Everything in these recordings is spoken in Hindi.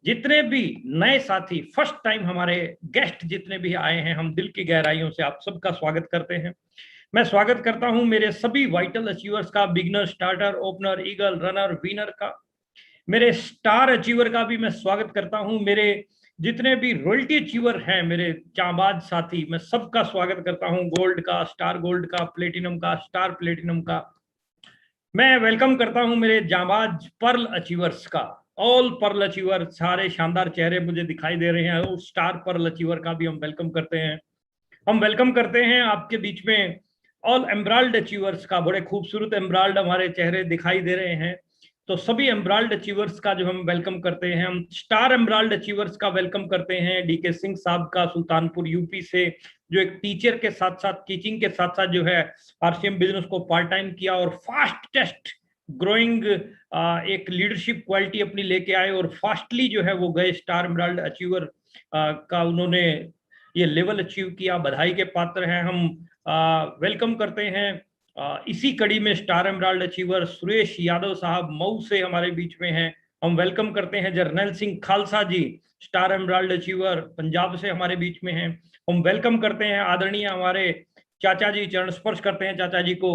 जितने भी नए साथी फर्स्ट टाइम हमारे गेस्ट जितने भी आए हैं, हम दिल की गहराइयों से आप सबका स्वागत करते हैं। मैं स्वागत करता हूं मेरे सभी वाइटल अचीवर्स का, beginner, starter, opener, eagle, runner, winner का। मेरे स्टार अचीवर का भी मैं स्वागत करता हूं। मेरे जितने भी रॉयल्टी अचीवर हैं, मेरे जांबाज साथी, मैं सबका स्वागत करता हूं। गोल्ड का, स्टार गोल्ड का, प्लेटिनम का, स्टार प्लेटिनम का। मैं वेलकम करता हूं मेरे जांबाज पर्ल अचीवर्स का। ऑल पर्ल अचीवर, सारे शानदार चेहरे मुझे दिखाई दे रहे हैं। उस स्टार पर्ल अचीवर का भी हम वेलकम करते हैं। हम वेलकम करते हैं आपके बीच में ऑल एम्ब्राल्ड अचीवर्स का। बड़े खूबसूरत एम्ब्राल्ड हमारे चेहरे दिखाई दे रहे हैं। तो सभी एम्ब्राल्ड अचीवर्स का जो हम वेलकम करते हैं, हम स्टार एम्ब्राल्ड अचीवर्स का वेलकम करते हैं। डीके सिंह साहब का, सुल्तानपुर यूपी से, जो एक टीचर के साथ साथ, टीचिंग के साथ साथ जो है आरसीएम बिजनेस को पार्ट टाइम किया और फास्टेस्ट ग्रोइंग एक लीडरशिप क्वालिटी अपनी लेके आए और फास्टली जो है वो गए स्टार एम्ब्राल्ड अचीवर का उन्होंने ये लेवल अचीव किया। बधाई के पात्र हैं। हम वेलकम करते हैं इसी कड़ी में star emerald achiever Suresh Yadav साहब मऊ से हमारे बीच में हैं। हम वेलकम करते हैं जर्नैल सिंह खालसा जी, स्टार एमराल्ड अचीवर पंजाब से हमारे बीच में हैं। हम वेलकम करते हैं आदरणीय हमारे चाचा जी, चरण स्पर्श करते हैं चाचा जी को,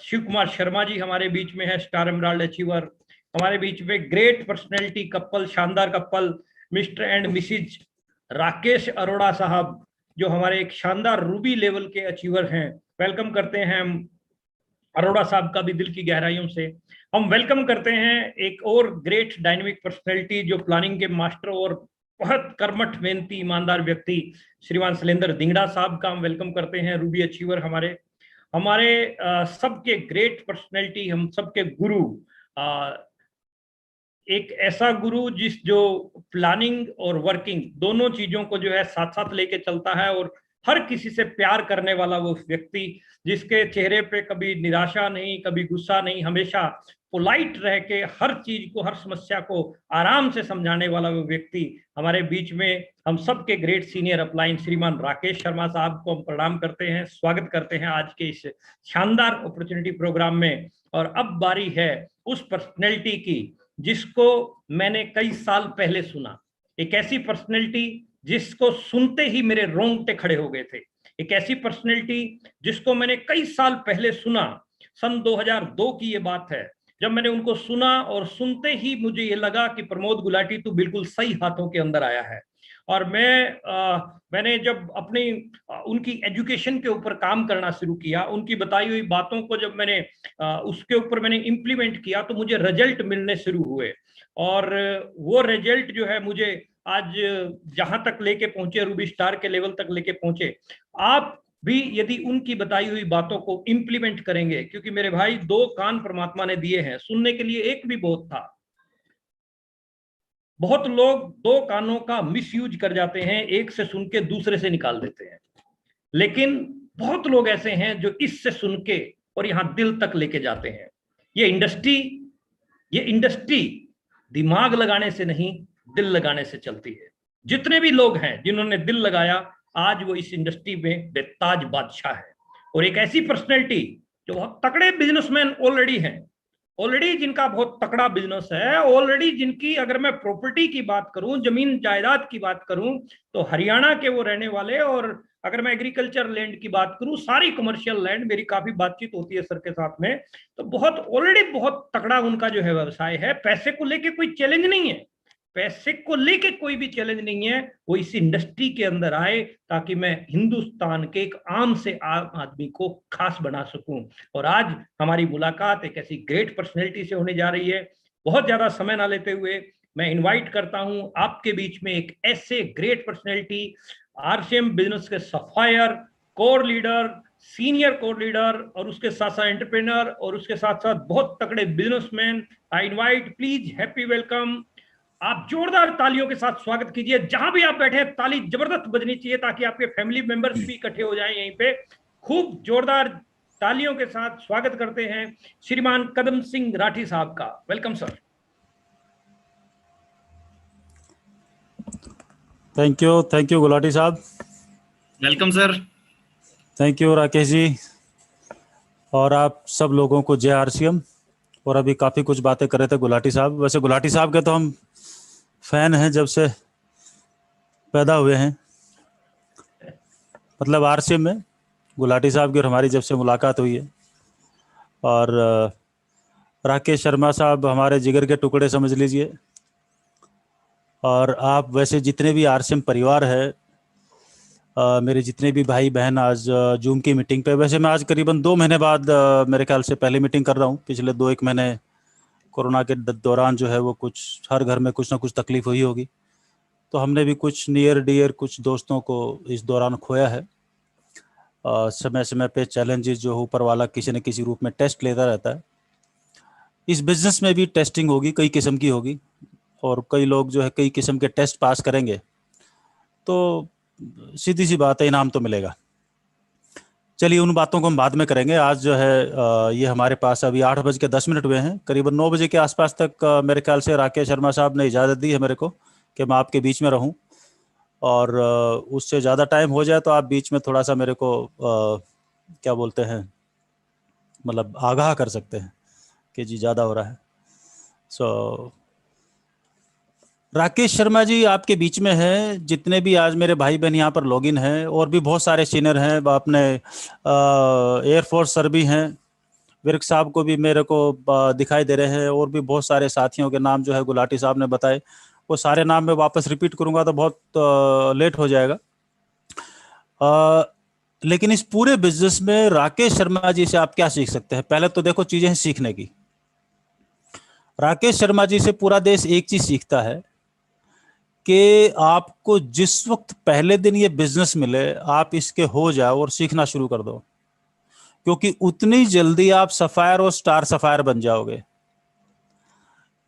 शिव कुमार शर्मा जी हमारे बीच में है, स्टार एमराल्ड अचीवर। हमारे बीच में ग्रेट पर्सनैलिटी कपल, शानदार couple, mister and Mrs Rakesh Arora साहब, जो हमारे एक शानदार रूबी लेवल के अचीवर हैं। वेलकम करते हैं हम अरोड़ा साहब का भी दिल की गहराइयों से। हम वेलकम करते हैं एक और ग्रेट डायनेमिक पर्सनैलिटी, जो प्लानिंग के मास्टर और बहुत कर्मठ, मेहनती, ईमानदार व्यक्ति, श्रीमान शैलेंद्र दिंगड़ा साहब का हम वेलकम करते हैं। रूबी अचीवर हमारे हमारे सबके ग्रेट पर्सनैलिटी, हम सबके गुरु, एक ऐसा गुरु जो प्लानिंग और वर्किंग दोनों चीजों को जो है साथ साथ लेके चलता है और हर किसी से प्यार करने वाला वो व्यक्ति, जिसके चेहरे पे कभी निराशा नहीं, कभी गुस्सा नहीं, हमेशा पोलाइट रह के हर चीज को, हर समस्या को आराम से समझाने वाला वो व्यक्ति हमारे बीच में। हम सबके ग्रेट सीनियर अपलाइन श्रीमान राकेश शर्मा साहब को हम प्रणाम करते हैं, स्वागत करते हैं आज के इस शानदार अपॉर्चुनिटी प्रोग्राम में। और अब बारी है उस पर्सनैलिटी की जिसको मैंने कई साल पहले सुना। एक ऐसी पर्सनैलिटी जिसको सुनते ही मेरे रोंगटे खड़े हो गए थे। एक ऐसी पर्सनैलिटी जिसको मैंने कई साल पहले सुना। सन 2002 की ये बात है, जब मैंने उनको सुना और सुनते ही मुझे ये लगा कि प्रमोद गुलाटी तो बिल्कुल सही हाथों के अंदर आया है। और मैंने जब अपनी उनकी एजुकेशन के ऊपर काम करना शुरू किया, उनकी बताई हुई बातों को जब मैंने उसके ऊपर मैंने इम्प्लीमेंट किया, तो मुझे रिजल्ट मिलने शुरू हुए। और वो रिजल्ट जो है मुझे आज जहां तक लेके पहुंचे, रूबी स्टार के लेवल तक लेके पहुंचे। आप भी यदि उनकी बताई हुई बातों को इम्प्लीमेंट करेंगे, क्योंकि मेरे भाई 2 कान परमात्मा ने दिए हैं, सुनने के लिए एक भी बहुत था। बहुत लोग 2 कानों का मिसयूज कर जाते हैं, एक से सुन के दूसरे से निकाल देते हैं। लेकिन बहुत लोग ऐसे हैं जो इससे सुन के और यहां दिल तक लेके जाते हैं। ये इंडस्ट्री दिमाग लगाने से नहीं, दिल लगाने से चलती है। जितने भी लोग हैं जिन्होंने दिल लगाया, आज वो इस इंडस्ट्री में बेताज बादशाह है। और एक ऐसी पर्सनैलिटी जो बहुत तगड़े बिजनेसमैन ऑलरेडी हैं, ऑलरेडी जिनका बहुत तगड़ा बिजनेस है, ऑलरेडी जिनकी, अगर मैं प्रॉपर्टी की बात करूं, जमीन जायदाद की बात करूं, तो हरियाणा के वो रहने वाले। और अगर मैं एग्रीकल्चर लैंड की बात करूं, सारी कमर्शियल लैंड, मेरी काफी बातचीत होती है सर के साथ में, तो बहुत ऑलरेडी बहुत तगड़ा उनका जो है व्यवसाय है। पैसे को लेके कोई चैलेंज नहीं है, पैसे को लेके कोई भी चैलेंज नहीं है। वो इस इंडस्ट्री के अंदर आए ताकि मैं हिंदुस्तान के एक आम से आम आदमी को खास बना सकूं। और आज हमारी मुलाकात एक ऐसी ग्रेट पर्सनैलिटी से होने जा रही है। बहुत ज्यादा समय ना लेते हुए मैं इनवाइट करता हूं आपके बीच में एक ऐसे ग्रेट पर्सनैलिटी, आरसीएम बिजनेस के sapphire, core leader, senior core leader, और उसके साथ साथ एंटरप्रेन्योर, और उसके साथ साथ बहुत तगड़े businessman. I invite, please happy welcome. आप जोरदार तालियों के साथ स्वागत कीजिए। जहां भी आप बैठे हैं ताली जबरदस्त बजनी चाहिए, ताकि आपके फैमिली मेंबर्स भी इकट्ठे हो जाएं यहीं पे। खूब जोरदार तालियों के साथ स्वागत करते हैं श्रीमान कदम सिंह राठी साहब का। Welcome sir. Thank you Gulati साहब। Welcome sir. Thank you Rakesh ji, और आप सब लोगों को जय आरसीएम। और अभी काफ़ी कुछ बातें कर रहे थे गुलाटी साहब। वैसे गुलाटी साहब के तो हम फैन हैं जब से पैदा हुए हैं, मतलब आरसीएम में गुलाटी साहब की और हमारी जब से मुलाकात हुई है। और राकेश शर्मा साहब हमारे जिगर के टुकड़े समझ लीजिए। और आप वैसे जितने भी आरसीएम परिवार है, मेरे जितने भी भाई बहन आज जूम की मीटिंग पे, वैसे मैं आज करीबन 2 महीने बाद मेरे ख्याल से पहली मीटिंग कर रहा हूँ। पिछले 2-1 महीने कोरोना के दौरान जो है वो कुछ हर घर में कुछ ना कुछ तकलीफ हुई होगी, तो हमने भी कुछ नियर डियर कुछ दोस्तों को इस दौरान खोया है। समय समय पे चैलेंजेस जो ऊपर वाला किसी न किसी रूप में टेस्ट लेता रहता है। इस बिजनेस में भी टेस्टिंग होगी, कई किस्म की होगी, और कई लोग जो है कई किस्म के टेस्ट पास करेंगे तो सीधी सी बात है, इनाम तो मिलेगा। चलिए उन बातों को हम बाद में करेंगे। आज जो है ये हमारे पास अभी 8:10 हुए हैं, करीबन 9 बजे के आसपास तक मेरे ख्याल से राकेश शर्मा साहब ने इजाज़त दी है मेरे को कि मैं आपके बीच में रहूं। और उससे ज़्यादा टाइम हो जाए तो आप बीच में थोड़ा सा मेरे को क्या बोलते हैं, मतलब आगाह कर सकते हैं कि जी ज़्यादा हो रहा है। सो राकेश शर्मा जी आपके बीच में हैं। जितने भी आज मेरे भाई बहन यहाँ पर लॉगिन हैं, और भी बहुत सारे सीनियर हैं, अपने एयरफोर्स सर भी हैं, विर्क साहब को भी मेरे को दिखाई दे रहे हैं, और भी बहुत सारे साथियों के नाम जो है गुलाटी साहब ने बताए। वो सारे नाम मैं वापस रिपीट करूंगा तो बहुत लेट हो जाएगा। लेकिन इस पूरे बिजनेस में राकेश शर्मा जी से आप क्या सीख सकते हैं? पहले तो देखो चीजें हैं सीखने की। राकेश शर्मा जी से पूरा देश एक चीज सीखता है कि आपको जिस वक्त पहले दिन ये बिजनेस मिले, आप इसके हो जाओ और सीखना शुरू कर दो, क्योंकि उतनी जल्दी आप सफायर और स्टार सफायर बन जाओगे।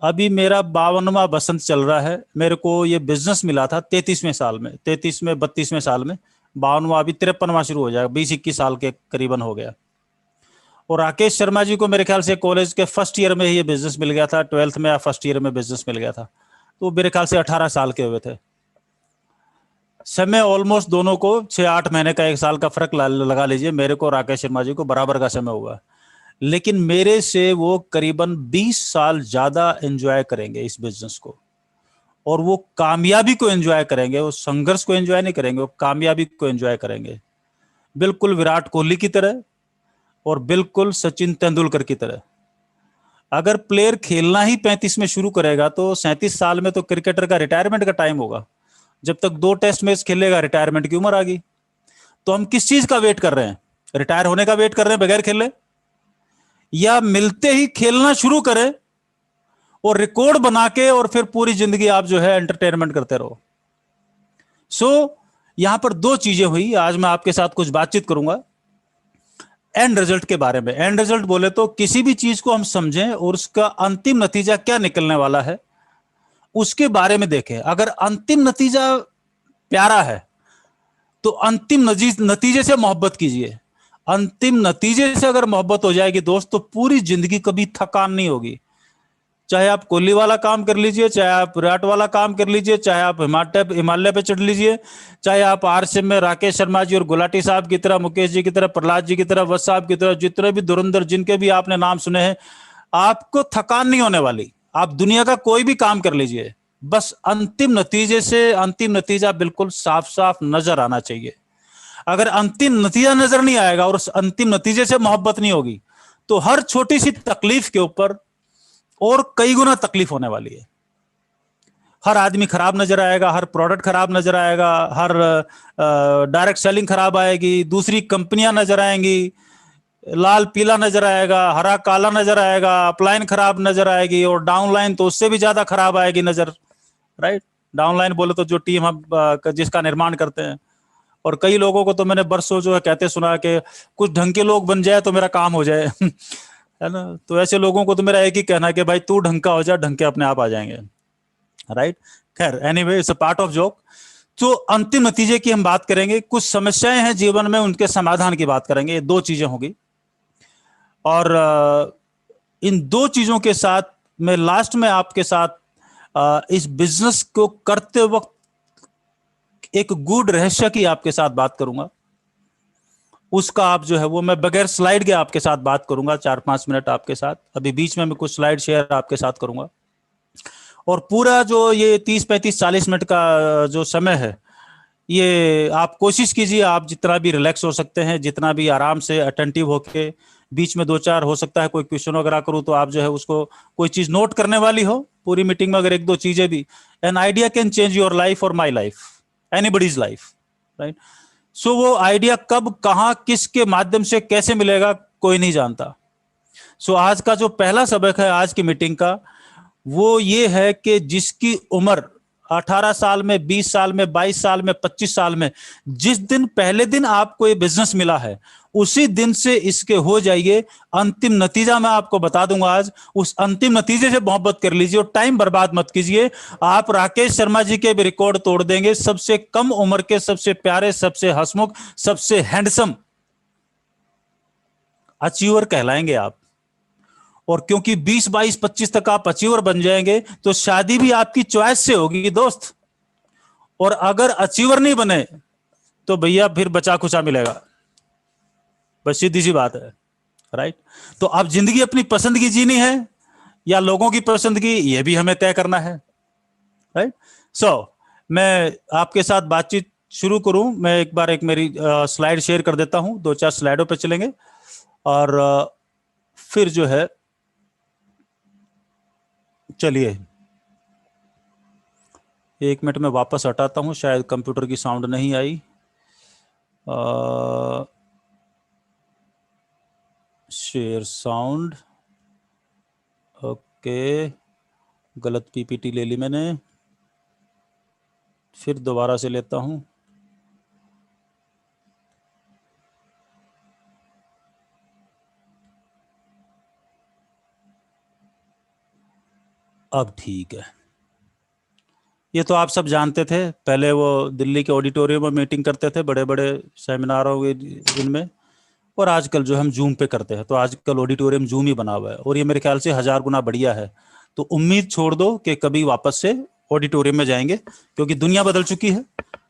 अभी मेरा 52वां बसंत चल रहा है। मेरे को ये बिजनेस मिला था 33वें साल में, 32वें साल में। 52वां अभी 53वां शुरू हो जाएगा, 20-21 साल के करीबन हो गया। और राकेश शर्मा जी को मेरे ख्याल से कॉलेज के फर्स्ट ईयर में ही ये बिजनेस मिल गया था, 12th में या फर्स्ट ईयर में बिजनेस मिल गया था, तो मेरे ख्याल से 18 साल के हुए थे। समय ऑलमोस्ट दोनों को 6-8 महीने का, 1 साल का फर्क लगा लीजिए। मेरे को राकेश शर्मा जी को बराबर का समय हुआ, लेकिन मेरे से वो करीबन 20 साल ज्यादा एंजॉय करेंगे इस बिजनेस को, और वो कामयाबी को एंजॉय करेंगे। वो संघर्ष को एंजॉय नहीं करेंगे, वो कामयाबी को एंजॉय करेंगे, बिल्कुल विराट कोहली की तरह और बिल्कुल सचिन तेंदुलकर की तरह। अगर प्लेयर खेलना ही 35 में शुरू करेगा तो 37 साल में तो क्रिकेटर का रिटायरमेंट का टाइम होगा। जब तक 2 टेस्ट मैच खेलेगा रिटायरमेंट की उम्र आ गई। तो हम किस चीज का वेट कर रहे हैं? रिटायर होने का वेट कर रहे हैं बगैर खेले, या मिलते ही खेलना शुरू करें और रिकॉर्ड बना के और फिर पूरी जिंदगी आप जो है एंटरटेनमेंट करते रहो? यहां पर 2 चीजें हुई। आज मैं आपके साथ कुछ बातचीत करूंगा एंड रिजल्ट के बारे में। एंड रिजल्ट बोले तो किसी भी चीज को हम समझें और उसका अंतिम नतीजा क्या निकलने वाला है उसके बारे में देखें। अगर अंतिम नतीजा प्यारा है तो अंतिम नतीजे से मोहब्बत कीजिए। अंतिम नतीजे से अगर मोहब्बत हो जाएगी दोस्त, तो पूरी जिंदगी कभी थकान नहीं होगी। चाहे आप कोहली वाला काम कर लीजिए, चाहे आप विराट वाला काम कर लीजिए, चाहे आप हिमालय पे चढ़ लीजिए, चाहे आप आरसीएम में राकेश शर्मा जी और गुलाटी साहब की तरह, मुकेश जी की तरह, प्रहलाद जी की तरह, वत्स साहब की तरह, जितने भी धुरंधर जिनके भी आपने नाम सुने हैं, आपको थकान नहीं होने वाली। आप दुनिया का कोई भी काम कर लीजिए, बस अंतिम नतीजे से अंतिम नतीजा बिल्कुल साफ साफ नजर आना चाहिए। अगर अंतिम नतीजा नजर नहीं आएगा और उस अंतिम नतीजे से मोहब्बत नहीं होगी, तो हर छोटी सी तकलीफ के ऊपर और कई गुना तकलीफ होने वाली है। हर आदमी खराब नजर आएगा, हर प्रोडक्ट खराब नजर आएगा, हर डायरेक्ट सेलिंग खराब आएगी, दूसरी कंपनियां नजर आएंगी, लाल पीला नजर आएगा, हरा काला नजर आएगा, अपलाइन खराब नजर आएगी, और डाउनलाइन तो उससे भी ज्यादा खराब आएगी नजर। राइट, डाउनलाइन बोले तो जो टीम हम जिसका निर्माण करते हैं। और कई लोगों को तो मैंने बरसों जो है कहते सुना कि कुछ ढंग के लोग बन जाए तो मेरा काम हो जाए है ना। तो ऐसे लोगों को तो मेरा एक ही कहना है कि भाई तू ढंग का हो जा, ढंग के अपने आप आ जाएंगे। राइट, खैर anyway, it's a part of joke. तो अंतिम नतीजे की हम बात करेंगे, कुछ समस्याएं हैं जीवन में उनके समाधान की बात करेंगे। ये 2 चीजें होगी, और इन 2 चीजों के साथ मैं लास्ट में आपके साथ इस बिजनेस को करते वक्त एक गूढ़ रहस्य की आपके साथ बात करूंगा। उसका आप जो है वो मैं बगैर स्लाइड के आपके साथ बात करूंगा, 4-5 मिनट आपके साथ। अभी बीच में मैं कुछ स्लाइड शेयर आपके साथ करूंगा, और पूरा जो ये 30, 35, 40 मिनट का जो समय है, ये आप कोशिश कीजिए, आप जितना भी रिलैक्स हो सकते हैं, जितना भी आराम से अटेंटिव होके, बीच में 2-4 हो सकता है कोई क्वेश्चन वगैरह करूँ तो आप जो है उसको कोई चीज नोट करने वाली हो पूरी मीटिंग में, अगर 1-2 चीजें भी, an idea can change your life और my life, anybody's life, right. So वो आइडिया कब, कहां, किसके माध्यम से, कैसे मिलेगा, कोई नहीं जानता। सो आज का जो पहला सबक है आज की मीटिंग का, वो ये है कि जिसकी उम्र 18 साल में, 20 साल में, 22 साल में, 25 साल में, जिस दिन पहले दिन आपको ये बिजनेस मिला है, उसी दिन से इसके हो जाइए। अंतिम नतीजा मैं आपको बता दूंगा आज, उस अंतिम नतीजे से मोहब्बत कर लीजिए और टाइम बर्बाद मत कीजिए। आप राकेश शर्मा जी के भी रिकॉर्ड तोड़ देंगे। सबसे कम उम्र के सबसे प्यारे, सबसे हंसमुख, सबसे हैंडसम अचीवर कहलाएंगे आप। और क्योंकि 20, 22, 25 तक आप अचीवर बन जाएंगे तो शादी भी आपकी चॉइस से होगी दोस्त। और अगर अचीवर नहीं बने तो भैया फिर बचा खुचा मिलेगा, बस सीधी सी बात है, राइट। तो अब जिंदगी अपनी पसंद की जीनी है या लोगों की पसंद की, यह भी हमें तय करना है, राइट। सो मैं आपके साथ बातचीत शुरू करूं, मैं एक बार एक मेरी स्लाइड शेयर कर देता हूं, 2-4 स्लाइडों पे चलेंगे और फिर जो है, चलिए 1 मिनट में वापस हटाता हूं, शायद कंप्यूटर की साउंड नहीं आई। शेयर साउंड, ओके, गलत पीपीटी ले ली मैंने, फिर दोबारा से लेता हूं। अब ठीक है। ये तो आप सब जानते थे, पहले वो दिल्ली के ऑडिटोरियम में मीटिंग करते थे, बड़े बड़े सेमिनारों इनमें, और आजकल जो हम जूम पे करते हैं, तो आजकल ऑडिटोरियम जूम ही बना हुआ है और ये मेरे ख्याल से 1000 गुना बढ़िया है। तो उम्मीद छोड़ दो कि कभी वापस से ऑडिटोरियम में जाएंगे, क्योंकि दुनिया बदल चुकी है,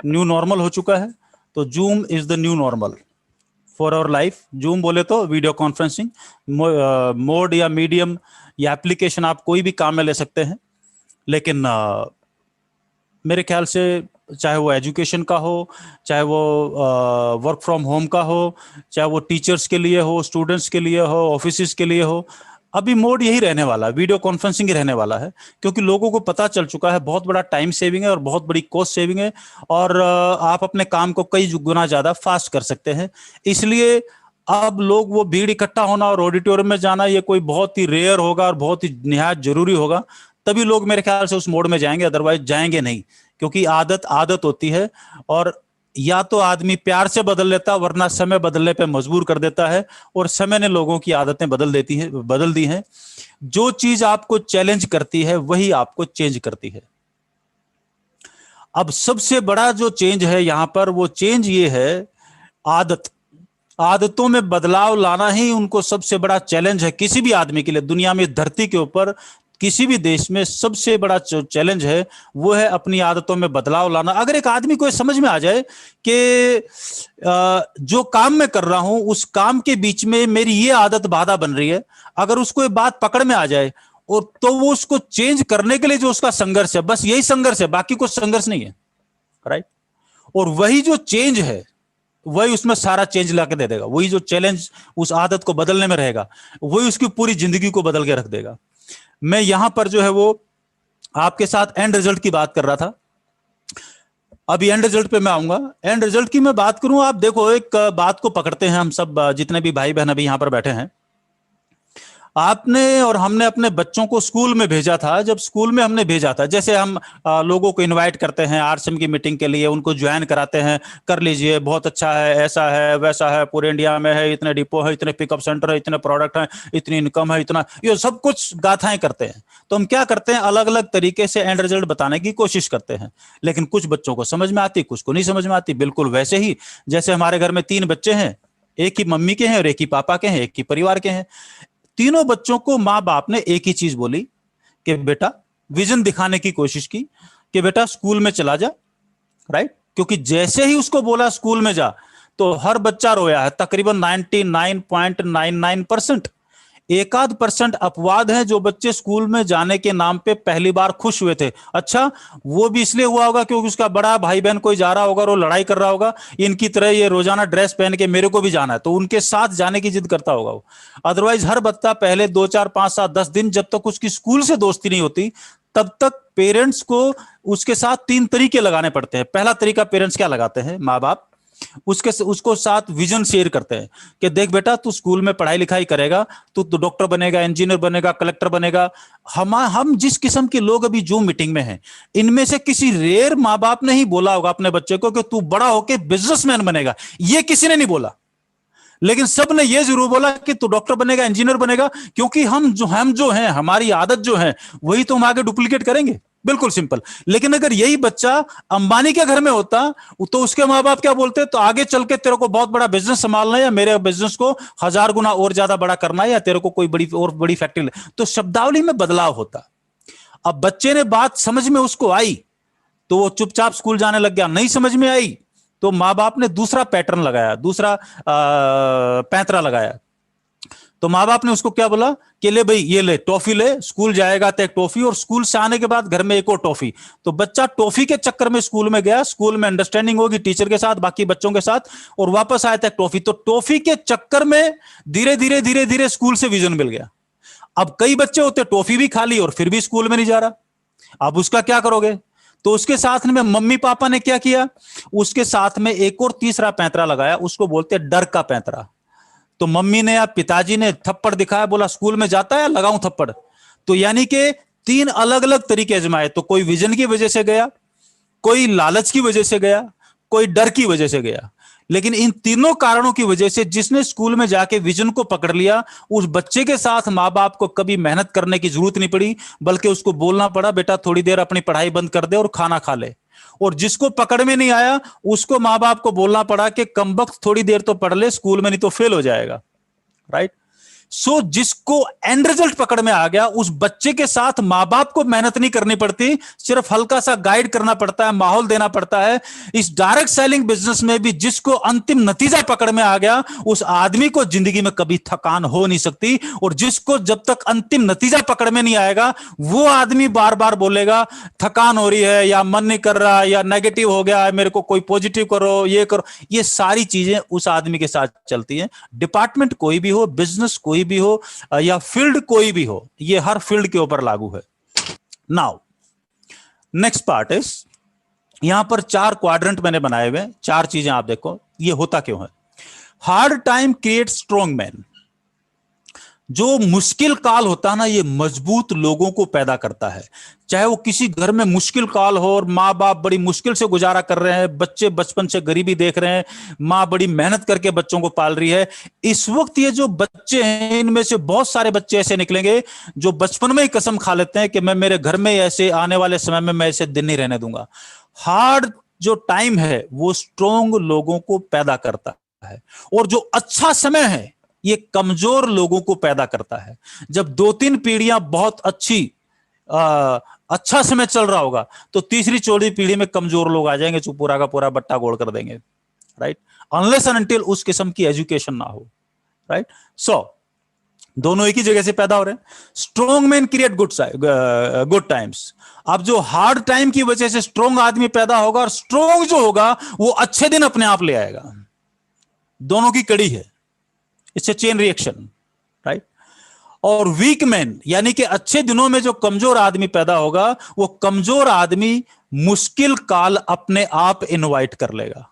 न्यू नॉर्मल हो चुका है। तो Zoom is the new normal for our life. Zoom बोले तो वीडियो कॉन्फ्रेंसिंग मोड या मीडियम या एप्लीकेशन आप कोई भी काम में ले सकते हैं, लेकिन मेरे ख्याल से चाहे वो एजुकेशन का हो, चाहे वो वर्क फ्रॉम होम का हो, चाहे वो टीचर्स के लिए हो, स्टूडेंट्स के लिए हो, ऑफिस के लिए हो, अभी मोड यही रहने वाला है, वीडियो कॉन्फ्रेंसिंग ही रहने वाला है। क्योंकि लोगों को पता चल चुका है बहुत बड़ा टाइम सेविंग है और बहुत बड़ी कॉस्ट सेविंग है, और आप अपने काम को कई गुना ज्यादा फास्ट कर सकते हैं। इसलिए अब लोग वो भीड़ इकट्ठा होना और ऑडिटोरियम में जाना, ये कोई बहुत ही रेयर होगा और बहुत ही निहायत जरूरी होगा, तभी लोग मेरे ख्याल से उस मोड में जाएंगे, अदरवाइज जाएंगे नहीं। क्योंकि आदत आदत होती है, और या तो आदमी प्यार से बदल लेता, वरना समय बदलने पे मजबूर कर देता है, और समय ने लोगों की आदतें बदल दी हैं। जो चीज आपको चैलेंज करती है वही आपको चेंज करती है। अब सबसे बड़ा जो चेंज है यहां पर, वो चेंज ये है आदतों में बदलाव लाना ही उनको सबसे बड़ा चैलेंज है किसी भी आदमी के लिए। दुनिया में, धरती के ऊपर किसी भी देश में सबसे बड़ा चैलेंज है वो है अपनी आदतों में बदलाव लाना। अगर एक आदमी को समझ में आ जाए कि जो काम मैं कर रहा हूं उस काम के बीच में मेरी ये आदत बाधा बन रही है, अगर उसको ये बात पकड़ में आ जाए, और तो वो उसको चेंज करने के लिए जो उसका संघर्ष है, बस यही संघर्ष है, बाकी कुछ संघर्ष नहीं है, राइट। और वही जो चेंज है वही उसमें सारा चेंज लाके दे देगा। वही जो चैलेंज उस आदत को बदलने में रहेगा वही उसकी पूरी जिंदगी को बदल के रख देगा। मैं यहां पर जो है वो आपके साथ एंड रिजल्ट की बात कर रहा था, अभी एंड रिजल्ट पे मैं आऊंगा। एंड रिजल्ट की मैं बात करूं, आप देखो एक बात को पकड़ते हैं हम सब, जितने भी भाई बहन अभी यहां पर बैठे हैं। आपने और हमने अपने बच्चों को स्कूल में भेजा था, जब स्कूल में हमने भेजा था, जैसे हम लोगों को इनवाइट करते हैं आरसीएम की मीटिंग के लिए, उनको ज्वाइन कराते हैं, कर लीजिए, बहुत अच्छा है, ऐसा है, वैसा है, पूरे इंडिया में है, इतने डिपो है, इतने पिकअप सेंटर है, इतने प्रोडक्ट हैं, इतनी इनकम है, इतना, ये सब कुछ गाथाएं करते हैं। तो हम क्या करते हैं, अलग अलग तरीके से एंड रिजल्ट बताने की कोशिश करते हैं, लेकिन कुछ बच्चों को समझ में आती, कुछ को नहीं समझ में आती। बिल्कुल वैसे ही जैसे हमारे घर में 3 बच्चे हैं, एक ही मम्मी के हैं और एक ही पापा के हैं, एक ही परिवार के हैं। तीनों बच्चों को मां बाप ने एक ही चीज बोली कि बेटा, विजन दिखाने की कोशिश की कि बेटा स्कूल में चला जा, राइट। क्योंकि जैसे ही उसको बोला स्कूल में जा, तो हर बच्चा रोया है, तकरीबन 99.99%। 1-8% अपवाद हैं जो बच्चे स्कूल में जाने के नाम पे पहली बार खुश हुए थे। अच्छा, वो भी इसलिए हुआ होगा क्योंकि उसका बड़ा भाई बहन कोई जा रहा होगा और वो लड़ाई कर रहा होगा, इनकी तरह ये रोजाना ड्रेस पहन के मेरे को भी जाना है, तो उनके साथ जाने की जिद करता होगा वो। अदरवाइज हर बच्चा पहले 2, 4, 5, 7, 10 दिन जब तक उसकी स्कूल से दोस्ती नहीं होती, तब तक पेरेंट्स को उसके साथ 3 तरीके लगाने पड़ते हैं। पहला तरीका पेरेंट्स क्या लगाते हैं, माँ बाप उसको साथ विजन शेयर करते हैं कि देख बेटा, तू स्कूल में पढ़ाई लिखाई करेगा, तू डॉक्टर बनेगा, इंजीनियर बनेगा, कलेक्टर बनेगा। हम जिस किस्म के लोग अभी जो मीटिंग में हैं, इनमें से किसी रेयर माँ बाप ने ही बोला होगा अपने बच्चे को कि तू बड़ा होके बिजनेसमैन बनेगा, ये किसी ने नहीं बोला। लेकिन सब ने यह जरूर बोला कि तू डॉक्टर बनेगा, इंजीनियर बनेगा, क्योंकि हम जो हैं, हमारी आदत जो है वही तो हम आगे डुप्लीकेट करेंगे। बिल्कुल सिंपल। लेकिन अगर यही बच्चा अंबानी के घर में होता तो उसके माँ बाप क्या बोलते, तो आगे चल के तेरे को बहुत बड़ा बिजनेस संभालना है, या मेरे बिजनेस को 1000 गुना और ज्यादा बड़ा करना है, या तेरे को कोई बड़ी फैक्ट्री। तो शब्दावली में बदलाव होता। अब बच्चे ने बात समझ में उसको आई तो वो चुपचाप स्कूल जाने लग गया। नहीं समझ में आई तो माँ बाप ने दूसरा पैटर्न लगाया, दूसरा पैंतरा लगाया। तो माँ बाप ने उसको क्या बोला कि ले भाई, ये ले टॉफी ले, स्कूल जाएगा तो एक टॉफी, और स्कूल से आने के बाद घर में एक और टॉफी। तो बच्चा टॉफी के चक्कर में स्कूल में गया, स्कूल में अंडरस्टैंडिंग होगी टीचर के साथ, बाकी बच्चों के साथ, और वापस आया था एक टॉफी। तो टॉफी के चक्कर में धीरे धीरे धीरे धीरे स्कूल से विजन मिल गया। अब कई बच्चे होते टॉफी भी खा ली और फिर भी स्कूल में नहीं जा रहा। अब उसका क्या करोगे? तो उसके साथ में मम्मी पापा ने क्या किया, उसके साथ में एक और तीसरा पैंतरा लगाया, उसको बोलते हैं डर का पैंतरा। तो मम्मी ने या पिताजी ने थप्पड़ दिखाया, बोला स्कूल में जाता है, लगाऊं थप्पड़। तो यानी कि 3 अलग अलग तरीके आजमाए। तो कोई विजन की वजह से गया, कोई लालच की वजह से गया, कोई डर की वजह से गया। लेकिन इन तीनों कारणों की वजह से जिसने स्कूल में जाके विजन को पकड़ लिया, उस बच्चे के साथ माँ बाप को कभी मेहनत करने की जरूरत नहीं पड़ी, बल्कि उसको बोलना पड़ा बेटा थोड़ी देर अपनी पढ़ाई बंद कर दे और खाना खा ले। और जिसको पकड़ में नहीं आया उसको माँ बाप को बोलना पड़ा कि कमबख्त थोड़ी देर तो पढ़ ले स्कूल में, नहीं तो फेल हो जाएगा। राइट। सो जिसको एंड रिजल्ट पकड़ में आ गया, उस बच्चे के साथ मां बाप को मेहनत नहीं करनी पड़ती, सिर्फ हल्का सा गाइड करना पड़ता है, माहौल देना पड़ता है। इस डायरेक्ट सेलिंग बिजनेस में भी जिसको अंतिम नतीजा पकड़ में आ गया, उस आदमी को जिंदगी में कभी थकान हो नहीं सकती। और जिसको जब तक अंतिम नतीजा पकड़ में नहीं आएगा, वो आदमी बार बार बोलेगा थकान हो रही है, या मन नहीं कर रहा, या नेगेटिव हो गया है, मेरे को कोई पॉजिटिव करो, ये करो। ये सारी चीजें उस आदमी के साथ चलती हैं। डिपार्टमेंट कोई भी हो, बिजनेस कोई भी हो, या फील्ड कोई भी हो, ये हर फील्ड के ऊपर लागू है। नाउ नेक्स्ट पार्ट इज, यहां पर 4 क्वाड्रेंट मैंने बनाए हुए हैं। 4 चीजें आप देखो, ये होता क्यों है। Hard time create strong man. जो मुश्किल काल होता है ना, ये मजबूत लोगों को पैदा करता है। चाहे वो किसी घर में मुश्किल काल हो और माँ बाप बड़ी मुश्किल से गुजारा कर रहे हैं, बच्चे बचपन से गरीबी देख रहे हैं, माँ बड़ी मेहनत करके बच्चों को पाल रही है। इस वक्त ये जो बच्चे हैं, इनमें से बहुत सारे बच्चे ऐसे निकलेंगे जो बचपन में ही कसम खा लेते हैं कि मैं मेरे घर में ऐसे आने वाले समय में मैं ऐसे दिन नहीं रहने दूंगा। हार्ड जो टाइम है वो स्ट्रोंग लोगों को पैदा करता है, और जो अच्छा समय है ये कमजोर लोगों को पैदा करता है। जब 2-3 पीढ़ियां बहुत अच्छा समय चल रहा होगा, तो तीसरी चौथी पीढ़ी में कमजोर लोग आ जाएंगे जो पूरा का पूरा बट्टा गोल कर देंगे। राइट। अनलेस एंड अनटिल उस किस्म की एजुकेशन ना हो। राइट। सो दोनों एक ही जगह से पैदा हो रहे हैं। Strong man create good times. अब जो हार्ड टाइम की वजह से स्ट्रॉन्ग आदमी पैदा होगा, और स्ट्रॉन्ग जो होगा वो अच्छे दिन अपने आप ले आएगा। दोनों की कड़ी है, it's a chain reaction. Right. और वीक मैन, यानी कि अच्छे दिनों में जो कमजोर आदमी पैदा होगा, वो कमजोर आदमी मुश्किल काल अपने आप इनवाइट कर लेगा।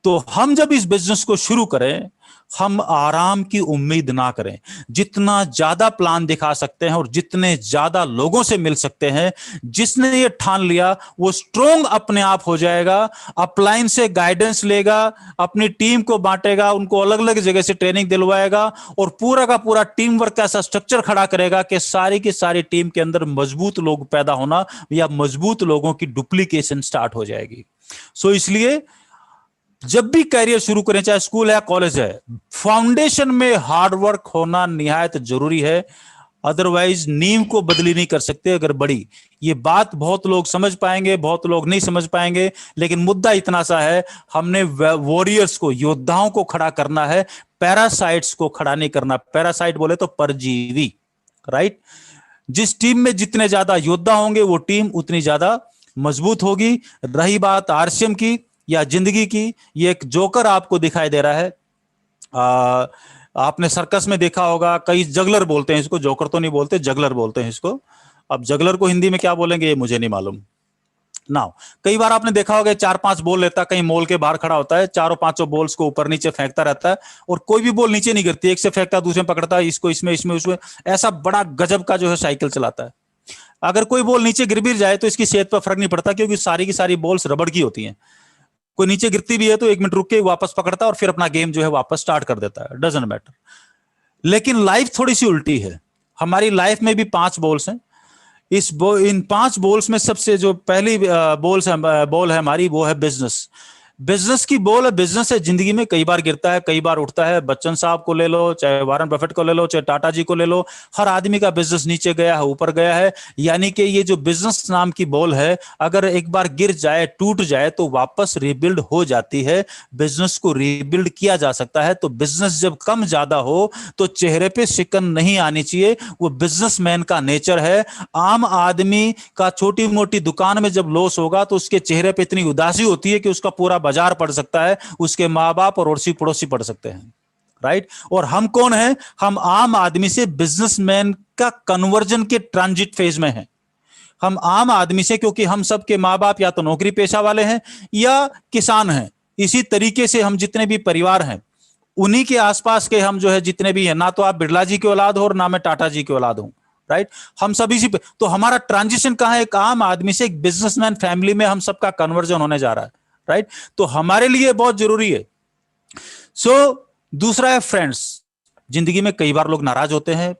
तो हम जब इस बिजनेस को शुरू करें, हम आराम की उम्मीद ना करें। जितना ज्यादा प्लान दिखा सकते हैं और जितने ज्यादा लोगों से मिल सकते हैं, जिसने ये ठान लिया वो स्ट्रोंग अपने आप हो जाएगा। अपलाइन से गाइडेंस लेगा, अपनी टीम को बांटेगा, उनको अलग अलग जगह से ट्रेनिंग दिलवाएगा, और पूरा का पूरा टीम वर्क का ऐसा स्ट्रक्चर खड़ा करेगा कि सारी की सारी टीम के अंदर मजबूत लोग पैदा होना, या मजबूत लोगों की डुप्लीकेशन स्टार्ट हो जाएगी। सो इसलिए जब भी कैरियर शुरू करें, चाहे स्कूल है कॉलेज है, फाउंडेशन में हार्ड वर्क होना निहायत जरूरी है। अदरवाइज नींव को बदली नहीं कर सकते अगर बड़ी। ये बात बहुत लोग समझ पाएंगे, बहुत लोग नहीं समझ पाएंगे, लेकिन मुद्दा इतना सा है, हमने वॉरियर्स को, योद्धाओं को खड़ा करना है, पैरासाइट्स को खड़ा नहीं करना। पैरासाइट बोले तो परजीवी, राइट। जिस टीम में जितने ज्यादा योद्धा होंगे वो टीम उतनी ज्यादा मजबूत होगी। रही बात आरसीएम की या जिंदगी की, ये एक जोकर आपको दिखाई दे रहा है। आपने सर्कस में देखा होगा, कई जगलर बोलते हैं इसको, जोकर तो नहीं बोलते, जगलर बोलते हैं इसको। अब जगलर को हिंदी में क्या बोलेंगे ये मुझे नहीं मालूम ना। कई बार आपने देखा होगा 4-5 बॉल लेता है, कहीं मॉल के बाहर खड़ा होता है, चारों पांचों बॉल्स को ऊपर नीचे फेंकता रहता है और कोई भी बॉल नीचे नहीं गिरती, एक से फेंकता है, दूसरे में पकड़ता है, इसको इसमें इसमें उसमें, ऐसा बड़ा गजब का जो है साइकिल चलाता है। अगर कोई बॉल नीचे गिर भी जाए तो इसकी सेहत पर फर्क नहीं पड़ता, क्योंकि सारी की सारी बॉल्स रबड़ की होती हैं। कोई नीचे गिरती भी है तो 1 मिनट रुक के वापस पकड़ता है और फिर अपना गेम जो है वापस स्टार्ट कर देता है, डजंट मैटर। लेकिन लाइफ थोड़ी सी उल्टी है। हमारी लाइफ में भी 5 बॉल्स हैं। इन 5 बॉल्स में सबसे जो पहली बॉल है हमारी, वो है बिजनेस। बिजनेस की बॉल है, बिजनेस है, जिंदगी में कई बार गिरता है, कई बार उठता है। बच्चन साहब को ले लो, चाहे वारन बफेट को ले लो, चाहे टाटा जी को ले लो, हर आदमी का बिजनेस नीचे गया है, ऊपर गया है। यानी कि ये जो बिजनेस नाम की बॉल है, अगर एक बार गिर जाए, टूट जाए, तो वापस रीबिल्ड हो जाती है। बिजनेस को रीबिल्ड किया जा सकता है। तो बिजनेस जब कम ज्यादा हो तो चेहरे पे शिकन नहीं आनी चाहिए, वो बिजनेसमैन का नेचर है। आम आदमी का छोटी मोटी दुकान में जब लॉस होगा तो उसके चेहरे पे इतनी उदासी होती है कि उसका पूरा बाजार पड़ सकता है, उसके मां बाप और अड़ोसी पड़ोसी पड़ सकते हैं, राइट। और हम कौन हैं? हम आम आदमी से बिजनेसमैन का कन्वर्जन के ट्रांजिट फेज में हैं। हम आम आदमी से, क्योंकि हम सब के मां बाप या तो नौकरी पेशा वाले हैं या किसान हैं। इसी तरीके से हम जितने भी परिवार हैं, उन्हीं के आसपास के हम जो है जितने भी हैं, ना तो आप बिरला जी की औलाद हो और ना मैं टाटा जी की औलाद हूं, राइट। हम सभी से, तो हमारा ट्रांजिशन कहां है? एक आम आदमी से एक बिजनेसमैन फैमिली में हम सबका कन्वर्जन होने जा रहा है, राइट। तो हमारे लिए बहुत जरूरी है। दूसरा है फ्रेंड्स। जिंदगी में कई बार लोग नाराज होते हैं,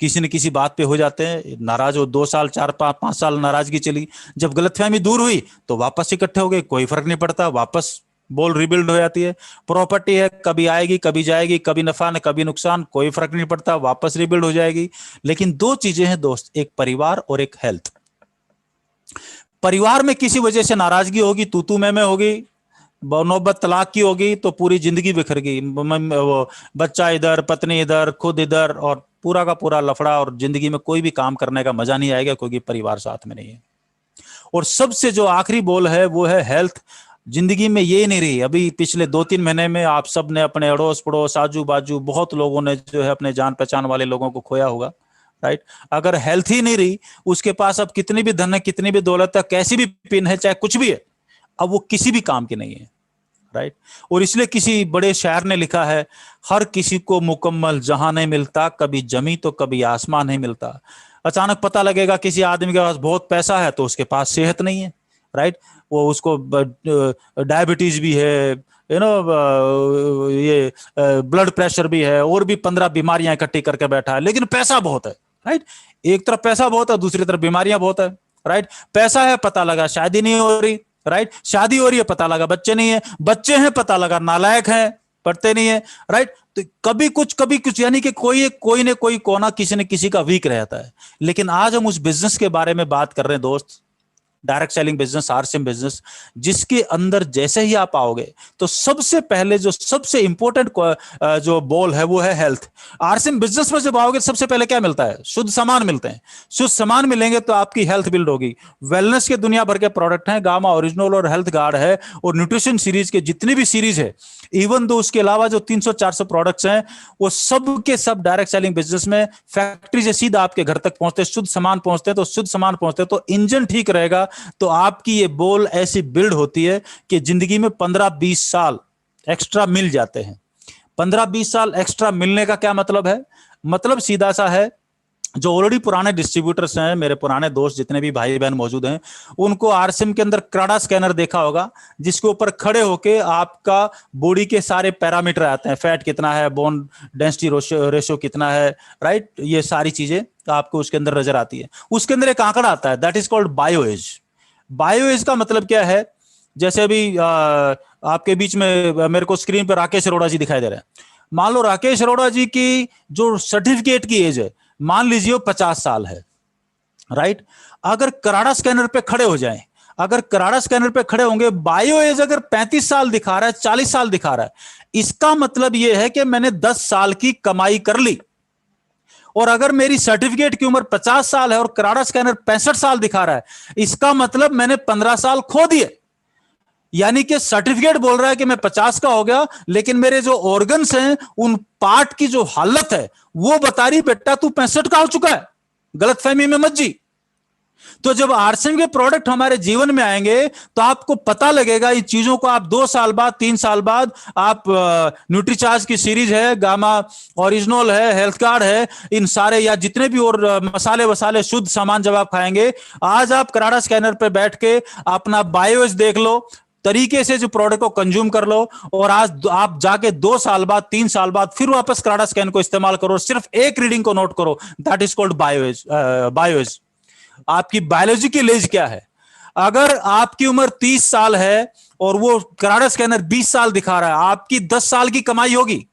किसी न किसी बात पे हो जाते हैं नाराज। हो 2 साल 4-5 साल नाराजगी चली, जब गलतफहमी दूर हुई तो वापस इकट्ठे हो गए, कोई फर्क नहीं पड़ता, वापस बॉल रिबिल्ड हो जाती है। प्रॉपर्टी है, कभी आएगी कभी जाएगी, कभी नफा न कभी नुकसान, कोई फर्क नहीं पड़ता, वापस रिबिल्ड हो जाएगी। लेकिन 2 चीजें हैं दोस्त, एक परिवार और एक हेल्थ। परिवार में किसी वजह से नाराजगी होगी, तू मैं होगी, नौबत तलाक की होगी, तो पूरी जिंदगी बिखर गई। बच्चा इधर, पत्नी इधर, खुद इधर, और पूरा का पूरा लफड़ा, और जिंदगी में कोई भी काम करने का मजा नहीं आएगा क्योंकि परिवार साथ में नहीं है। और सबसे जो आखिरी बॉल है वो है हेल्थ। जिंदगी में ये नहीं रही। अभी पिछले 2-3 महीने में आप सब ने अपने अड़ोस पड़ोस, आजू बाजू, बहुत लोगों ने जो है अपने जान पहचान वाले लोगों को खोया होगा, राइट। अगर हेल्थ ही नहीं रही, उसके पास अब कितनी भी धन है, कितनी भी दौलत है, कैसी भी पिन है, चाहे कुछ भी है, अब वो किसी भी काम की नहीं है, राइट। और इसलिए किसी बड़े शायर ने लिखा है, हर किसी को मुकम्मल जहां नहीं मिलता, कभी जमी तो कभी आसमान नहीं मिलता। अचानक पता लगेगा किसी आदमी के पास बहुत पैसा है तो उसके पास सेहत नहीं है, राइट। वो उसको डायबिटीज भी है, ये ब्लड प्रेशर भी है, और भी 15 बीमारियां इकट्ठी करके बैठा है, लेकिन पैसा बहुत है, राइट। एक तरफ पैसा बहुत है, दूसरी तरफ बीमारियां बहुत है, राइट। पैसा है, पता लगा शादी नहीं हो रही, राइट। शादी हो रही है, पता लगा बच्चे नहीं है, बच्चे हैं, पता लगा नालायक हैं, पढ़ते नहीं है, राइट। तो कभी कुछ, यानी कि कोई ने कोई कोना किसी न किसी का वीक रहता है। लेकिन आज हम उस बिजनेस के बारे में बात कर रहे हैं दोस्त, direct selling business, RCM business, जिसके अंदर जैसे ही आप आओगे तो सबसे पहले जो सबसे इंपॉर्टेंट जो बॉल है वो है हेल्थ। आरसीएम बिजनेस में जब आओगे सबसे पहले क्या मिलता है? शुद्ध सामान मिलते हैं। शुद्ध सामान मिलेंगे तो आपकी हेल्थ बिल्ड होगी। वेलनेस के दुनिया भर के प्रोडक्ट हैं, गामा ओरिजिनल और हेल्थ गार्ड है, और न्यूट्रिशन सीरीज के जितने भी सीरीज है, इवन दो उसके अलावा जो 300-400 प्रोडक्ट्स हैं, वो सब के सब डायरेक्ट सेलिंग बिजनेस में फैक्ट्री से सीधा आपके घर तक पहुंचते, शुद्ध सामान पहुंचते, तो शुद्ध सामान पहुंचते तो इंजन ठीक रहेगा, तो आपकी ये बॉल ऐसी बिल्ड होती है कि जिंदगी में 15-20 साल एक्स्ट्रा मिल जाते हैं। 15-20 साल एक्स्ट्रा मिलने का क्या मतलब है? मतलब सीधा सा है, जो ऑलरेडी पुराने डिस्ट्रीब्यूटर्स हैं, मेरे पुराने दोस्त जितने भी भाई बहन मौजूद हैं, उनको आरसीएम के अंदर क्राडा स्कैनर देखा होगा, जिसके ऊपर खड़े होके आपका बॉडी के सारे पैरामीटर आते हैं, फैट कितना है, बोन डेंसिटी रेशियो कितना है, राइट। ये सारी चीजें आपको उसके अंदर नजर आती है। उसके अंदर एक आंकड़ा आता है, दैट इज कॉल्ड बायोएज। बायोएज का मतलब क्या है? जैसे अभी आपके बीच में मेरे को स्क्रीन पर राकेश अरोड़ा जी दिखाई दे रहे हैं। मान लो राकेश अरोड़ा जी की जो सर्टिफिकेट की एज है मान लीजिए 50 साल है, राइट। अगर कराड़ा स्कैनर पे खड़े हो जाएं, अगर कराड़ा स्कैनर पे खड़े होंगे, बायो एज अगर 35 साल दिखा रहा है, 40 साल दिखा रहा है, इसका मतलब यह है कि मैंने 10 साल की कमाई कर ली। और अगर मेरी सर्टिफिकेट की उम्र 50 साल है और कराड़ा स्कैनर 65 साल दिखा रहा है, इसका मतलब मैंने 15 साल खो दिए। यानी कि सर्टिफिकेट बोल रहा है कि मैं 50 का हो गया, लेकिन मेरे जो ऑर्गन्स हैं, उन पार्ट की जो हालत है वो बता रही बेटा तू 65 का हो चुका है। गलतफहमी में मत जी। तो जब आरसीएम के प्रोडक्ट हमारे जीवन में आएंगे तो आपको पता लगेगा, इन चीजों को आप 2 साल बाद, 3 साल बाद, आप न्यूट्रीचार्ज की सीरीज है, गामा ओरिजिनल है, हेल्थ कार्ड है, इन सारे या जितने भी और मसाले वसाले शुद्ध सामान जब आप खाएंगे, आज आप कराड़ा स्कैनर पे बैठ के अपना बायोस देख लो, तरीके से जो प्रोडक्ट को कंज्यूम कर लो, और आज आप जाके 2 साल बाद, 3 साल बाद फिर वापस कराड़ा स्कैन को इस्तेमाल करो, सिर्फ एक रीडिंग को नोट करो, that is called BIOS. BIOS आपकी बायोलॉजिकल एज क्या है। अगर आपकी उम्र 30 साल है और वो कराड़ा स्कैनर 20 साल दिखा रहा है, आपकी 10 साल की कमाई होगी।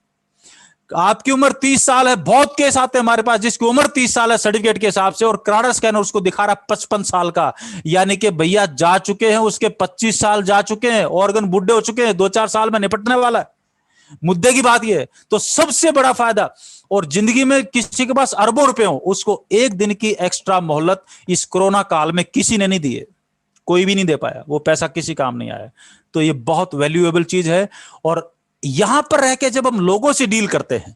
आपकी उम्र 30 साल है, बहुत केस आते हैं हमारे पास जिसकी उम्र 30 साल है सर्टिफिकेट के हिसाब से, और कराड़ा स्कैनर उसको दिखा रहा है 55 साल का। यानी कि भैया जा चुके हैं, उसके 25 साल जा चुके हैं, ऑर्गन बुढ़े हो चुके हैं, 2-4 साल में निपटने वाला है। मुद्दे की बात यह है। तो सबसे बड़ा फायदा, और जिंदगी में किसी के पास अरबों रुपए हो, उसको एक दिन की एक्स्ट्रा मोहलत इस कोरोना काल में किसी ने नहीं दी है, कोई भी नहीं दे पाया, वो पैसा किसी काम नहीं आया। तो ये बहुत वैल्यूएबल चीज है। और यहां पर रह के जब हम लोगों से डील करते हैं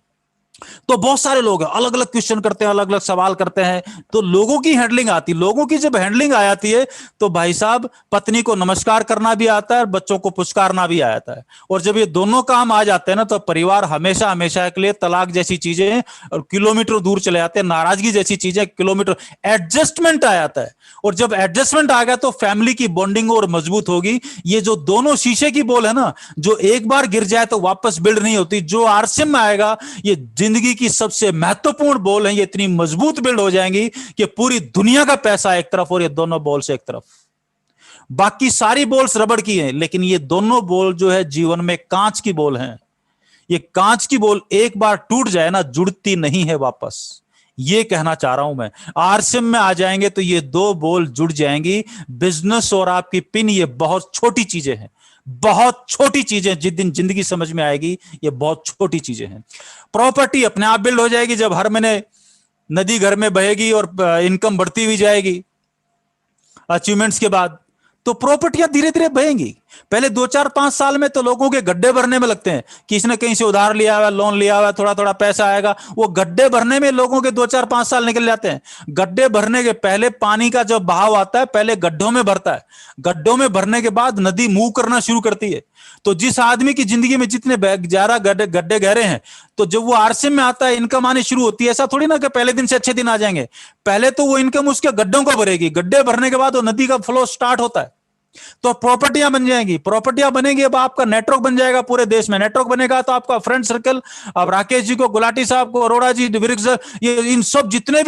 तो बहुत सारे लोग अलग अलग क्वेश्चन करते हैं, अलग अलग सवाल करते हैं, तो लोगों की हैंडलिंग आती, लोगों की जब हैंडलिंग आ जाती है तो भाई साहब पत्नी को नमस्कार करना भी आता है और बच्चों को पुचकारना भी आ जाता है। और जब ये दोनों काम आ जाते हैं ना, तो परिवार हमेशा हमेशा के लिए तलाक जैसी चीजें और किलोमीटर दूर चले जाते हैं, नाराजगी जैसी चीजें किलोमीटर, एडजस्टमेंट आ जाता है। और जब एडजस्टमेंट आ गया तो फैमिली की बॉन्डिंग और मजबूत होगी। ये जो दोनों शीशे की बॉल है ना, जो एक बार गिर जाए तो वापस बिल्ड नहीं होती, जो आरसीएम में आएगा, ये जिंदगी की सबसे महत्वपूर्ण बॉल है, ये इतनी मजबूत बिल्ड हो जाएंगी कि पूरी दुनिया का पैसा एक तरफ और ये दोनों बॉल से एक तरफ। बाकी सारी बॉल्स रबड़ की हैं, लेकिन ये दोनों बॉल जो है जीवन में कांच की बॉल हैं। ये कांच की बॉल एक बार टूट जाए ना, जुड़ती नहीं है वापस। ये कहना चाह रहा हूं मैं। आरसीएम में आ जाएंगे तो ये दो बॉल जुड़ जाएंगी। बिजनेस और आपकी पिन, ये बहुत छोटी चीजें हैं, बहुत छोटी चीजें। जिस दिन जिंदगी समझ में आएगी, ये बहुत छोटी चीजें हैं। प्रॉपर्टी अपने आप बिल्ड हो जाएगी जब हर महीने नदी घर में बहेगी और इनकम बढ़ती हुई जाएगी अचीवमेंट्स के बाद, तो प्रॉपर्टियां धीरे धीरे बहेंगी। पहले 2-4-5 साल में तो लोगों के गड्ढे भरने में लगते हैं, किसी ने कहीं से उधार लिया हुआ, लोन लिया हुआ, थोड़ा थोड़ा पैसा आएगा, वो गड्ढे भरने में लोगों के 2-4-5 साल निकल जाते हैं। गड्ढे भरने के पहले पानी का जब बहाव आता है, पहले गड्ढों में भरता है, गड्ढों में भरने के बाद नदी मूव करना शुरू करती है। तो जिस आदमी की जिंदगी में जितने ज्यादा गड्ढे गहरे हैं, तो जब वो आरसीएम में आता है, इनकम आनी शुरू होती है। ऐसा थोड़ी ना कि पहले दिन से अच्छे दिन आ जाएंगे, पहले तो वो इनकम उसके गड्ढों को भरेगी, गड्ढे भरने के बाद वो नदी का फ्लो स्टार्ट होता है, तो प्रॉपर्टियां बन जाएंगी। प्रॉपर्टियां बनेगी, अब आपका नेटवर्क बन जाएगा, पूरे देश में नेटवर्क बनेगा, तो आपका फ्रेंड सर्कल, अब राकेश जी को, गुलाटी साहब को, अरोड़ा जी, विरिक्स, ये इन सब जितने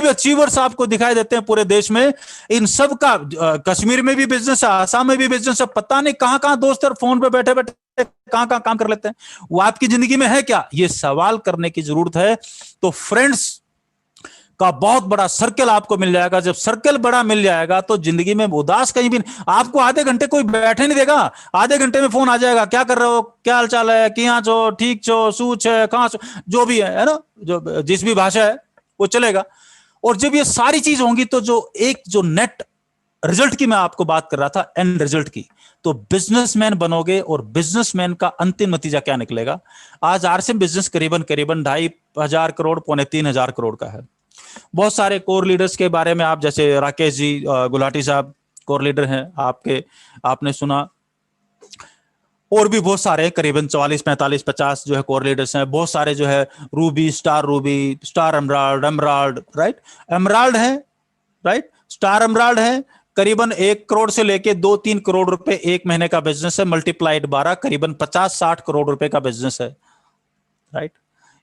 भी अचीवर्स आपको दिखाई देते हैं पूरे देश में, इन सब का कश्मीर में भी बिजनेस है, आसाम में भी बिजनेस है, पता नहीं कहां कहां दोस्त फोन पे बैठे बैठे कहां कहां काम कर लेते हैं। वो आपकी जिंदगी में है क्या, ये सवाल करने की जरूरत है। तो फ्रेंड्स का बहुत बड़ा सर्कल आपको मिल जाएगा। जब सर्कल बड़ा मिल जाएगा तो जिंदगी में उदास कहीं भी नहीं। आपको आधे घंटे कोई बैठे नहीं देगा, आधे घंटे में फोन आ जाएगा, क्या कर रहे हो, क्या हाल चाल है, किया छो, ठीक छो, सूच है, कहां छो, जो भी है ना, जो जिस भी भाषा है वो चलेगा। और जब ये सारी चीज होंगी तो जो नेट रिजल्ट की मैं आपको बात कर रहा था, एंड रिजल्ट की, तो बिजनेसमैन बनोगे। और बिजनेसमैन का अंतिम नतीजा क्या निकलेगा। आज आरसीएम बिजनेस करीबन 2,500 करोड़, 3,500 करोड़ का है। बहुत सारे कोर लीडर्स के बारे में आप, जैसे राकेश जी, गुलाटी साहब कोर लीडर हैं आपने सुना, और भी बहुत सारे, करीबन 44, 45, 50 जो है कोर लीडर्स हैं। बहुत सारे जो है Ruby, star emerald, right, emerald है, राइट, स्टार एमराल्ड है। करीबन 1 करोड़ से लेके 2-3 करोड़ रुपए एक महीने का बिजनेस है, मल्टीप्लाइड 12, करीबन 50-60 करोड़ रुपए का बिजनेस है, राइट।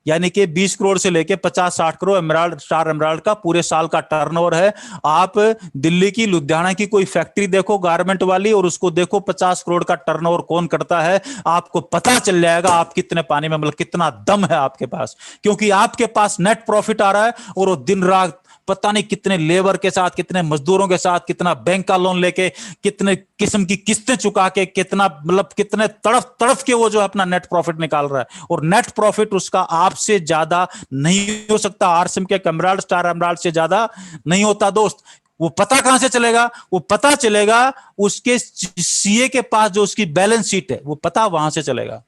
यानी कि 20 करोड़ से लेके 50-60 करोड़ एमराल्ड, स्टार एमराल्ड का पूरे साल का टर्नओवर है। आप दिल्ली की, लुधियाना की कोई फैक्ट्री देखो गारमेंट वाली, और उसको देखो 50 करोड़ का टर्नओवर कौन करता है, आपको पता चल जाएगा आप कितने पानी में, मतलब कितना दम है आपके पास। क्योंकि आपके पास नेट प्रॉफिट आ रहा है, और वो दिन रात पता नहीं कितने लेबर के साथ, कितने मजदूरों के साथ, कितना बैंक का लोन लेके, कितने किस्म की किस्तें चुका के, कितना मतलब कितने तड़फ तड़फ के वो जो अपना नेट प्रॉफिट निकाल रहा है। और नेट प्रॉफिट उसका आपसे ज्यादा नहीं हो सकता, आरसीएम के एमराल्ड, स्टार एमराल्ड से ज्यादा नहीं होता दोस्त। वो पता कहां से चलेगा? वो पता चलेगा उसके सीए के पास जो उसकी बैलेंस शीट है, वो पता वहां से चलेगा,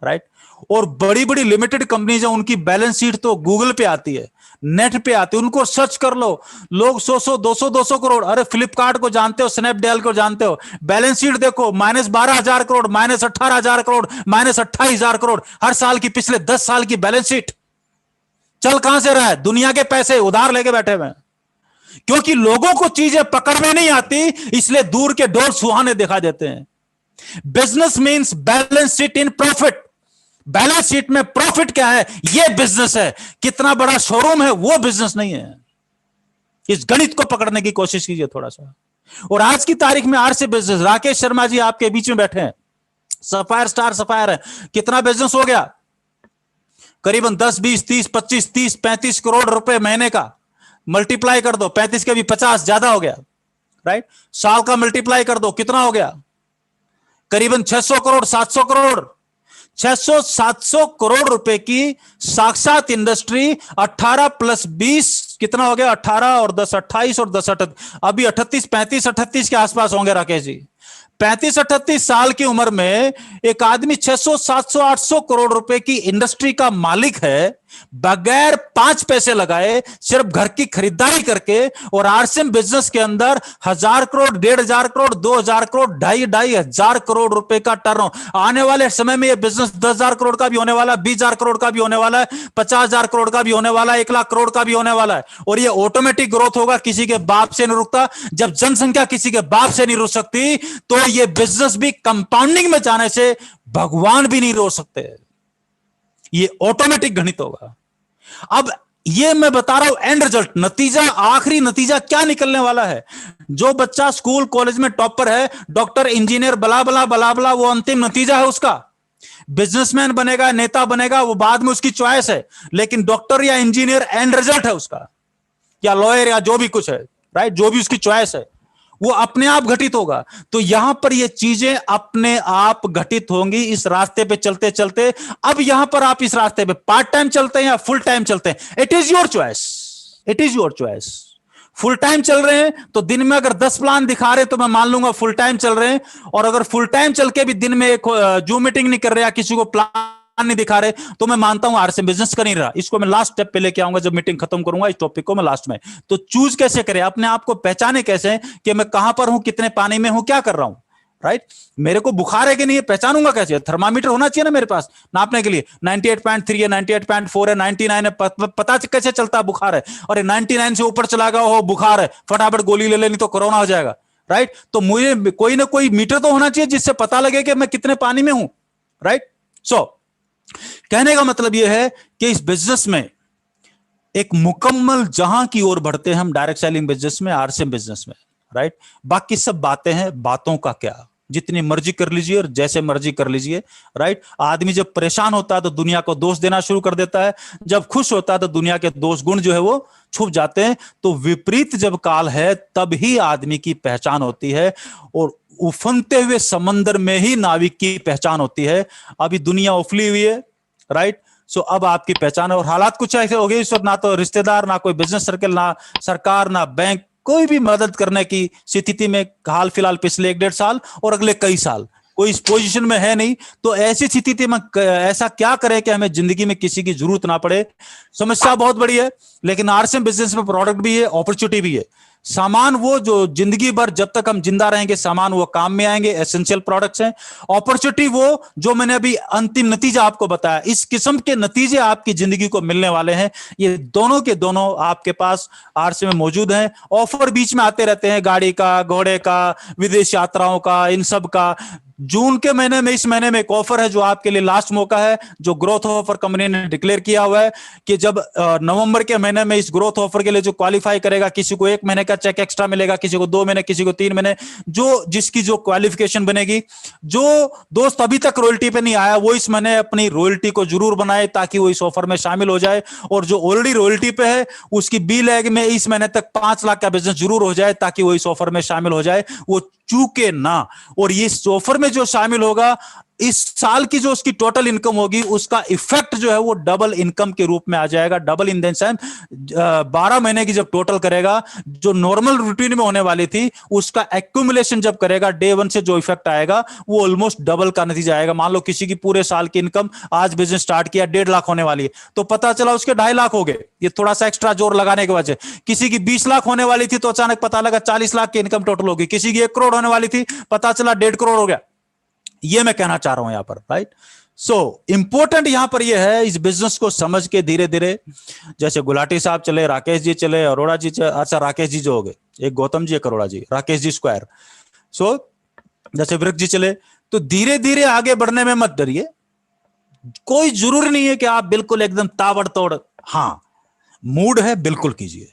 राइट। और बड़ी बड़ी लिमिटेड कंपनीज है, उनकी बैलेंस शीट तो गूगल पे आती है, नेट पे आती है, उनको सर्च कर लो। लोग 100 200 करोड़, अरे फ्लिपकार्ट को जानते हो, स्नैपडील को जानते हो, बैलेंस शीट देखो, -12,000 करोड़, -18,000 करोड़, -28,000 करोड़, हर साल की, पिछले 10 साल की बैलेंस शीट। चल कहां से रहा है? दुनिया के पैसे उधार लेके बैठे हुए। क्योंकि लोगों को चीजें पकड़ में नहीं आती, इसलिए दूर के डोर सुहाने दिखा देते हैं। Business means balance sheet in profit. Balance sheet में प्रॉफिट क्या है, यह बिजनेस है। कितना बड़ा शोरूम है, वो बिजनेस नहीं है। इस गणित को पकड़ने की कोशिश कीजिए थोड़ा सा। और आज की तारीख में आरसी बिजनेस, राकेश शर्मा जी आपके बीच में बैठे हैं, सफायर स्टार सफायर है, कितना बिजनेस हो गया? करीबन 10 20 30 25 30 35 करोड़ रुपए महीने का। मल्टीप्लाई कर दो, 35 के भी 50 ज्यादा हो गया, राइट। साल का मल्टीप्लाई कर दो, कितना हो गया? करीबन 600 करोड़ 700 करोड़, 600-700 करोड़ रुपए की साक्षात इंडस्ट्री। 18 + 20 कितना हो गया? 18 और 10 28 और 10 38, अभी 38 35 38 के आसपास होंगे राकेश जी। 35-38 साल की उम्र में एक आदमी 600-700-800 करोड़ रुपए की इंडस्ट्री का मालिक है, बगैर 5 पैसे लगाए, सिर्फ घर की खरीदारी करके। और आरसीएम बिजनेस के अंदर 1000 करोड़, 1500 करोड़, 2000 करोड़, 2,500 करोड़ रुपए का टर्न। आने वाले समय में यह बिजनेस 10,000 करोड़ का भी होने वाला है, 20,000 करोड़ का भी होने वाला है, 50,000 करोड़ का भी होने वाला है, 1 लाख करोड़ का भी होने वाला है। और यह ऑटोमेटिक ग्रोथ होगा, किसी के बाप से नहीं रुकता। जब जनसंख्या किसी के बाप से नहीं रुक सकती, तो यह बिजनेस भी कंपाउंडिंग में जाने से भगवान भी नहीं रोक सकते। ये ऑटोमेटिक गणित होगा। अब ये मैं बता रहा हूं एंड रिजल्ट, नतीजा, आखिरी नतीजा क्या निकलने वाला है। जो बच्चा स्कूल कॉलेज में टॉपर है, डॉक्टर इंजीनियर बला बला बला बला, वो अंतिम नतीजा है उसका। बिजनेसमैन बनेगा, नेता बनेगा, वो बाद में उसकी चॉइस है। लेकिन डॉक्टर या इंजीनियर एंड रिजल्ट है उसका, या लॉयर या जो भी कुछ है, राइट, जो भी उसकी चॉइस है, वो अपने आप घटित होगा। तो यहां पर ये चीजें अपने आप घटित होंगी इस रास्ते पे चलते चलते। अब यहां पर आप इस रास्ते पे पार्ट टाइम चलते हैं या फुल टाइम चलते हैं, it is your choice, it is your choice. Full time चल रहे हैं तो दिन में अगर 10 प्लान दिखा रहे हैं तो मैं मान लूंगा फुल टाइम चल रहे हैं। और अगर फुल टाइम चल के भी दिन में एक जूम मीटिंग नहीं कर रहे या किसी को प्लान नहीं दिखा रहे, तो मैं मानता हूं आरसीएम बिजनेस कर नहीं रहा। इसको मैं लास्ट स्टेप पे लेके आऊंगा जब मीटिंग खत्म करूंगा, इस टॉपिक को मैं लास्ट में। तो चूज कैसे करें, अपने आप को पहचाने कैसे कि मैं कहां पर हूं, कितने पानी में हूं, क्या कर रहा हूं, राइट। मेरे को बुखार है कि नहीं, पहचानूंगा कैसे? थर्मामीटर होना चाहिए ना मेरे पास नापने के लिए। 98.3 है, 98.4 है, 99 है, पता कैसे चलता है बुखार है? और 99 से ऊपर चला गया हो बुखार है, फटाफट गोली ले लेनी तो कोरोना हो जाएगा, राइट। तो मुझे कोई ना कोई मीटर तो होना चाहिए जिससे पता लगे कि मैं कितने पानी में हूं, राइट। सो कहने का मतलब यह है कि इस बिजनेस में एक मुकम्मल जहां की ओर बढ़ते हैं हम, डायरेक्ट सेलिंग बिजनेस में, आरसीएम बिजनेस में, राइट। बाकी सब बातें हैं, बातों का क्या, जितनी मर्जी कर लीजिए और जैसे मर्जी कर लीजिए, राइट। आदमी जब परेशान होता है तो दुनिया को दोष देना शुरू कर देता है, जब खुश होता है तो दुनिया के दोष गुण जो है वो छुप जाते हैं। तो विपरीत जब काल है तब ही आदमी की पहचान होती है, और उफनते हुए समंदर में ही नाविक की पहचान होती है। अभी दुनिया उफली हुई है, राइट। सो अब आपकी पहचान है। और हालात कुछ ऐसे हो गए इस वक्त, ना तो रिश्तेदार, ना कोई बिजनेस सर्कल, ना सरकार, ना बैंक, कोई भी मदद करने की स्थिति में हाल फिलहाल पिछले 1-1.5 साल और अगले कई साल कोई इस पोजीशन में है नहीं। तो ऐसी स्थिति में ऐसा क्या करें कि हमें जिंदगी में किसी की जरूरत ना पड़े। समस्या बहुत बड़ी है, लेकिन आरसीएम बिजनेस में प्रोडक्ट भी है, अपॉर्चुनिटी भी है। सामान वो जो जिंदगी भर जब तक हम जिंदा रहेंगे सामान वो काम में आएंगे, एसेंशियल प्रोडक्ट्स हैं। अपॉर्चुनिटी वो जो मैंने अभी अंतिम नतीजा आपको बताया, इस किस्म के नतीजे आपकी जिंदगी को मिलने वाले हैं। ये दोनों के दोनों आपके पास आरसीएम में मौजूद हैं। ऑफर बीच में आते रहते हैं, गाड़ी का, घोड़े का, विदेश यात्राओं का, इन सब का। जून के महीने में, इस महीने में एक ऑफर है जो आपके लिए लास्ट मौका है, जो ग्रोथ ऑफर कंपनी ने डिक्लेयर किया हुआ है कि जब नवंबर के महीने में इस ग्रोथ ऑफर के लिए जो क्वालिफाई करेगा, किसी को 1 महीने का चेक एक्स्ट्रा मिलेगा, किसी को 2 महीने, किसी को 3 महीने, जो जिसकी जो क्वालिफिकेशन बनेगी। जो दोस्त अभी तक रॉयल्टी पे नहीं आया वो इस महीने अपनी रॉयल्टी को जरूर बनाए ताकि वो इस ऑफर में शामिल हो जाए, और जो ऑलरेडी रॉयल्टी पे है उसकी बी लैग में इस महीने तक 5 लाख का बिजनेस जरूर हो जाए ताकि वो इस ऑफर में शामिल हो जाए, वो चूके ना। और ये इस ऑफर में जो शामिल होगा, इस साल की जो उसकी टोटल इनकम होगी उसका इफेक्ट जो है वो डबल इनकम के रूप में आ जाएगा। डबल इन द सेंस 12 महीने की जब टोटल करेगा, जो नॉर्मल रूटीन में होने वाली थी उसका एक्यूमुलेशन जब करेगा, डे 1 से जो इफेक्ट आएगा वो ऑलमोस्ट डबल का नतीजा आएगा। मान लो किसी की पूरे साल की इनकम, आज बिजनेस स्टार्ट किया 1.5 लाख होने वाली है, तो पता चला उसके 2.5 लाख हो गए, ये थोड़ा सा एक्स्ट्रा जोर लगाने की वजह। किसी की 20 लाख होने वाली थी तो अचानक पता लगा 40 लाख की इनकम टोटल होगी। किसी की 1 करोड़ होने वाली थी, पता चला 1.5 करोड़ हो गया। ये मैं कहना चाह रहा हूं यहां पर, राइट। सो इंपॉर्टेंट यहां पर यह है, इस बिजनेस को समझ के धीरे धीरे, जैसे गुलाटी साहब चले, राकेश जी चले, अरोड़ा जी चले, अच्छा राकेश जी जो हो गए, एक गौतम जी, एक अरोड़ा जी, राकेश जी स्क्वायर। सो जैसे वृक्ष जी चले, तो धीरे धीरे आगे बढ़ने में मत डरिए। कोई जरूरी नहीं है कि आप बिल्कुल एकदम ताबड़तोड़, हां मूड है बिल्कुल कीजिए,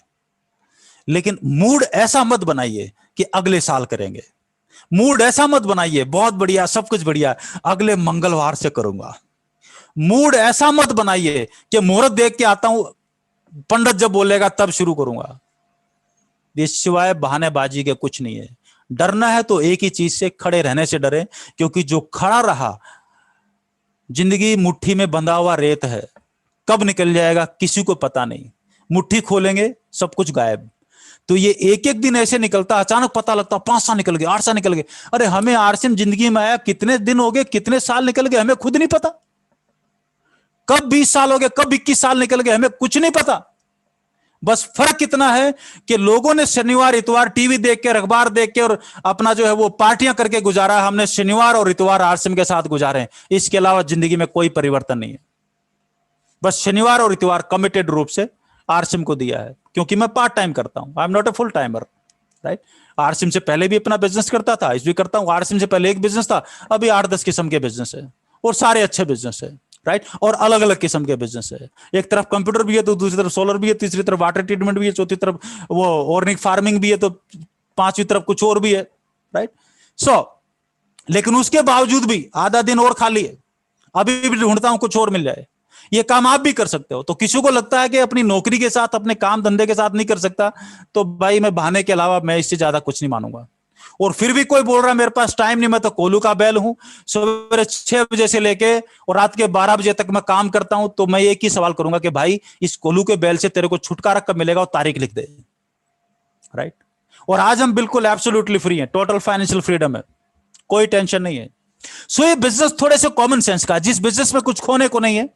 लेकिन मूड ऐसा मत बनाइए कि अगले साल करेंगे। मूड ऐसा मत बनाइए बहुत बढ़िया, सब कुछ बढ़िया, अगले मंगलवार से करूंगा। मूड ऐसा मत बनाइए कि मुहूर्त देख के आता हूं, पंडित जब बोलेगा तब शुरू करूंगा। ये सिवाय बहानेबाजी के कुछ नहीं है। डरना है तो एक ही चीज से, खड़े रहने से डरे, क्योंकि जो खड़ा रहा, जिंदगी मुट्ठी में बंधा हुआ रेत है, कब निकल जाएगा किसी को पता नहीं। मुट्ठी खोलेंगे सब कुछ गायब। तो ये एक एक दिन ऐसे निकलता, अचानक पता लगता 5 साल निकल गए, 8 साल निकल गए। अरे हमें आरसीएम जिंदगी में आया कितने दिन हो गए, कितने साल निकल गए हमें खुद नहीं पता। कब 20 साल हो गए, कब 21 साल निकल गए, हमें कुछ नहीं पता। बस फर्क इतना है कि लोगों ने शनिवार इतवार टीवी देख के, अखबार देख के और अपना जो है वो पार्टियां करके गुजारा है। हमने शनिवार और इतवार आरसीएम के साथ गुजारे हैं, इसके अलावा जिंदगी में कोई परिवर्तन नहीं है। बस शनिवार और इतवार कमिटेड रूप से आरसीएम को दिया है, क्योंकि मैं पार्ट टाइम करता हूं, I am not a full timer, right. RCM से पहले भी अपना बिजनेस करता था, इस भी करता हूं। आरसीएम से पहले एक बिजनेस था, अभी 8-10 किस्म के बिजनेस है, और सारे अच्छे बिजनेस है, राइट। और अलग अलग किस्म के बिजनेस है। एक तरफ कंप्यूटर भी है तो दूसरी तरफ सोलर भी है, तीसरी तरफ वाटर ट्रीटमेंट भी है, चौथी तरफ वो ऑर्गेनिक फार्मिंग भी है, तो पांचवी तरफ कुछ और भी है, राइट। सो लेकिन उसके बावजूद भी आधा दिन और खाली है, अभी भी ढूंढता हूं कुछ और मिल जाए। ये काम आप भी कर सकते हो। तो किसी को लगता है कि अपनी नौकरी के साथ, अपने काम धंधे के साथ नहीं कर सकता, तो भाई मैं बहाने के अलावा मैं इससे ज्यादा कुछ नहीं मानूंगा। और फिर भी कोई बोल रहा है मेरे पास टाइम नहीं, मैं तो कोलू का बैल हूं, सुबह 6 बजे से लेके और रात के 12 बजे तक मैं काम करता हूं, तो मैं एक ही सवाल करूंगा कि भाई इस कोलू के बैल से तेरे को छुटकारा कब मिलेगा, और तारीख लिख दे, राइट। और आज हम बिल्कुल एब्सोल्युटली फ्री हैं, टोटल फाइनेंशियल फ्रीडम है, कोई टेंशन नहीं है। सो ये बिजनेस थोड़े से कॉमन सेंस का, जिस बिजनेस में कुछ खोने को नहीं है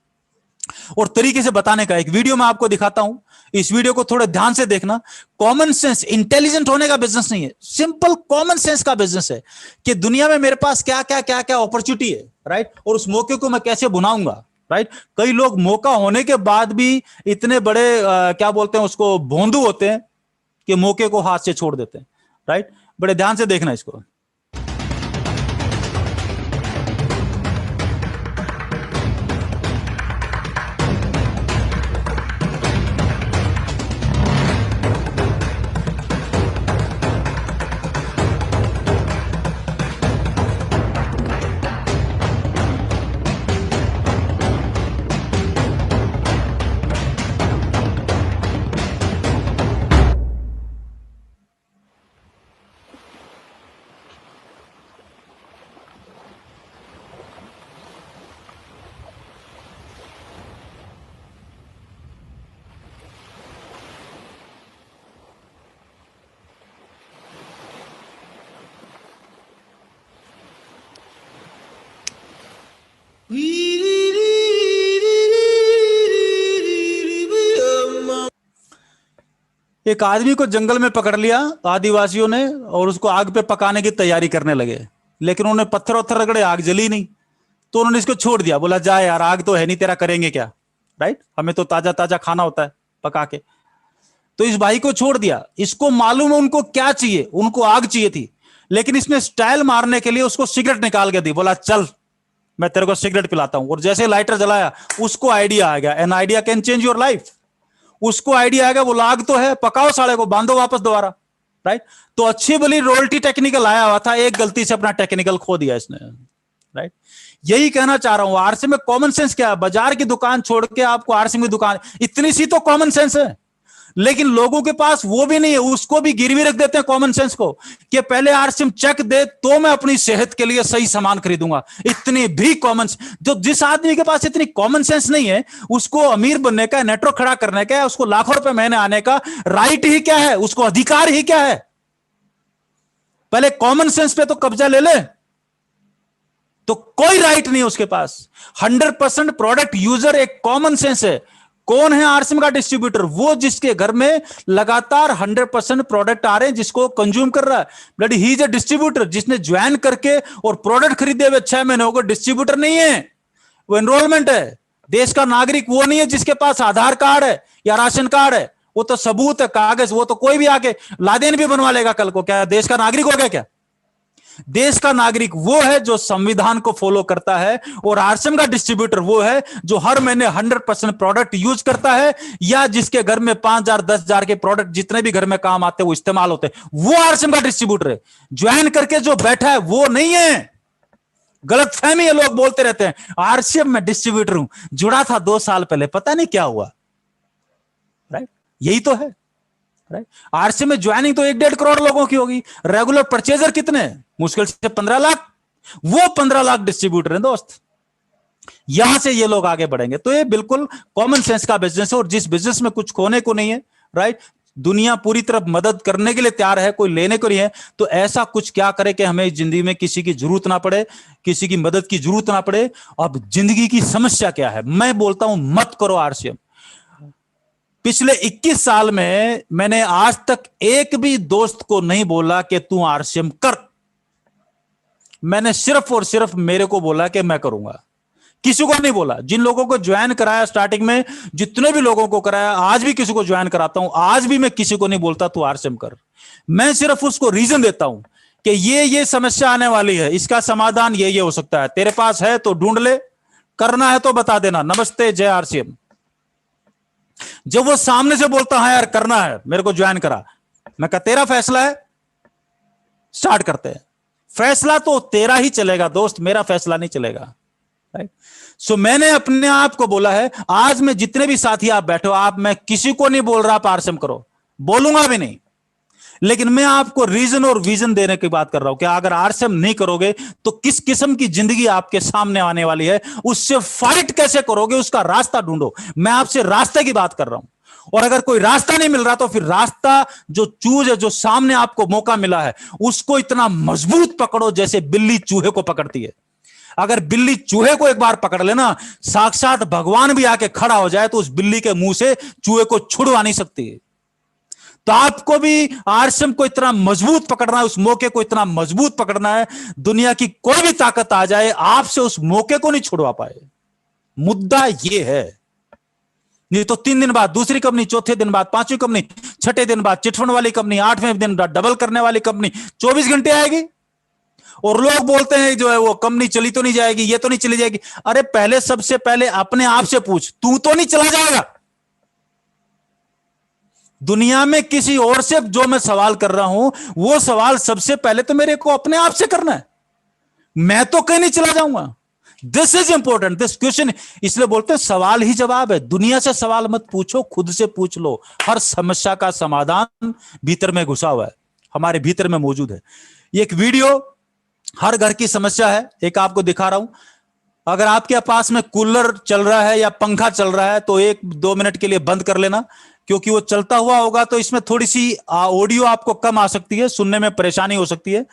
और तरीके से बताने का, एक वीडियो मैं आपको दिखाता हूं। इस वीडियो को थोड़े ध्यान से देखना। कॉमन सेंस, इंटेलिजेंट होने का बिजनेस नहीं है, सिंपल कॉमन सेंस का बिजनेस है कि दुनिया में मेरे पास क्या क्या क्या क्या अपॉर्चुनिटी है, राइट, और उस मौके को मैं कैसे बुनाऊंगा, राइट। कई लोग मौका होने के बाद भी इतने बड़े क्या बोलते हैं उसको, भोंदू होते हैं कि मौके को हाथ से छोड़ देते हैं, राइट। बड़े ध्यान से देखना इसको। एक आदमी को जंगल में पकड़ लिया आदिवासियों ने और उसको आग पे पकाने की तैयारी करने लगे, लेकिन उन्होंने पत्थर वत्थर रगड़े, आग जली नहीं, तो उन्होंने इसको छोड़ दिया। बोला जा यार, आग तो है नहीं, तेरा करेंगे क्या, राइट, हमें तो ताजा ताजा खाना होता है पका के। तो इस भाई को छोड़ दिया। इसको मालूम है उनको क्या चाहिए, उनको आग चाहिए थी, लेकिन इसने स्टाइल मारने के लिए उसको सिगरेट निकाल के दी, बोला चल मैं तेरे को सिगरेट पिलाता हूं। और जैसे लाइटर जलाया उसको आइडिया आ गया, N idea can change your life. उसको आइडिया आ गया, वो लाग तो है, पकाओ साले को, बांधो वापस दोबारा, राइट। तो अच्छी भली रोयल्टी टेक्निकल आया हुआ था, एक गलती से अपना टेक्निकल खो दिया इसने, राइट। यही कहना चाह रहा हूं, आरसी में कॉमन सेंस क्या है? बाजार की दुकान छोड़ के आपको आरसी की दुकान, इतनी सी तो कॉमन सेंस है, लेकिन लोगों के पास वो भी नहीं है। उसको भी गिरवी रख देते हैं कॉमन सेंस को, कि पहले आरसीएम चेक दे तो मैं अपनी सेहत के लिए सही सामान खरीदूंगा। इतनी भी कॉमन, जो जिस आदमी के पास इतनी कॉमन सेंस नहीं है, उसको अमीर बनने का, नेटवर्क खड़ा करने का, उसको लाखों रुपए महीने आने का राइट ही क्या है, उसको अधिकार ही क्या है? पहले कॉमन सेंस पे तो कब्जा ले ले, तो कोई राइट नहीं उसके पास। 100% प्रोडक्ट यूजर एक कॉमन सेंस है। कौन है आरसीएम का डिस्ट्रीब्यूटर? वो जिसके घर में लगातार 100% प्रोडक्ट आ रहे हैं, जिसको कंज्यूम कर रहा है। Bloody he is a distributor. जिसने ज्वाइन करके और प्रोडक्ट खरीदे हुए 6 महीने हो गए, डिस्ट्रीब्यूटर नहीं है, वो एनरोलमेंट है। देश का नागरिक वो नहीं है जिसके पास आधार कार्ड है या राशन कार्ड है, वो तो सबूत है, कागज। वो तो कोई भी आके लादेन भी बनवा लेगा कल को। क्या देश का नागरिक हो गया क्या? देश का नागरिक वो है जो संविधान को फॉलो करता है, और आरसीएम का डिस्ट्रीब्यूटर वो है जो हर महीने 100% प्रोडक्ट यूज करता है, या जिसके घर में 5,000 10,000 के प्रोडक्ट जितने भी घर में काम आते हैं वो इस्तेमाल होते हैं, वो आरसीएम का डिस्ट्रीब्यूटर है। ज्वाइन करके जो बैठा है वो नहीं है। गलत फहमी है, लोग बोलते रहते हैं आरसीएम में डिस्ट्रीब्यूटर हूं, जुड़ा था 2 साल पहले, पता नहीं क्या हुआ, राइट। यही तो है, राइट। आरसीएम में ज्वाइनिंग तो 1-1.5 करोड़ लोगों की होगी। रेगुलर परचेजर कितने? मुश्किल से 15 लाख। वो 15 लाख डिस्ट्रीब्यूटर हैं दोस्त। यहां से ये लोग आगे बढ़ेंगे। तो ये बिल्कुल कॉमन सेंस का बिजनेस है, और जिस बिजनेस में कुछ खोने को नहीं है, राइट, दुनिया पूरी तरफ मदद करने के लिए तैयार है, कोई लेने को नहीं है, तो ऐसा कुछ क्या करे कि हमें जिंदगी में किसी की जरूरत ना पड़े, किसी की मदद की जरूरत ना पड़े। अब जिंदगी की समस्या क्या है? मैं बोलता हूं मत करो आरसीएम। पिछले 21 साल में मैंने आज तक एक भी दोस्त को नहीं बोला कि तू आरसीएम कर। मैंने सिर्फ और सिर्फ मेरे को बोला कि मैं करूंगा, किसी को नहीं बोला। जिन लोगों को ज्वाइन कराया स्टार्टिंग में, जितने भी लोगों को कराया, आज भी किसी को ज्वाइन कराता हूं, आज भी मैं किसी को नहीं बोलता तू आरसीएम कर। मैं सिर्फ उसको रीजन देता हूं कि ये समस्या आने वाली है, इसका समाधान ये हो सकता है, तेरे पास है तो ढूंढ ले, करना है तो बता देना, नमस्ते, जय आरसीएम। जब वो सामने से बोलता है यार करना है, मेरे को ज्वाइन करा, मैं कहा तेरा फैसला है, स्टार्ट करते हैं। फैसला तो तेरा ही चलेगा दोस्त, मेरा फैसला नहीं चलेगा, राइट। सो मैंने अपने आप को बोला है, आज मैं जितने भी साथी आप बैठे हो, आप, मैं किसी को नहीं बोल रहा आप आरसीएम करो, बोलूंगा भी नहीं, लेकिन मैं आपको रीजन और विजन देने की बात कर रहा हूं कि अगर आरसीएम नहीं करोगे तो किस किस्म की जिंदगी आपके सामने आने वाली है, उससे फाइट कैसे करोगे, उसका रास्ता ढूंढो। मैं आपसे रास्ते की बात कर रहा हूं, और अगर कोई रास्ता नहीं मिल रहा तो फिर रास्ता जो चूज है, जो सामने आपको मौका मिला है, उसको इतना मजबूत पकड़ो जैसे बिल्ली चूहे को पकड़ती है। अगर बिल्ली चूहे को एक बार पकड़ लेना, साक्षात भगवान भी आके खड़ा हो जाए तो उस बिल्ली के मुंह से चूहे को छुड़वा नहीं सकती है। तो आपको भी आरसीएम को इतना मजबूत पकड़ना है, उस मौके को इतना मजबूत पकड़ना है, दुनिया की कोई भी ताकत आ जाए आपसे उस मौके को नहीं छुड़वा पाए। मुद्दा यह है। नहीं तो 3 दिन बाद दूसरी कंपनी, चौथे दिन बाद 5वीं कंपनी, छठे दिन बाद चिटफंड वाली कंपनी, 8वें दिन डबल करने वाली कंपनी 24 घंटे आएगी। और लोग बोलते हैं जो है वो कंपनी चली तो नहीं जाएगी, ये तो नहीं चली जाएगी। अरे पहले, सबसे पहले अपने आप से पूछ, तू तो नहीं चला जाएगा? दुनिया में किसी और से जो मैं सवाल कर रहा हूं, वो सवाल सबसे पहले तो मेरे को अपने आप से करना है। मैं तो कहीं नहीं चला जाऊंगा। This is important, this question. इसलिए बोलते हैं सवाल ही जवाब है। दुनिया से सवाल मत पूछो, खुद से पूछ लो। हर समस्या का समाधान भीतर में घुसा हुआ है, हमारे भीतर में मौजूद है। ये एक वीडियो हर घर की समस्या है, एक आपको दिखा रहा हूं। अगर आपके पास में कूलर चल रहा है या पंखा चल रहा है तो 1-2 मिनट के लिए बंद कर लेना, क्योंकि वो चलता हुआ होगा तो इसमें थोड़ी सी ऑडियो आपको कम आ सकती है, सुनने में परेशानी हो सकती है।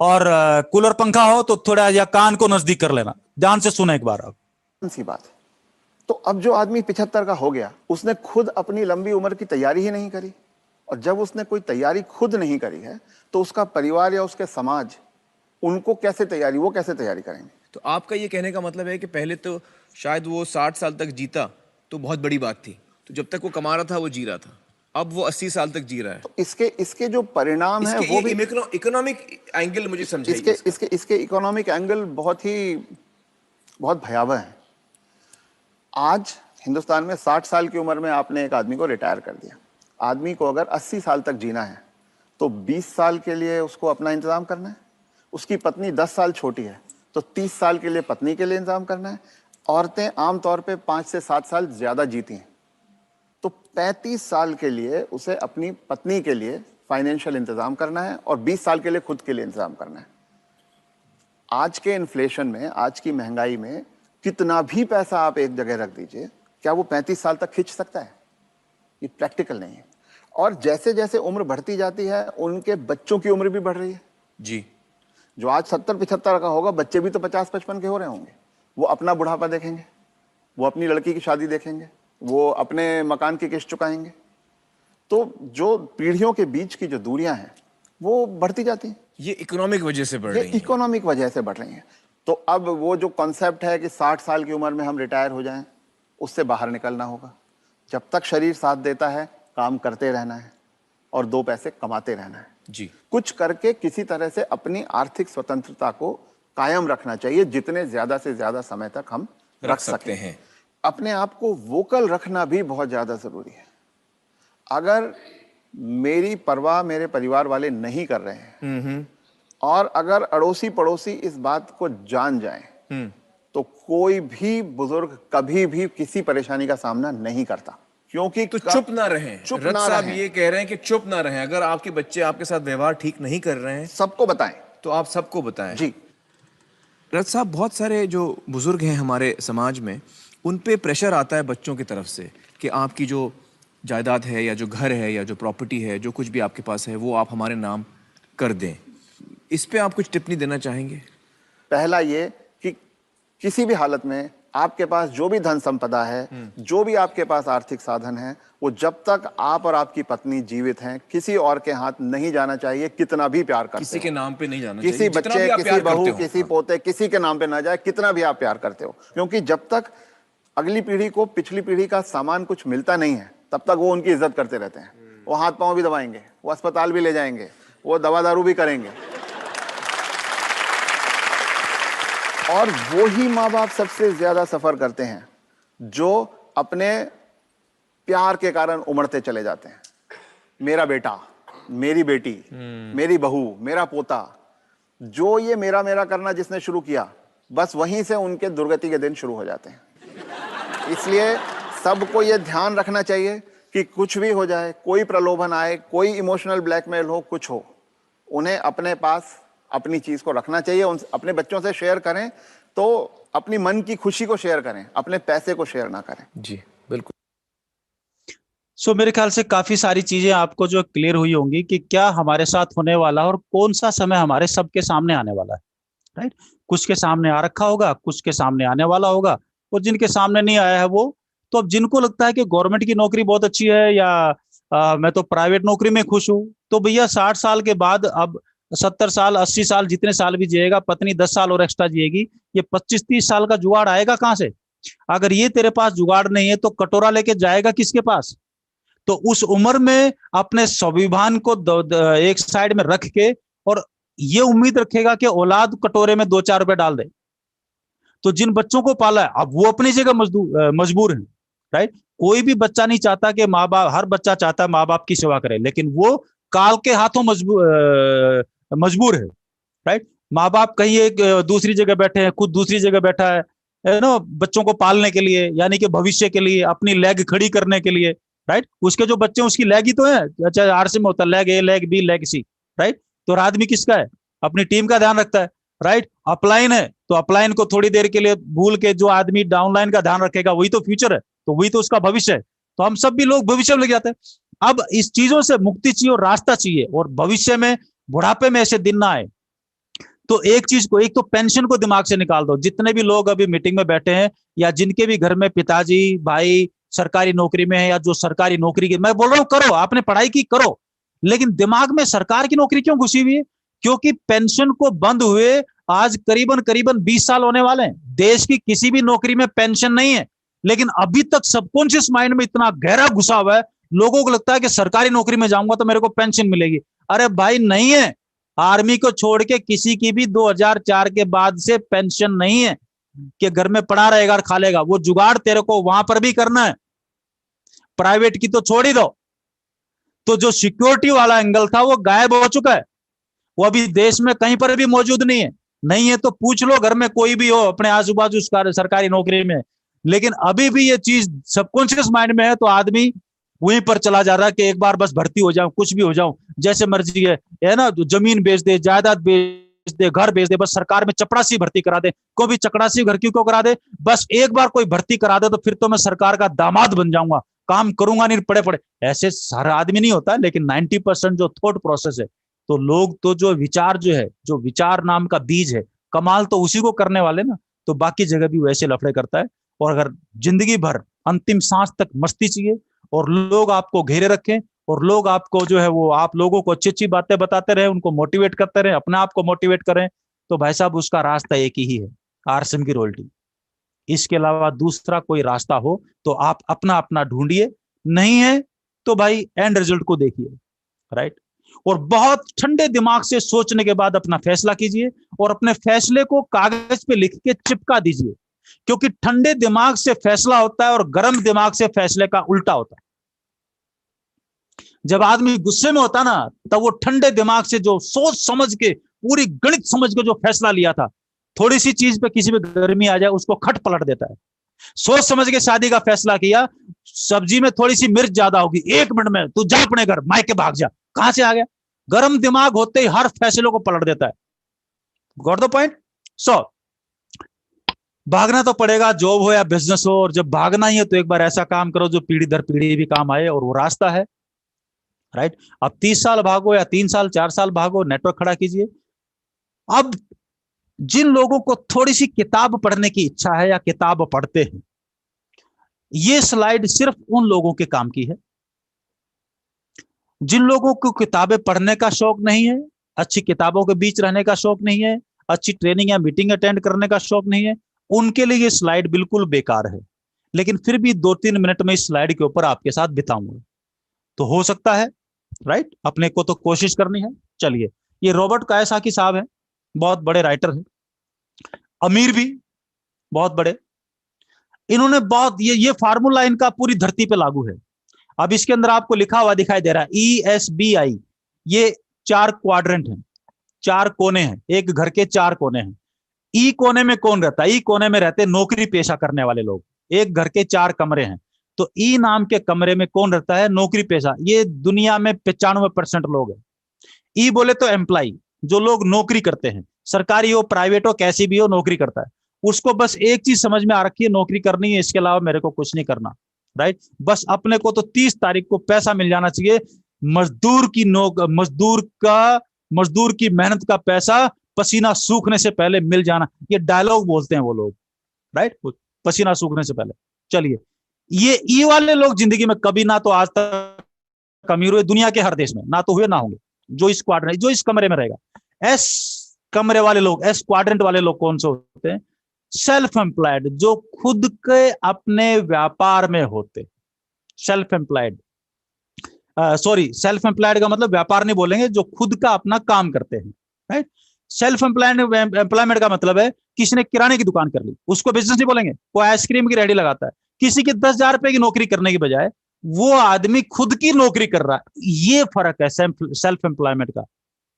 और कूलर पंखा हो तो थोड़ा या कान को नजदीक कर लेना, ध्यान से सुना एक बार आप। सी बात है। तो अब जो आदमी 75 का हो गया, उसने खुद अपनी लंबी उम्र की तैयारी ही नहीं करी, और जब उसने कोई तैयारी खुद नहीं करी है तो उसका परिवार या उसके समाज उनको कैसे तैयारी, वो कैसे तैयारी करेंगे? तो आपका ये कहने का मतलब है कि पहले तो शायद वो 60 साल तक जीता तो बहुत बड़ी बात थी, तो जब तक वो कमा रहा था वो जी रहा था, अब वो 80 साल तक जी रहा है। तो इसके जो परिणाम है वो भी इकोनॉमिक एंगल मुझे समझाइए। इसके इकोनॉमिक एंगल बहुत भयावह है। आज हिंदुस्तान में 60 साल की उम्र में आपने एक आदमी को रिटायर कर दिया। आदमी को अगर 80 साल तक जीना है तो 20 साल के लिए उसको अपना इंतजाम करना है। उसकी पत्नी 10 साल छोटी है तो 30 साल के लिए पत्नी के लिए इंतजाम करना है। औरतें आमतौर पे 5 से 7 साल ज्यादा जीती हैं, तो 35 साल के लिए उसे अपनी पत्नी के लिए फाइनेंशियल इंतजाम करना है और 20 साल के लिए खुद के लिए इंतजाम करना है। आज के इन्फ्लेशन में, आज की महंगाई में कितना भी पैसा आप एक जगह रख दीजिए, क्या वो 35 साल तक खींच सकता है? ये प्रैक्टिकल नहीं है। और जैसे जैसे उम्र बढ़ती जाती है उनके बच्चों की उम्र भी बढ़ रही है जी। जो आज 70-75 का होगा, बच्चे भी तो 50-55 के हो रहे होंगे। वो अपना बुढ़ापा देखेंगे, वो अपनी लड़की की शादी देखेंगे, वो अपने मकान की किस्त चुकाएंगे। तो जो पीढ़ियों के बीच की जो दूरियां हैं वो बढ़ती जाती हैं। ये इकोनॉमिक वजह से बढ़ रही है। इकोनॉमिक वजह से बढ़ रही हैं। तो अब वो जो कॉन्सेप्ट है कि 60 साल की उम्र में हम रिटायर हो जाएं, उससे बाहर निकलना होगा। जब तक शरीर साथ देता है काम करते रहना है और 2 पैसे कमाते रहना है जी। कुछ करके किसी तरह से अपनी आर्थिक स्वतंत्रता को कायम रखना चाहिए, जितने ज्यादा से ज्यादा समय तक हम रख सकते हैं। अपने आप को वोकल रखना भी बहुत ज्यादा जरूरी है। अगर मेरी परवाह मेरे परिवार वाले नहीं कर रहे हैं और अगर अड़ोसी पड़ोसी इस बात को जान जाएं, तो कोई भी बुजुर्ग कभी भी किसी परेशानी का सामना नहीं करता। क्योंकि तो चुप ना रहें। रथ साहब रहें। ये कह रहे हैं कि चुप ना रहें। अगर आपके बच्चे आपके साथ व्यवहार ठीक नहीं कर रहे हैं, सबको बताएं। तो आप सबको बताएं। जी। रथ साहब, बहुत सारे जो बुजुर्ग हैं हमारे समाज में, उन पे प्रेशर आता है बच्चों की तरफ से कि आपकी जो जायदाद है या जो घर है या जो प्रॉपर्टी है, जो कुछ भी आपके पास है, वो आप हमारे नाम कर दें। इस पे आप कुछ टिप्पणी देना चाहेंगे? पहला ये कि किसी भी हालत में आपके पास जो भी धन संपदा है, जो भी आपके पास आर्थिक साधन है, वो जब तक आप और आपकी पत्नी जीवित हैं किसी और के हाथ नहीं जाना चाहिए। कितना भी प्यार करते किसी के नाम पे नहीं जाना किसी चाहिए। बच्चे, किसी बहू, किसी पोते, किसी के नाम पे ना जाए, कितना भी आप प्यार करते हो। क्योंकि जब तक अगली पीढ़ी को पिछली पीढ़ी का सामान कुछ मिलता नहीं है, तब तक वो उनकी इज्जत करते रहते हैं। वो हाथ पांव भी दबाएंगे, वो अस्पताल भी ले जाएंगे, वो दवा दारू भी करेंगे। और वो ही माँ बाप सबसे ज्यादा सफर करते हैं जो अपने प्यार के कारण उमड़ते चले जाते हैं। मेरा बेटा, मेरी बेटी, मेरी बहू, मेरा पोता, जो ये मेरा मेरा करना जिसने शुरू किया, बस वहीं से उनके दुर्गति के दिन शुरू हो जाते हैं। इसलिए सबको ये ध्यान रखना चाहिए कि कुछ भी हो जाए, कोई प्रलोभन आए, कोई इमोशनल ब्लैकमेल हो, कुछ हो, उन्हें अपने पास अपनी चीज को रखना चाहिए। उन अपने बच्चों से शेयर करें तो अपनी मन की खुशी को शेयर करें, अपने पैसे को शेयर ना करें। जी बिल्कुल। सो मेरे ख्याल से काफी सारी चीजें आपको जो क्लियर हुई होंगी कि क्या हमारे साथ होने वाला और कौन सा समय हमारे सबके सामने आने वाला है। राइट, कुछ के सामने आ रखा होगा, कुछ के सामने आने वाला होगा, और जिनके सामने नहीं आया है वो तो अब जिनको लगता है कि गवर्नमेंट की नौकरी बहुत अच्छी है या मैं तो प्राइवेट नौकरी में खुश हूं, तो भैया 60 साल के बाद अब 70 साल 80 साल जितने साल भी जिएगा, पत्नी 10 साल और एक्स्ट्रा जिएगी, ये 25-30 साल का जुगाड़ आएगा कहां से? अगर ये तेरे पास जुगाड़ नहीं है तो कटोरा लेके जाएगा किसके पास? तो उस उम्र में अपने स्वाभिमान को एक साइड में रख के और ये उम्मीद रखेगा कि औलाद कटोरे में 2-4 रुपए डाल दे, तो जिन बच्चों को पाला है अब वो अपनी जगह मजबूर है। राइट, कोई भी बच्चा नहीं चाहता कि माँ बाप, हर बच्चा चाहता है माँ बाप की सेवा करे, लेकिन वो काल के हाथों मजबूर है। राइट, माँ बाप कहीं एक दूसरी जगह बैठे हैं, खुद दूसरी जगह बैठा है ना, बच्चों को पालने के लिए, यानी कि भविष्य के लिए, अपनी लेग खड़ी करने के लिए। राइट, उसके जो बच्चे उसकी लेग ही तो है, अच्छा आरसी में होता है लेग ए, लेग बी, लेग सी। राइट, तो आदमी किसका है? अपनी टीम का ध्यान रखता है। राइट, अपलाइन है तो अपलाइन को थोड़ी देर के लिए भूल के जो आदमी डाउनलाइन का ध्यान रखेगा वही तो फ्यूचर है, तो वही तो उसका भविष्य है। तो हम सब भी लोग भविष्य में लग जाते हैं। अब इस चीजों से मुक्ति चाहिए और रास्ता चाहिए, और भविष्य में बुढ़ापे में ऐसे दिन ना आए। तो एक चीज को, एक तो पेंशन को दिमाग से निकाल दो। जितने भी लोग अभी मीटिंग में बैठे हैं या जिनके भी घर में पिताजी भाई सरकारी नौकरी में है या जो सरकारी नौकरी की, मैं बोल रहा हूं करो, आपने पढ़ाई की करो, लेकिन दिमाग में सरकार की नौकरी क्यों घुसी हुई है? क्योंकि पेंशन को बंद हुए आज करीबन 20 साल होने वाले हैं। देश की किसी भी नौकरी में पेंशन नहीं है, लेकिन अभी तक सबकॉन्शियस माइंड में इतना गहरा घुसा हुआ है लोगों को लगता है कि सरकारी नौकरी में जाऊंगा तो मेरे को पेंशन मिलेगी। अरे भाई नहीं है, आर्मी को छोड़ के किसी की भी 2004 के बाद से पेंशन नहीं है कि घर में पड़ा रहेगा और खा लेगा। वो जुगाड़ तेरे को वहां पर भी करना है, प्राइवेट की तो छोड़ ही दो। तो जो सिक्योरिटी वाला एंगल था वो गायब हो चुका है, वो अभी देश में कहीं पर भी मौजूद नहीं है। नहीं है तो पूछ लो घर में कोई भी हो अपने आजू बाजू सरकारी नौकरी में। लेकिन अभी भी ये चीज सबकॉन्शियस माइंड में है, तो आदमी वहीं पर चला जा रहा है कि एक बार बस भर्ती हो जाऊं, कुछ भी हो जाऊं, जैसे मर्जी है ना, जमीन बेच दे, जायदाद बेच दे, घर बेच दे, बस सरकार में चपड़ासी भर्ती करा दे। कोई भी चपड़ासी घर क्यों करा दे, बस एक बार कोई भर्ती करा दे तो फिर तो मैं सरकार का दामाद बन जाऊंगा, काम करूंगा नहीं पड़े पड़े। ऐसे सारा आदमी नहीं होता, लेकिन 90% जो थॉट प्रोसेस है, तो लोग तो जो विचार जो है, जो विचार नाम का बीज है, कमाल तो उसी को करने वाले ना, तो बाकी जगह भी वैसे लफड़े करता है। और अगर जिंदगी भर अंतिम सांस तक मस्ती चाहिए और लोग आपको घेरे रखें और लोग आपको जो है वो आप लोगों को अच्छी अच्छी बातें बताते रहे, उनको मोटिवेट करते रहे, अपने आप को मोटिवेट करें, तो भाई साहब उसका रास्ता एक ही है, आरएसएम की रॉयल्टी। इसके अलावा दूसरा कोई रास्ता हो तो आप अपना अपना ढूंढिए, नहीं है तो भाई एंड रिजल्ट को देखिए, राइट। और बहुत ठंडे दिमाग से सोचने के बाद अपना फैसला कीजिए और अपने फैसले को कागज पे लिख के चिपका दीजिए, क्योंकि ठंडे दिमाग से फैसला होता है और गर्म दिमाग से फैसले का उल्टा होता है। जब आदमी गुस्से में होता ना, तब वो ठंडे दिमाग से जो सोच समझ के, पूरी गणित समझ के जो फैसला लिया था, थोड़ी सी चीज पे किसी पे गर्मी आ जाए उसको खट पलट देता है। सोच समझ के शादी का फैसला किया, सब्जी में थोड़ी सी मिर्च ज्यादा होगी, 1 मिनट में तू जा अपने घर, मायके भाग जा, कहां से आ गया? गर्म दिमाग होते ही हर फैसले को पलट देता है। Got the point? सो भागना तो पड़ेगा, जॉब हो या बिजनेस हो, और जब भागना ही है तो एक बार ऐसा काम करो जो पीढ़ी दर पीढ़ी भी काम आए, और वो रास्ता है, राइट। अब 30 साल भागो या 3 साल 4 साल भागो, नेटवर्क खड़ा कीजिए। अब जिन लोगों को थोड़ी सी किताब पढ़ने की इच्छा है या किताब पढ़ते हैं, ये स्लाइड सिर्फ उन लोगों के काम की है। जिन लोगों को किताबें पढ़ने का शौक नहीं है, अच्छी किताबों के बीच रहने का शौक नहीं है, अच्छी ट्रेनिंग या मीटिंग अटेंड करने का शौक नहीं है, उनके लिए ये स्लाइड बिल्कुल बेकार है। लेकिन फिर भी 2-3 मिनट में इस स्लाइड के ऊपर आपके साथ बिताऊंगा, तो हो सकता है, राइट। अपने को तो कोशिश करनी है। चलिए, ये रॉबर्ट कायसाकी साहब हैं, बहुत बड़े राइटर हैं, अमीर भी बहुत बड़े। इन्होंने बहुत ये फार्मूला इनका पूरी धरती पे लागू है। अब इसके अंदर आपको लिखा हुआ दिखाई दे रहा है ESBI। ये 4 क्वाड्रेंट हैं, 4 कोने हैं, एक घर के 4 कोने हैं। ई कोने में कौन रहता है? ई कोने में रहते नौकरी पेशा करने वाले लोग। एक घर के 4 कमरे हैं, तो ई नाम के कमरे में कौन रहता है? नौकरी पेशा। ये दुनिया में 95% लोग हैं। ई बोले तो एम्प्लॉय, जो लोग नौकरी करते हैं, सरकारी हो प्राइवेट हो कैसी भी हो, नौकरी करता है। उसको बस एक चीज समझ में आ रखी है, नौकरी करनी है, इसके अलावा मेरे को कुछ नहीं करना, राइट। बस अपने को तो 30 तारीख को पैसा मिल जाना चाहिए। मजदूर की मेहनत का पैसा पसीना सूखने से पहले मिल जाना, ये डायलॉग बोलते हैं वो लोग, राइट, पसीना सूखने से पहले। चलिए, ये ई वाले लोग जिंदगी में कभी ना तो आज तक अमीर हुए, दुनिया के हर देश में ना तो हुए ना होंगे। जो इस क्वाड्रेंट, जो इस कमरे में रहेगा। एस कमरे वाले लोग, एस क्वाड्रेंट वाले लोग कौन से होते हैं? सेल्फ एम्प्लॉयड, जो खुद के अपने व्यापार में होते। सेल्फ एम्प्लॉयड, सेल्फ एम्प्लॉयड का मतलब व्यापार नहीं बोलेंगे, जो खुद का अपना काम करते हैं, राइट। सेल्फ एम्प्लॉयमेंट का मतलब है किसी ने किराने की दुकान कर ली, उसको बिजनेस नहीं बोलेंगे। वो आइसक्रीम की रेहड़ी लगाता है, किसी की 10,000 रुपए की नौकरी करने की बजाय वो आदमी खुद की नौकरी कर रहा है। ये फर्क है सेल्फ एम्प्लॉयमेंट का,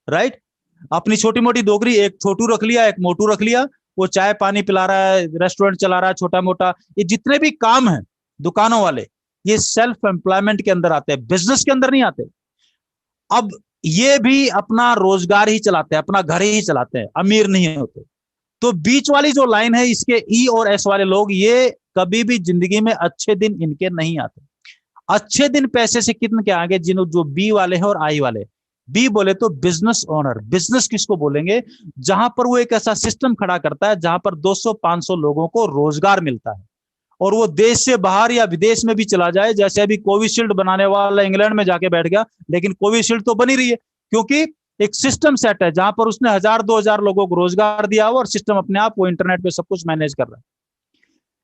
राइट। अपनी छोटी मोटी नौकरी, एक छोटू रख लिया, एक मोटू रख लिया, वो चाय पानी पिला रहा है, रेस्टोरेंट चला रहा है, छोटा मोटा, ये जितने भी काम है दुकानों वाले, ये सेल्फ एम्प्लॉयमेंट के अंदर आते हैं, बिजनेस के अंदर नहीं आते। अब ये भी अपना रोजगार ही चलाते हैं, अपना घर ही चलाते हैं, अमीर नहीं होते। तो बीच वाली जो लाइन है, इसके ई और एस वाले लोग, ये कभी भी जिंदगी में अच्छे दिन इनके नहीं आते। अच्छे दिन पैसे से कितने के आगे, जिन जो बी वाले हैं और आई वाले। बी बोले तो बिजनेस ओनर। बिजनेस किसको बोलेंगे? जहां पर वो एक ऐसा सिस्टम खड़ा करता है जहां पर 200-500 लोगों को रोजगार मिलता है, और वो देश से बाहर या विदेश में भी चला जाए। जैसे अभी कोविशील्ड बनाने वाला इंग्लैंड में जाके बैठ गया, लेकिन कोविशील्ड तो बनी रही है, क्योंकि एक सिस्टम सेट है जहां पर उसने 1000-2000 लोगों को रोजगार दिया हुआ, और सिस्टम अपने आप वो इंटरनेट पे सब कुछ मैनेज कर रहा है।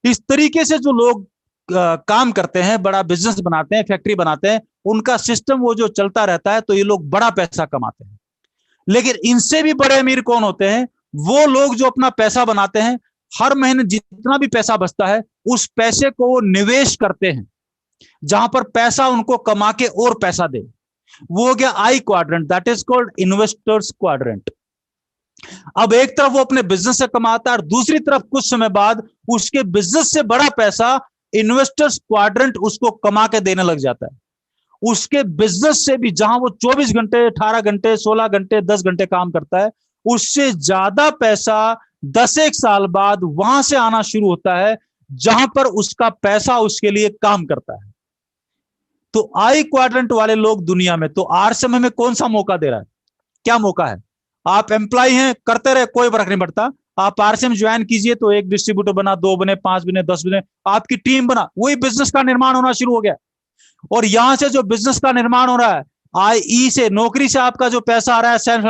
इस तरीके से जो लोग काम करते हैं, बड़ा बिजनेस बनाते हैं, फैक्ट्री बनाते हैं, उनका सिस्टम वो जो चलता रहता है, तो ये लोग बड़ा पैसा कमाते हैं। लेकिन इनसे भी बड़े अमीर कौन होते हैं? वो लोग जो अपना पैसा बनाते हैं, हर महीने जितना भी पैसा बचता है उस पैसे को वो निवेश करते हैं जहां पर पैसा उनको कमा के और पैसा दे। वो हो गया आई quadrant, that is called investors quadrant. अब एक तरफ वो अपने बिजनेस से कमाता है और दूसरी तरफ कुछ समय बाद उसके बिजनेस से बड़ा पैसा इन्वेस्टर्स क्वाड्रेंट उसको कमा के देने लग जाता है। उसके बिजनेस से भी, जहां वो 24 घंटे, 18 घंटे, 16 घंटे, 10 घंटे काम करता है, उससे ज्यादा पैसा 10 साल बाद वहां से आना शुरू होता है जहां पर उसका पैसा उसके लिए काम करता है। तो आई क्वाड्रेंट वाले लोग दुनिया में, तो आरसीएम हमें कौन सा मौका दे रहा है? क्या मौका है? आप एम्प्लॉय हैं, करते रहे, कोई फर्क नहीं पड़ता। आप आरसीएम ज्वाइन कीजिए तो एक डिस्ट्रीब्यूटर बना, 2 बने, 5 बने, 10 बने, आपकी टीम बना, वही बिजनेस का निर्माण होना शुरू हो गया। और यहां से जो बिजनेस का निर्माण हो रहा है, आई से, नौकरी से आपका जो पैसा आ रहा है, सेल्फ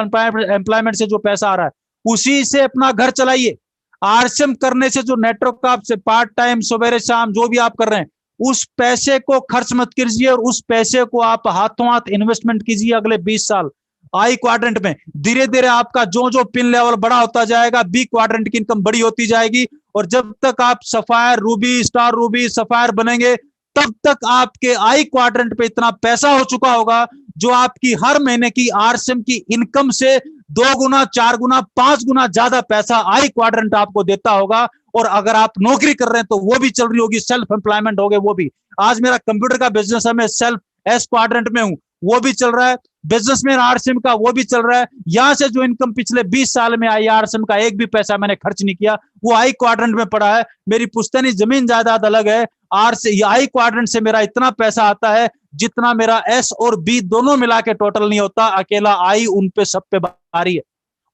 एम्प्लॉयमेंट से जो पैसा आ रहा है, उसी से अपना घर चलाइए। आरसीएम करने से जो नेटवर्क आप से पार्ट टाइम, सवेरे शाम जो भी आप कर रहे हैं, उस पैसे को खर्च मत कीजिए और उस पैसे को आप हाथों हाथ इन्वेस्टमेंट कीजिए अगले 20 साल आई क्वाड्रेंट में। धीरे धीरे आपका जो जो पिन लेवल बड़ा होता जाएगा, बी क्वाड्रेंट की इनकम बड़ी होती जाएगी, और जब तक आप sapphire, Ruby, star Ruby, sapphire बनेंगे, तब तक आपके आई क्वाड्रेंट पे इतना पैसा हो चुका होगा जो आपकी हर महीने की आरसीएम की इनकम से 2 गुना, 4 गुना, 5 गुना ज्यादा पैसा आई क्वाड्रेंट आपको देता होगा। और अगर आप नौकरी कर रहे हैं तो वो भी चल रही होगी, सेल्फ एम्प्लॉयमेंट हो गए वो भी। आज मेरा कंप्यूटर का बिजनेस है, मैं सेल्फ एस क्वाड्रेंट में हूं, वो भी चल रहा है। बिजनेसमैन आरसीएम का वो भी चल रहा है। यहां से जो इनकम पिछले 20 साल में आई आरसीएम का, एक भी पैसा मैंने खर्च नहीं किया, वो आई क्वाड्रेंट में पड़ा है। मेरी पुश्तैनी जमीन जायदाद अलग है, आर से आई क्वाड्रेंट से मेरा इतना पैसा आता है जितना मेरा एस और बी दोनों मिला के टोटल नहीं होता। अकेला आई उन पे सब पे भारी है,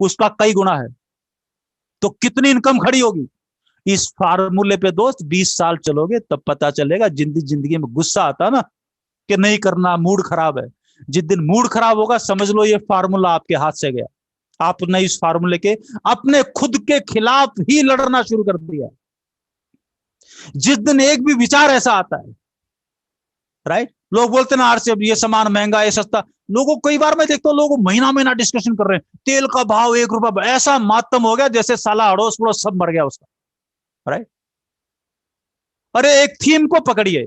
उसका कई गुना है। तो कितनी इनकम खड़ी होगी इस फार्मूले पे दोस्त? 20 साल चलोगे तब पता चलेगा। जिंदगी में गुस्सा आता ना कि नहीं करना, मूड खराब है, जिस दिन मूड खराब होगा समझ लो ये फार्मूला आपके हाथ से गया, आपने इस फार्मूले के अपने खुद के खिलाफ ही लड़ना शुरू कर दिया। जिस दिन एक भी विचार ऐसा आता है, राइट, लोग बोलते ना आरसीएम ये सामान महंगा, ये सस्ता, लोगों कई बार मैं देखता हूँ लोगों महीना महीना डिस्कशन कर रहे हैं, तेल का भाव 1 रुपया, ऐसा मातम हो गया जैसे साला अड़ोस पड़ोस सब मर गया उसका, राइट। अरे एक थीम को पकड़िए,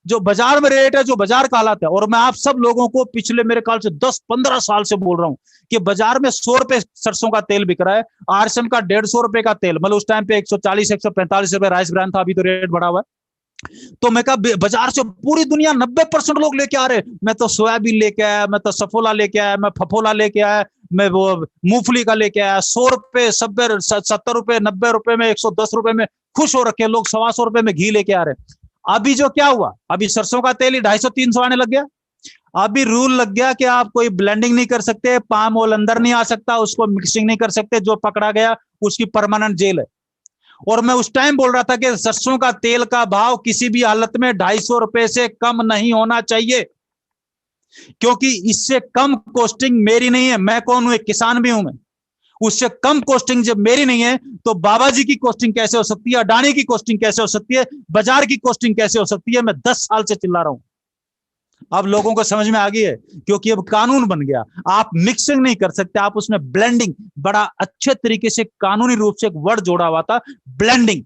जो बाजार में रेट है, जो बाजार का हालात है। और मैं आप सब लोगों को पिछले मेरे ख्याल से 10-15 साल से बोल रहा हूं कि बाजार में 100 रुपए सरसों का तेल बिक रहा है, आरसीएम का 150 रुपए का तेल, मतलब उस टाइम पे 140-145 रुपए राइस ब्रांड था, अभी तो रेट बढ़ा हुआ है। तो मैं कहा बाजार से पूरी दुनिया 90% लोग लेके आ रहे, मैं तो सोयाबीन लेके आया, मैं तो सफोला लेके आया, मैं फफोला लेके आया, मैं वो मूंगफली का लेके आया। 100 रुपए, 70 रुपए, 90 रुपए में, 110 रुपए में खुश हो रखे लोग, 125 रुपए में घी लेके आ रहे। अभी जो क्या हुआ, अभी सरसों का तेल ही 250-300 आने लग गया। अभी रूल लग गया कि आप कोई ब्लेंडिंग नहीं कर सकते, पाम ऑयल अंदर नहीं आ सकता, उसको मिक्सिंग नहीं कर सकते, जो पकड़ा गया उसकी परमानेंट जेल है। और मैं उस टाइम बोल रहा था कि सरसों का तेल का भाव किसी भी हालत में 250 रुपए से कम नहीं होना चाहिए, क्योंकि इससे कम कॉस्टिंग मेरी नहीं है। मैं कौन हूं? एक किसान भी हूं मैं। उससे कम कॉस्टिंग जब मेरी नहीं है तो बाबा जी की कॉस्टिंग कैसे हो सकती है, अडानी की कॉस्टिंग कैसे हो सकती है, बाजार की कॉस्टिंग कैसे हो सकती है? मैं 10 साल से चिल्ला रहा हूं, अब लोगों को समझ में आ गई है, क्योंकि अब कानून बन गया। आप मिक्सिंग नहीं कर सकते, आप उसमें ब्लेंडिंग, बड़ा अच्छे तरीके से कानूनी रूप से एक वर्ड जोड़ा हुआ था, ब्लेंडिंग।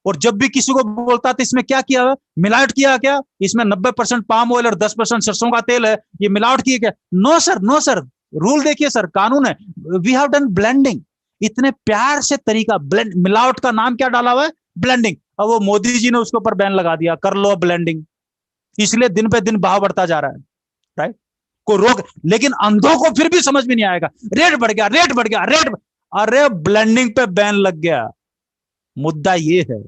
और जब भी किसी को बोलता था इसमें क्या किया, मिलावट किया क्या, इसमें 90% पाम ऑयल और 10% सरसों का तेल है, ये मिलावट की क्या? No sir, no sir, rule देखिए सर, कानून है, वी हैव डन ब्लेंडिंग। इतने प्यार से तरीका, ब्लेंड, मिलावट का नाम क्या डाला हुआ है? ब्लेंडिंग। अब वो मोदी जी ने उसके ऊपर बैन लगा दिया, कर लो ब्लेंडिंग, इसलिए दिन पे दिन भाव बढ़ता जा रहा है, राइट। को रोक, लेकिन अंधों को फिर भी समझ में नहीं आएगा, रेट बढ़ गया, रेट बढ़ गया, रेट, अरे ब्लेंडिंग पे बैन लग गया, मुद्दा ये है,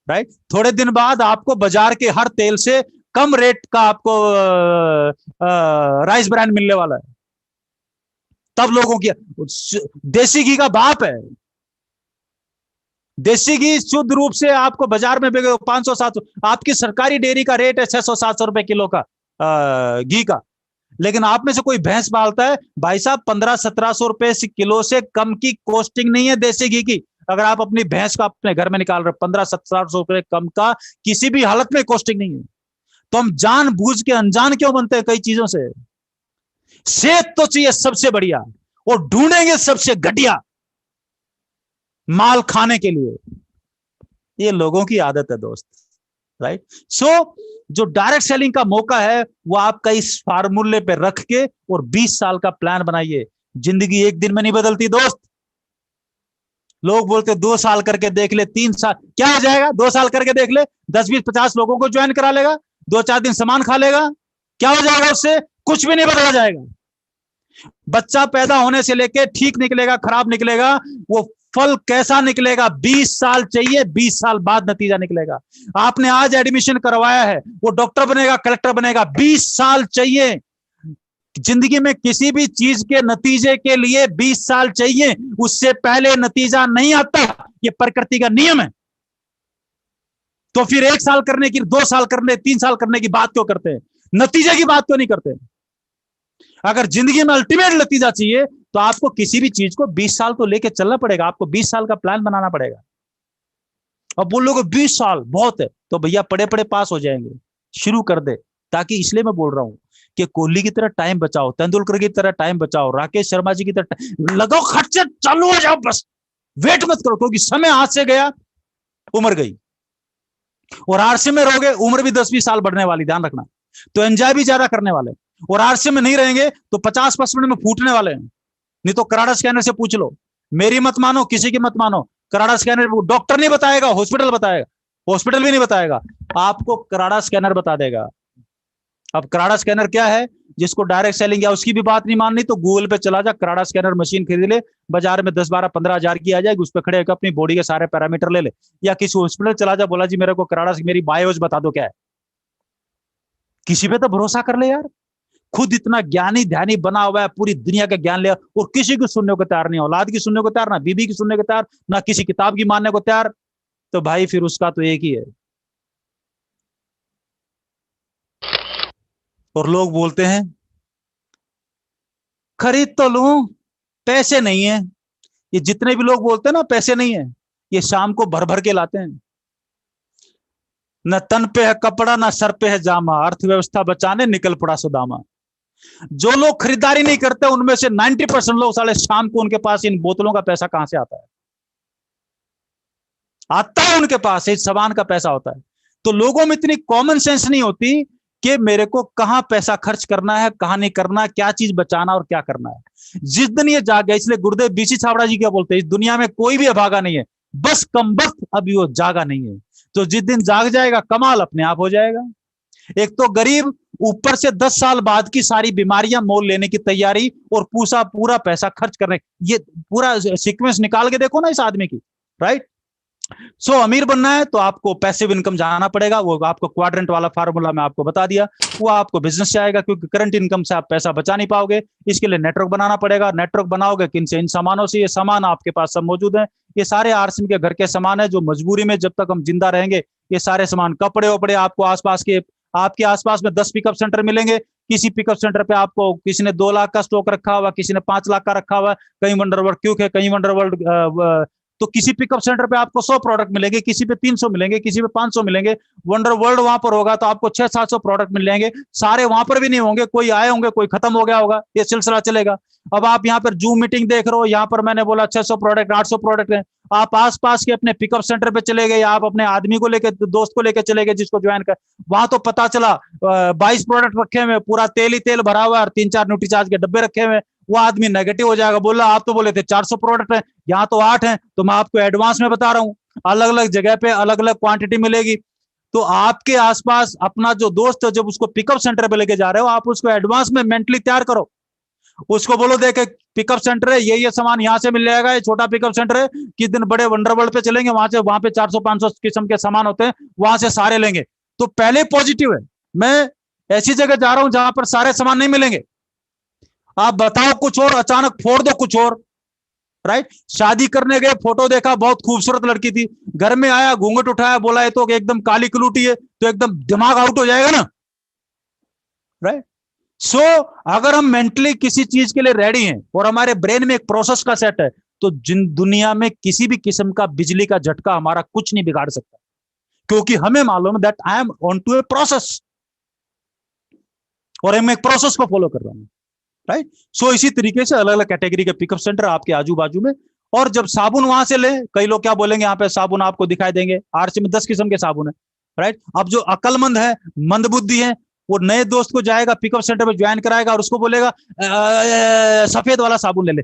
राइट। थोड़े दिन बाद आपको बाजार के हर तेल से कम रेट का आपको राइस ब्रांड मिलने वाला है। तब लोगों की, देसी घी का बाप है, देसी घी शुद्ध रूप से आपको बाजार में 500-700, आपकी सरकारी डेयरी का रेट है 600-700 रुपए किलो का घी का। लेकिन आप में से कोई भैंस पालता है, भाई साहब 1500-1700 रुपए किलो से कम की कॉस्टिंग नहीं है देसी घी की। अगर आप अपनी भैंस का अपने घर में निकाल रहे 1500-1700 रुपए कम का किसी भी हालत में कॉस्टिंग नहीं है, तो हम जानबूझ के अनजान क्यों बनते हैं कई चीजों से? सेहत तो चाहिए सबसे बढ़िया और ढूंढेंगे सबसे घटिया माल खाने के लिए। ये लोगों की आदत है दोस्त, राइट? सो जो डायरेक्ट सेलिंग का मौका है वो आपका इस फार्मूले पे रख के और 20 साल का प्लान बनाइए। जिंदगी एक दिन में नहीं बदलती दोस्त। लोग बोलते 2 साल करके देख ले, 3 साल क्या हो जाएगा? 2 साल करके देख ले, 10-20-50 लोगों को ज्वाइन करा लेगा, 2-4 दिन सामान खा लेगा, क्या हो जाएगा उससे? कुछ भी नहीं बदला जाएगा। बच्चा पैदा होने से लेके ठीक निकलेगा, खराब निकलेगा, वो फल कैसा निकलेगा 20 साल चाहिए, 20 साल बाद नतीजा निकलेगा। आपने आज एडमिशन करवाया है, वो डॉक्टर बनेगा, कलेक्टर बनेगा, 20 साल चाहिए। जिंदगी में किसी भी चीज के नतीजे के लिए 20 साल चाहिए, उससे पहले नतीजा नहीं आता। ये प्रकृति का नियम है। तो फिर 1 साल करने की, 2 साल करने, 3 साल करने की बात क्यों करते हैं? नतीजे की बात क्यों नहीं करते? अगर जिंदगी में अल्टीमेट नतीजा चाहिए तो आपको किसी भी चीज को 20 साल तो लेके चलना पड़ेगा। आपको 20 साल का प्लान बनाना पड़ेगा। अब बोलोगे 20 साल बहुत है, तो भैया पड़े पड़े पास हो जाएंगे। शुरू कर दे। ताकि इसलिए मैं बोल रहा हूं कि कोहली की तरह टाइम बचाओ, तेंदुलकर की तरह टाइम बचाओ, राकेश शर्मा जी की तरह लगाओ, खर्चे चालू हो जाओ, बस वेट मत करो। क्योंकि समय हाथ से गया, उम्र गई। और आरसी में रहोगे, उम्र भी 10-20 साल बढ़ने वाली, ध्यान रखना। तो एंजॉय भी ज्यादा करने वाले। और आरसी में नहीं रहेंगे तो 50% में फूटने वाले हैं। नहीं तो कराड़ा स्कैनर से पूछ लो। मेरी मत मानो, किसी की मत मानो। कराड़ा स्कैनर डॉक्टर नहीं बताएगा, हॉस्पिटल बताएगा। हॉस्पिटल भी नहीं बताएगा, आपको कराड़ा स्कैनर बता देगा। अब कराड़ा स्कैनर क्या है? जिसको डायरेक्ट सेलिंग या उसकी भी बात नहीं माननी तो गूगल पे चला जा, कराड़ा स्कैनर मशीन खरीद ले। बाजार में 10-12-15 हजार की आ जाएगी। उस पर खड़े होकर अपनी बॉडी के सारे पैरामीटर ले ले। या किसी हॉस्पिटल चला जा, बोला जी मेरे को कराड़ा, मेरी बायोज बता दो क्या है। किसी पे तो भरोसा कर ले यार। खुद इतना ज्ञानी ध्यानी बना हुआ है, पूरी दुनिया का ज्ञान लिया, और किसी को सुनने को तैयार नहीं। औलाद की सुनने को तैयार, ना बीबी की सुनने को तैयार, ना किसी किताब की मानने को तैयार। तो भाई फिर उसका तो एक ही है। और लोग बोलते हैं खरीद तो लूं, पैसे नहीं है। ये जितने भी लोग बोलते हैं ना पैसे नहीं है, ये शाम को भर भर के लाते हैं। न तन पे है कपड़ा, ना सर पे है जामा, अर्थव्यवस्था बचाने निकल पड़ा सुदामा। जो लोग खरीदारी नहीं करते उनमें से 90% लोग साले शाम को, उनके पास इन बोतलों का पैसा कहां से आता है? आता है उनके पास, इस सामान का पैसा होता है। तो लोगों में इतनी कॉमन सेंस नहीं होती कि मेरे को कहां पैसा खर्च करना है, कहां नहीं करना, क्या चीज बचाना और क्या करना है। जिस दिन ये जाग गया, इसलिए गुरुदेव बीसी छाबड़ा जी क्या बोलते हैं, इस दुनिया में कोई भी अभागा नहीं है, बस कमबख्त अभी वो जागा नहीं है। तो जिस दिन जाग जाएगा कमाल अपने आप हो जाएगा। एक तो गरीब, ऊपर से 10 साल बाद की सारी बीमारियां मोल लेने की तैयारी, और पूरा पैसा खर्च करने। ये पूरा सीक्वेंस निकाल के देखो ना इस आदमी की, राइट? सो अमीर बनना है तो आपको पैसिव इनकम जाना पड़ेगा। वो आपको क्वाड्रेंट वाला फार्मूला मैं आपको बता दिया, वो आपको बिजनेस से आएगा। क्योंकि करंट इनकम से आप पैसा बचा नहीं पाओगे। इसके लिए नेटवर्क बनाना पड़ेगा। नेटवर्क बनाओगे किन से? इन सामानों से। ये सामान आपके पास सब मौजूद है। ये सारे आरसीएम के घर के सामान है, जो मजबूरी में जब तक हम जिंदा रहेंगे, ये सारे सामान, कपड़े वपड़े आपको आसपास के, आपके आसपास में 10 पिकअप सेंटर मिलेंगे। किसी पिकअप सेंटर पे आपको किसी ने 2 लाख का स्टॉक रखा हुआ, किसी ने 5 लाख का रखा हुआ, कहीं वंडरवर्ल्ड क्यूक है, कहीं वंडरवर्ल्ड। तो किसी पिकअप सेंटर पे आपको 100 प्रोडक्ट मिलेंगे, किसी पे 300 मिलेंगे, किसी पे 500 मिलेंगे। वंडर वर्ल्ड वहां पर होगा तो आपको 600-700 प्रोडक्ट मिल जाएंगे। सारे वहां पर भी नहीं होंगे, कोई आए होंगे, कोई खत्म हो गया होगा। ये सिलसिला चलेगा। अब आप यहाँ पर जूम मीटिंग देख रहे हो, यहाँ पर मैंने बोला 600 प्रोडक्ट, 800 प्रोडक्ट है। आप आसपास के अपने पिकअप सेंटर पे चले गए, आप अपने आदमी को लेकर, दोस्त को लेकर चले गए जिसको ज्वाइन कर, वहां तो पता चला 22 प्रोडक्ट रखे हुए, पूरा तेल ही तेल भरा हुआ है, और 3-4 न्यूट्रीचार्ज के डब्बे रखे हुए। वो आदमी नेगेटिव हो जाएगा, बोला आप तो बोले थे 400 प्रोडक्ट है, यहाँ तो 8 है। तो मैं आपको एडवांस में बता रहा हूँ, अलग अलग जगह पे अलग अलग क्वांटिटी मिलेगी। तो आपके आसपास अपना जो दोस्त है, जब उसको पिकअप सेंटर पे लेके जा रहे हो, आप उसको एडवांस में मेंटली तैयार करो। उसको बोलो देखे पिकअप सेंटर है, ये सामान यहाँ से मिल जाएगा, ये छोटा पिकअप सेंटर है, किस दिन बड़े वंडरवर्ल्ड पे चलेंगे, वहां पे 400-500 किस्म के सामान होते हैं, वहां से सारे लेंगे। तो पहले पॉजिटिव है। मैं ऐसी जगह जा रहा हूं जहां पर सारे सामान नहीं मिलेंगे। आप बताओ कुछ और, अचानक फोड़ दो कुछ और, राइट? शादी करने गए, फोटो देखा, बहुत खूबसूरत लड़की थी, घर में आया, घूंघट उठाया, बोला ये तो एकदम काली कलूटी है, तो एकदम दिमाग आउट हो जाएगा ना, राइट? सो अगर हम मेंटली किसी चीज के लिए रेडी हैं और हमारे ब्रेन में एक प्रोसेस का सेट है, तो जिन दुनिया में किसी भी किस्म का बिजली का झटका हमारा कुछ नहीं बिगाड़ सकता, क्योंकि हमें मालूम है that I am on to a process, और मैं एक प्रोसेस को फॉलो कर रहा हूं, राइट। सो इसी तरीके से अलग अलग कैटेगरी के पिकअप सेंटर आपके आजू बाजू में। और जब साबुन वहां से ले, कई लोग क्या बोलेंगे, यहाँ पे साबुन आपको दिखाई देंगे, आरसी में 10 किस्म के साबुन है, राइट। अब जो अकलमंद है, मंदबुद्धि है, वो नए दोस्त को जाएगा पिकअप सेंटर में ज्वाइन कराएगा और उसको बोलेगा सफेद वाला साबुन ले ले,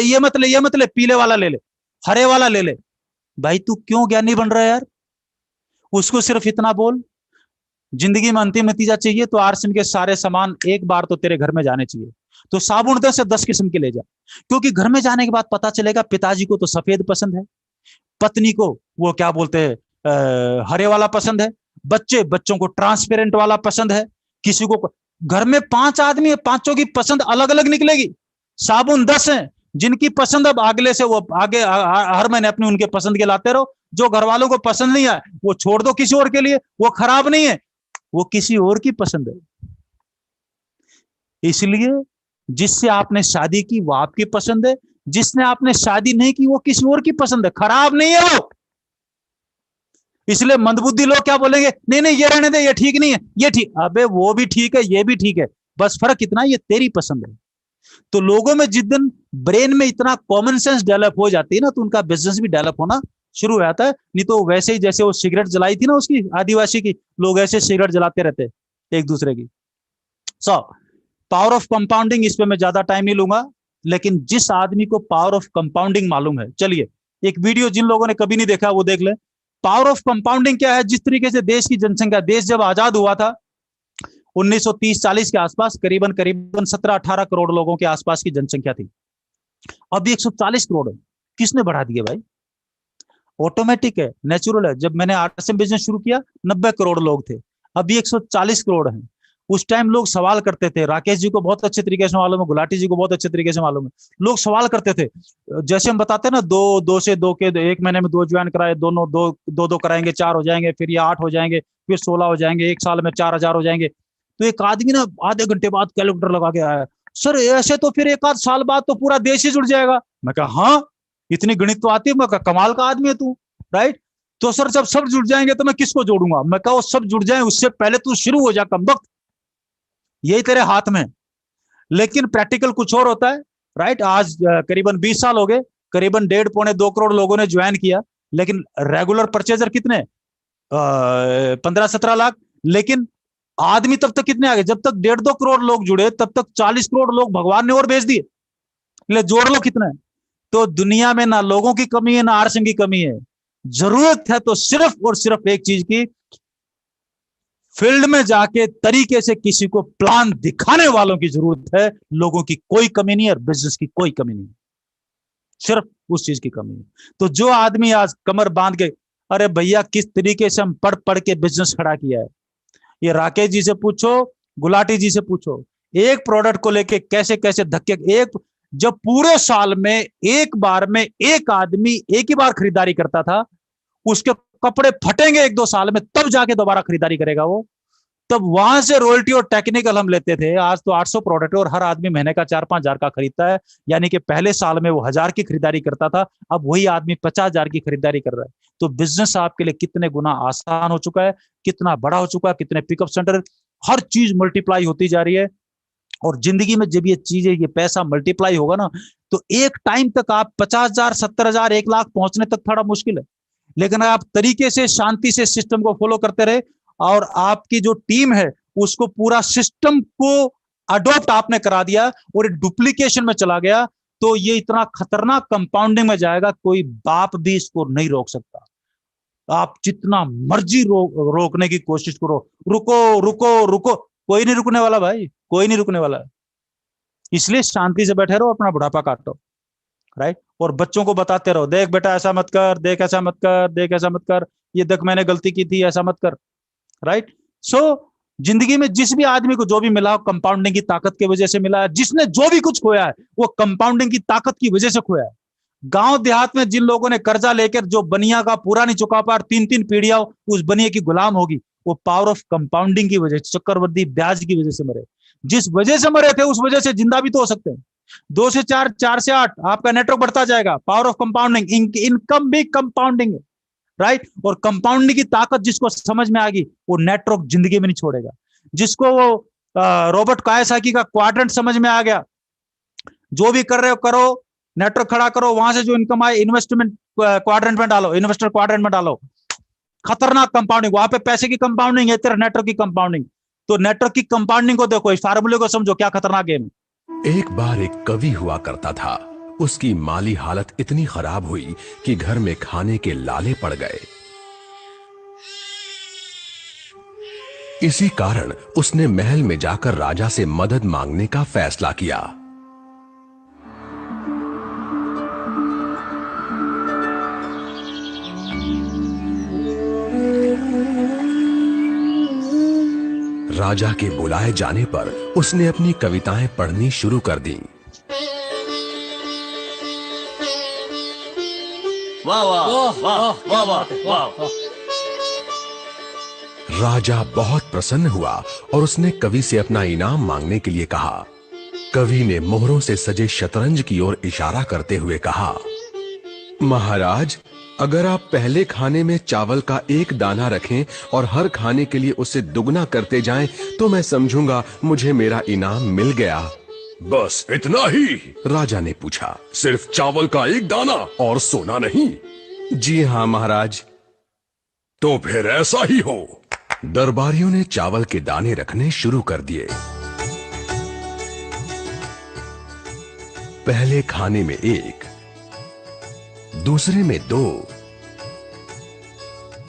ये मत ले, ये मत ले, पीले वाला ले ले, हरे वाला ले ले। भाई तू क्यों ज्ञानी बन रहा है यार? उसको सिर्फ इतना बोल, जिंदगी में अंतिम नतीजा चाहिए तो आरसीएम के सारे सामान एक बार तो तेरे घर में जाने चाहिए। तो साबुन 10 किस्म के ले जा, क्योंकि घर में जाने के बाद पता चलेगा पिताजी को तो सफेद पसंद है, पत्नी को वो क्या बोलते हैं हरे वाला पसंद है, बच्चों को ट्रांसपेरेंट वाला पसंद है, किसी को। घर में 5 आदमी है, 5 की पसंद अलग अलग निकलेगी। साबुन 10 है, जिनकी पसंद अब अगले से वो आगे हर महीने अपनी उनके पसंद के लाते रहो। जो घर वालों को पसंद नहीं आए वो छोड़ दो किसी और के लिए, वो खराब नहीं है, वो किसी और की पसंद है। इसलिए जिससे आपने शादी की वो आपकी पसंद है, जिसने आपने शादी नहीं की वो किसी और की पसंद है, खराब नहीं है वो। इसलिए मंदबुद्धि लोग क्या बोलेंगे, नहीं नहीं ये रहने दे, ये ठीक नहीं है, ये ठीक। अबे वो भी ठीक है, ये भी ठीक है, बस फर्क इतना ये तेरी पसंद है। तो लोगों में जिस दिन ब्रेन में इतना कॉमन सेंस डेवलप हो जाती है ना, तो उनका बिजनेस भी डेवलप होना शुरू हो जाता है। नहीं तो वैसे ही जैसे वो सिगरेट जलाई थी ना उसकी आदिवासी की, लोग ऐसे सिगरेट जलाते रहते एक दूसरे की। सो पावर ऑफ कंपाउंडिंग, इस पे मैं ज्यादा टाइम नहीं लूंगा, लेकिन जिस आदमी को पावर ऑफ कंपाउंडिंग मालूम है, चलिए एक वीडियो जिन लोगों ने कभी नहीं देखा वो देख ले। पावर ऑफ कंपाउंडिंग क्या है? जिस तरीके से देश की जनसंख्या, देश जब आजाद हुआ था 1930-40 के आसपास, करीबन 17-18 करोड़ लोगों के आसपास की जनसंख्या थी। अब 140 करोड़ है। किसने बढ़ा दिया भाई? ऑटोमेटिक है, नेचुरल है। जब मैंने आरसीएम बिजनेस शुरू किया 90 करोड़ लोग थे, अभी 140 करोड़ हैं। उस टाइम लोग सवाल करते थे, राकेश जी को बहुत अच्छे तरीके से मालूम है, गुलाटी जी को बहुत अच्छे तरीके से मालूम है, लोग सवाल करते थे। जैसे हम बताते हैं ना, दो से दो के एक महीने में 2 ज्वाइन कराए, दोनों दो कराएंगे 4 हो जाएंगे, फिर ये 8 हो जाएंगे, फिर 16 हो जाएंगे, एक साल में 4000 हो जाएंगे। तो एक आदमी ना आधे घंटे बाद कैलकुलेटर लगा के आया, सर ऐसे तो फिर 1 आध साल बाद तो पूरा देश ही जुड़ जाएगा। मैं कहा हाँ, इतनी गणित तो आती है। मैं कहा कमाल का आदमी है तू, राइट। तो सर जब सब जुड़ जाएंगे तो मैं किसको जोड़ूंगा? मैं कहा वो सब जुड़ जाए उससे पहले तू शुरू हो जा कमबख्त, यही तेरे हाथ में। लेकिन प्रैक्टिकल कुछ और होता है, राइट। आज करीबन 20 साल हो गए, करीबन 1.5-2 करोड़ लोगों ने ज्वाइन किया, लेकिन रेगुलर परचेजर कितने? 15-17 लाख। लेकिन आदमी तब तक कितने आ गए? जब तक 1.5-2 करोड़ लोग जुड़े तब तक 40 करोड़ लोग भगवान ने और भेज दिए। ले जोड़ लो कितना है। तो दुनिया में ना लोगों की कमी है ना आरसीएम की कमी है। जरूरत है तो सिर्फ और सिर्फ एक चीज की, फील्ड में जाके तरीके से किसी को प्लान दिखाने वालों की जरूरत है। लोगों की कोई कमी नहीं है और बिजनेस की कोई कमी नहीं है, सिर्फ उस चीज की कमी है। तो जो आदमी आज कमर बांध के, अरे भैया किस तरीके से हम पढ़ पढ़ के बिजनेस खड़ा किया है, ये राकेश जी से पूछो, गुलाटी जी से पूछो, एक प्रोडक्ट को लेके कैसे कैसे धक्के। जब पूरे साल में एक बार में एक आदमी एक ही बार खरीदारी करता था, उसके कपड़े फटेंगे 1-2 साल में, तब जाके दोबारा खरीदारी करेगा वो। तब वहां से रॉयल्टी और टेक्निकल हम लेते थे। आज तो 800 प्रोडक्ट है और हर आदमी महीने का 4-5 हजार का खरीदता है। यानी कि पहले साल में वो 1000 की खरीदारी करता था, अब वही आदमी 50,000 की खरीदारी कर रहा है। तो बिजनेस आपके लिए कितने गुना आसान हो चुका है, कितना बड़ा हो चुका है, कितने पिकअप सेंटर, हर चीज मल्टीप्लाई होती जा रही है। और जिंदगी में जब ये चीजें, ये पैसा मल्टीप्लाई होगा ना, तो एक टाइम तक आप 50,000, 70,000, 1 लाख पहुंचने तक थोड़ा मुश्किल है। लेकिन आप तरीके से शांति से सिस्टम को फॉलो करते रहे और आपकी जो टीम है उसको पूरा सिस्टम को अडॉप्ट आपने करा दिया और डुप्लीकेशन में चला गया, तो ये इतना खतरनाक कंपाउंडिंग में जाएगा, कोई बाप भी इसको नहीं रोक सकता। आप जितना मर्जी रोकने की कोशिश करो, रुको रुको रुको, कोई नहीं रुकने वाला भाई, कोई नहीं रुकने वाला। इसलिए शांति से बैठे रहो, अपना बुढ़ापा काटो, राइट। और बच्चों को बताते रहो, देख बेटा ऐसा मत कर, देख ऐसा मत कर, देख ऐसा मत कर, ये देख मैंने गलती की थी, ऐसा मत कर, राइट। सो जिंदगी में जिस भी आदमी को जो भी मिला, कंपाउंडिंग की ताकत की वजह से मिला है। जिसने जो भी कुछ खोया है वो कंपाउंडिंग की ताकत की वजह से खोया है। गांव देहात में जिन लोगों ने कर्जा लेकर जो बनिया का पूरा नहीं चुका पा, 3-3 पीढ़ियां उस बनिया की गुलाम होगी, वो पावर ऑफ कंपाउंडिंग की वजह से, चक्रवृद्धि ब्याज की वजह से मरे। जिस वजह से मरे थे उस वजह से जिंदा भी तो हो सकते हैं। 2 से 4, 4 से 8 आपका नेटवर्क बढ़ता जाएगा। पावर ऑफ कंपाउंडिंग, इनकम भी कंपाउंडिंग है, राइट। और कंपाउंडिंग की ताकत जिसको समझ में आ गई वो नेटवर्क जिंदगी में नहीं छोड़ेगा। जिसको वो रॉबर्ट कायासाकी का क्वाड्रेंट समझ में आ गया, जो भी कर रहे हो करो, नेटवर्क खड़ा करो, वहां से जो इनकम आए इन्वेस्टमेंट क्वाड्रेंट में डालो, इन्वेस्टर क्वाड्रेंट में डालो। खतरनाक कंपाउंडिंग, वहां पे पैसे की कंपाउंडिंग है, तेरा नेटवर्क की कंपाउंडिंग। तो नेटवर्क की कंपाउंडिंग को देखो, इस फार्मूले को समझो, क्या खतरनाक गेम है। एक बार एक कवि हुआ करता था। उसकी माली हालत इतनी खराब हुई कि घर में खाने के लाले पड़ गए। इसी कारण उसने महल में जाकर राजा से मदद मांगने का फैसला किया। राजा के बुलाए जाने पर उसने अपनी कविताएं पढ़नी शुरू कर दी। वाह वाह वाह वाह वाह वाह। राजा बहुत प्रसन्न हुआ और उसने कवि से अपना इनाम मांगने के लिए कहा। कवि ने मोहरों से सजे शतरंज की ओर इशारा करते हुए कहा, महाराज, अगर आप पहले खाने में चावल का 1 दाना रखें और हर खाने के लिए उसे दुगना करते जाएं, तो मैं समझूंगा मुझे मेरा इनाम मिल गया। बस इतना ही? राजा ने पूछा। सिर्फ चावल का 1 दाना और सोना नहीं? जी हाँ महाराज। तो फिर ऐसा ही हो। दरबारियों ने चावल के दाने रखने शुरू कर दिए। पहले खाने में 1, दूसरे में 2,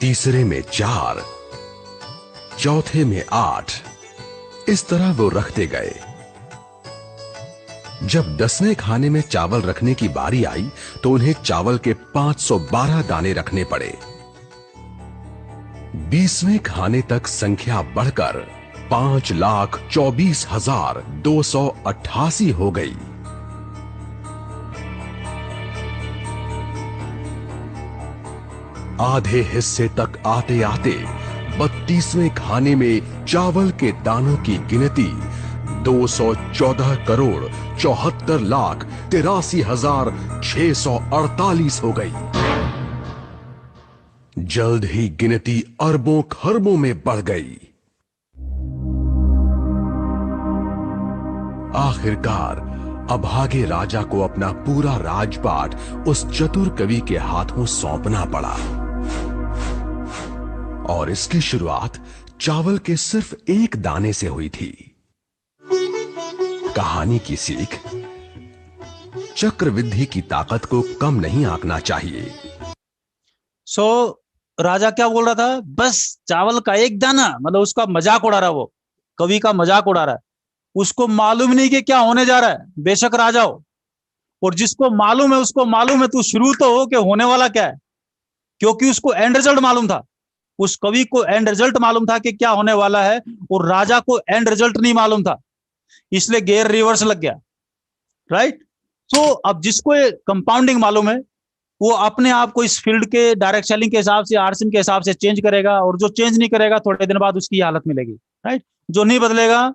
तीसरे में 4, चौथे में 8। इस तरह वो रखते गए। जब 10वें खाने में चावल रखने की बारी आई तो उन्हें चावल के 512 दाने रखने पड़े। 20वें खाने तक संख्या बढ़कर 5,24,288 हो गई। आधे हिस्से तक आते आते 32वें खाने में चावल के दानों की गिनती 214,74,83,648 हो गई। जल्द ही गिनती अरबों खरबों में बढ़ गई। आखिरकार अभागे राजा को अपना पूरा राजपाट उस चतुर कवि के हाथों सौंपना पड़ा। और इसकी शुरुआत चावल के सिर्फ 1 दाने से हुई थी। कहानी की सीख, चक्रवृद्धि की ताकत को कम नहीं आंकना चाहिए। राजा क्या बोल रहा था? बस चावल का 1 दाना, मतलब उसका मजाक उड़ा रहा है, वो कवि का मजाक उड़ा रहा है। उसको मालूम नहीं कि क्या होने जा रहा है, बेशक राजा हो। और जिसको मालूम है उसको मालूम है, तू शुरू तो हो कि होने वाला क्या है, क्योंकि उसको एंड रिजल्ट मालूम था। उस कवि को एंड रिजल्ट मालूम था कि क्या होने वाला है, और राजा को एंड रिजल्ट नहीं मालूम था, इसलिए गेयर रिवर्स लग गया, राइट। तो अब जिसको कंपाउंडिंग मालूम है वो अपने आप को इस फील्ड के डायरेक्ट सेलिंग के हिसाब से, आरसीएम के हिसाब से चेंज करेगा, और जो चेंज नहीं करेगा थोड़े दिन बाद उसकी हालत मिलेगी, राइट। जो नहीं बदलेगा,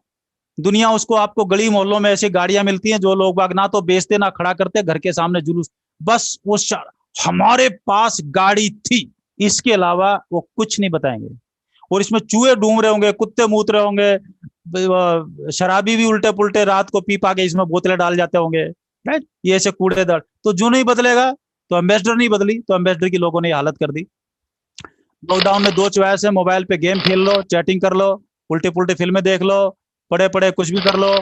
दुनिया उसको, आपको गली मोहल्लों में ऐसी गाड़ियां मिलती हैं जो लोग बाग ना तो बेचते ना खड़ा करते, घर के सामने जुलूस, बस वो हमारे पास गाड़ी थी, इसके अलावा वो कुछ नहीं बताएंगे। और इसमें चूहे ढूंढ रहे होंगे, कुत्ते मूत रहे होंगे, शराबी भी उल्टे पुल्टे रात को पी पा के इसमें बोतलें डाल जाते होंगे, राइट। ये ऐसे कूड़ेदार। तो जो नहीं बदलेगा, तो एम्बेसडर नहीं बदली, तो एम्बेसडर की लोगों ने हालत कर दी। लॉकडाउन में 2 चॉइस है, मोबाइल पे गेम खेल लो, चैटिंग कर लो, उल्टे पुल्टे फिल्में देख लो, पड़े पड़े कुछ भी कर लो,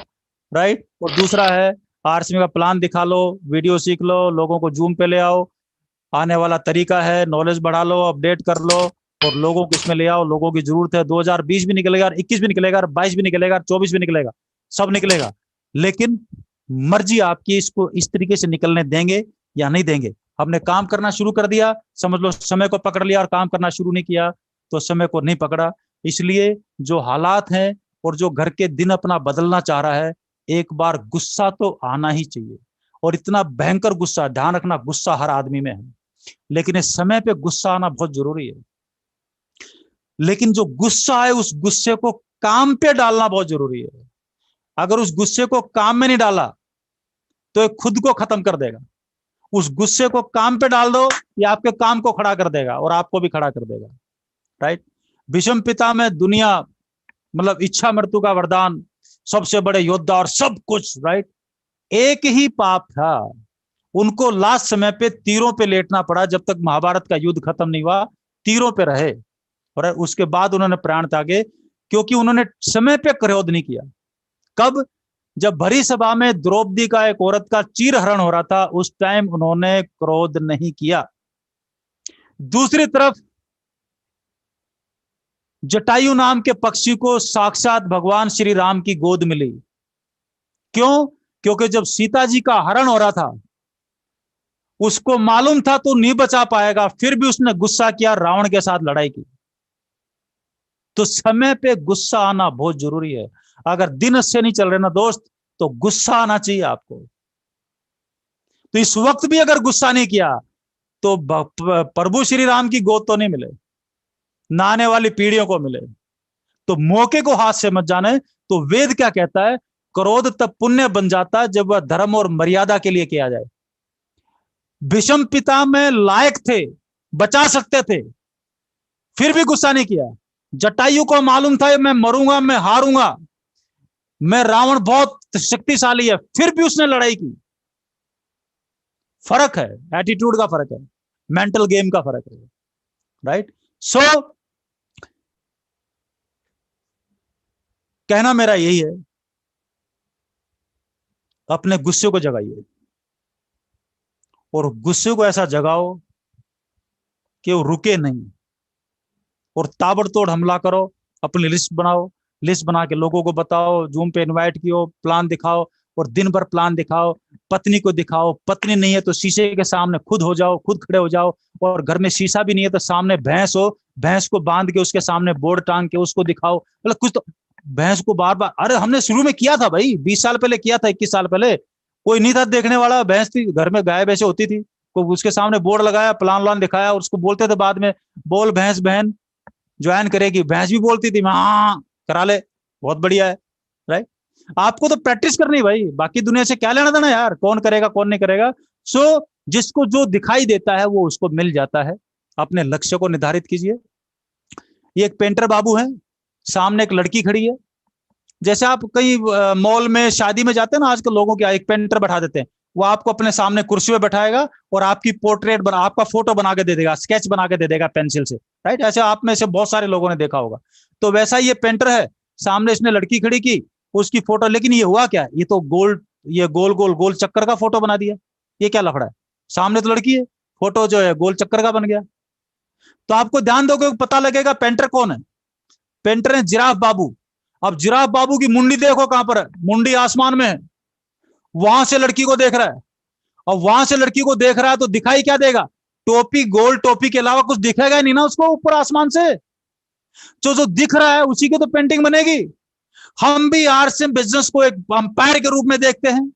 राइट। और दूसरा है आरसीएम का प्लान दिखा लो, वीडियो सीख लो, लोगों को जूम पे ले आओ, आने वाला तरीका है, नॉलेज बढ़ा लो, अपडेट कर लो, और लोगों को इसमें ले आओ। लोगों की जरूरत है। 2020 भी निकलेगा, 21 भी निकलेगा, 22 भी निकलेगा, 24 भी निकलेगा, सब निकलेगा, लेकिन मर्जी आपकी इसको इस तरीके से निकलने देंगे या नहीं देंगे। हमने काम करना शुरू कर दिया, समझ लो समय को पकड़ लिया, और काम करना शुरू नहीं किया तो समय को नहीं पकड़ा। इसलिए जो हालात हैं और जो घर के दिन अपना बदलना चाह रहा है, एक बार गुस्सा तो आना ही चाहिए। और इतना भयंकर गुस्सा, ध्यान रखना, गुस्सा हर आदमी में है, लेकिन इस समय पे गुस्सा आना बहुत जरूरी है। लेकिन जो गुस्सा है, उस गुस्से को काम पे डालना बहुत जरूरी है। अगर उस गुस्से को काम में नहीं डाला तो ये खुद को खत्म कर देगा। उस गुस्से को काम पे डाल दो, ये आपके काम को खड़ा कर देगा और आपको भी खड़ा कर देगा। राइट। भीष्म पिता में दुनिया मतलब इच्छा मृत्यु का वरदान, सबसे बड़े योद्धा और सब कुछ। राइट। एक ही पाप था, उनको लास्ट समय पे तीरों पे लेटना पड़ा। जब तक महाभारत का युद्ध खत्म नहीं हुआ तीरों पे रहे, और उसके बाद उन्होंने प्राण त्यागे, क्योंकि उन्होंने समय पे क्रोध नहीं किया। कब? जब भरी सभा में द्रौपदी का एक औरत का चीरहरण हो रहा था, उस टाइम उन्होंने क्रोध नहीं किया। दूसरी तरफ जटायु नाम के पक्षी को साक्षात भगवान श्री राम की गोद मिली। क्यों? क्योंकि जब सीता जी का हरण हो रहा था, उसको मालूम था तो नहीं बचा पाएगा, फिर भी उसने गुस्सा किया, रावण के साथ लड़ाई की। तो समय पे गुस्सा आना बहुत जरूरी है। अगर दिन अच्छे नहीं चल रहे ना दोस्त, तो गुस्सा आना चाहिए आपको। तो इस वक्त भी अगर गुस्सा नहीं किया तो प्रभु श्री राम की गोद तो नहीं मिले, ना आने वाली पीढ़ियों को मिले। तो मौके को हाथ से मत जाने। तो वेद क्या कहता है? क्रोध तब पुण्य बन जाता है जब वह धर्म और मर्यादा के लिए किया जाए। भीष्म पिता में लायक थे, बचा सकते थे, फिर भी गुस्सा नहीं किया। जटायु को मालूम था मैं मरूंगा, मैं हारूंगा, मैं रावण बहुत शक्तिशाली है, फिर भी उसने लड़ाई की। फर्क है, एटीट्यूड का फर्क है, मेंटल गेम का फर्क है। राइट। सो कहना मेरा यही है, अपने गुस्से को जगाइए और गुस्से को ऐसा जगाओ कि वो रुके नहीं, और ताबड़तोड़ हमला करो। अपनी लिस्ट बनाओ, लिस्ट बना के लोगों को बताओ, जूम पे इनवाइट कियो, प्लान दिखाओ और दिन भर प्लान दिखाओ। पत्नी को दिखाओ, पत्नी नहीं है तो शीशे के सामने खुद हो जाओ, खुद खड़े हो जाओ। और घर में शीशा भी नहीं है तो सामने भैंस हो, भैंस को बांध के उसके सामने बोर्ड टांग के उसको दिखाओ। मतलब कुछ तो भैंस को बार बार, अरे हमने शुरू में किया था भाई, 20 साल पहले किया था, 21 साल पहले कोई नहीं था देखने वाला। भैंस थी घर में, गाय भैंसे होती थी, को उसके सामने बोर्ड लगाया, प्लान व्लान दिखाया और उसको बोलते थे बाद में, बोल भैंस बहन ज्वाइन करेगी। भैंस भी बोलती थी हाँ करा ले, बहुत बढ़िया है। राइट। आपको तो प्रैक्टिस करनी भाई, बाकी दुनिया से क्या लेना देना यार, कौन करेगा कौन नहीं करेगा। सो जिसको जो दिखाई देता है वो उसको मिल जाता है। अपने लक्ष्य को निर्धारित कीजिए। ये एक पेंटर बाबू है, सामने एक लड़की खड़ी है। जैसे आप कहीं मॉल में शादी में जाते हैं ना, आजकल लोगों के एक पेंटर बैठा देते हैं, वो आपको अपने सामने कुर्सी पे बैठाएगा और आपकी पोर्ट्रेट बना, आपका फोटो बना के दे देगा, स्केच बना के दे देगा पेंसिल से। राइट। ऐसे आप में से बहुत सारे लोगों ने देखा होगा। तो वैसा ये पेंटर है, सामने इसने लड़की खड़ी की, उसकी फोटो, लेकिन ये हुआ क्या, ये तो गोल गोल चक्कर का फोटो बना दिया। ये क्या लफड़ा है? सामने तो लड़की है, फोटो जो है गोल चक्कर का बन गया। तो आपको ध्यान दोगे पता लगेगा पेंटर कौन है। पेंटर है जिराफ बाबू। अब जिराफ बाबू की मुंडी देखो कहां पर है, मुंडी आसमान में है, वहां से लड़की को देख रहा है। और वहां से लड़की को देख रहा है तो दिखाई क्या देगा? टोपी, गोल टोपी के अलावा कुछ दिखेगा नहीं ना उसको ऊपर आसमान से। जो दिख रहा है उसी की तो पेंटिंग बनेगी। हम भी आर्ट्स एंड बिजनेस को एक अंपायर के रूप में देखते हैं,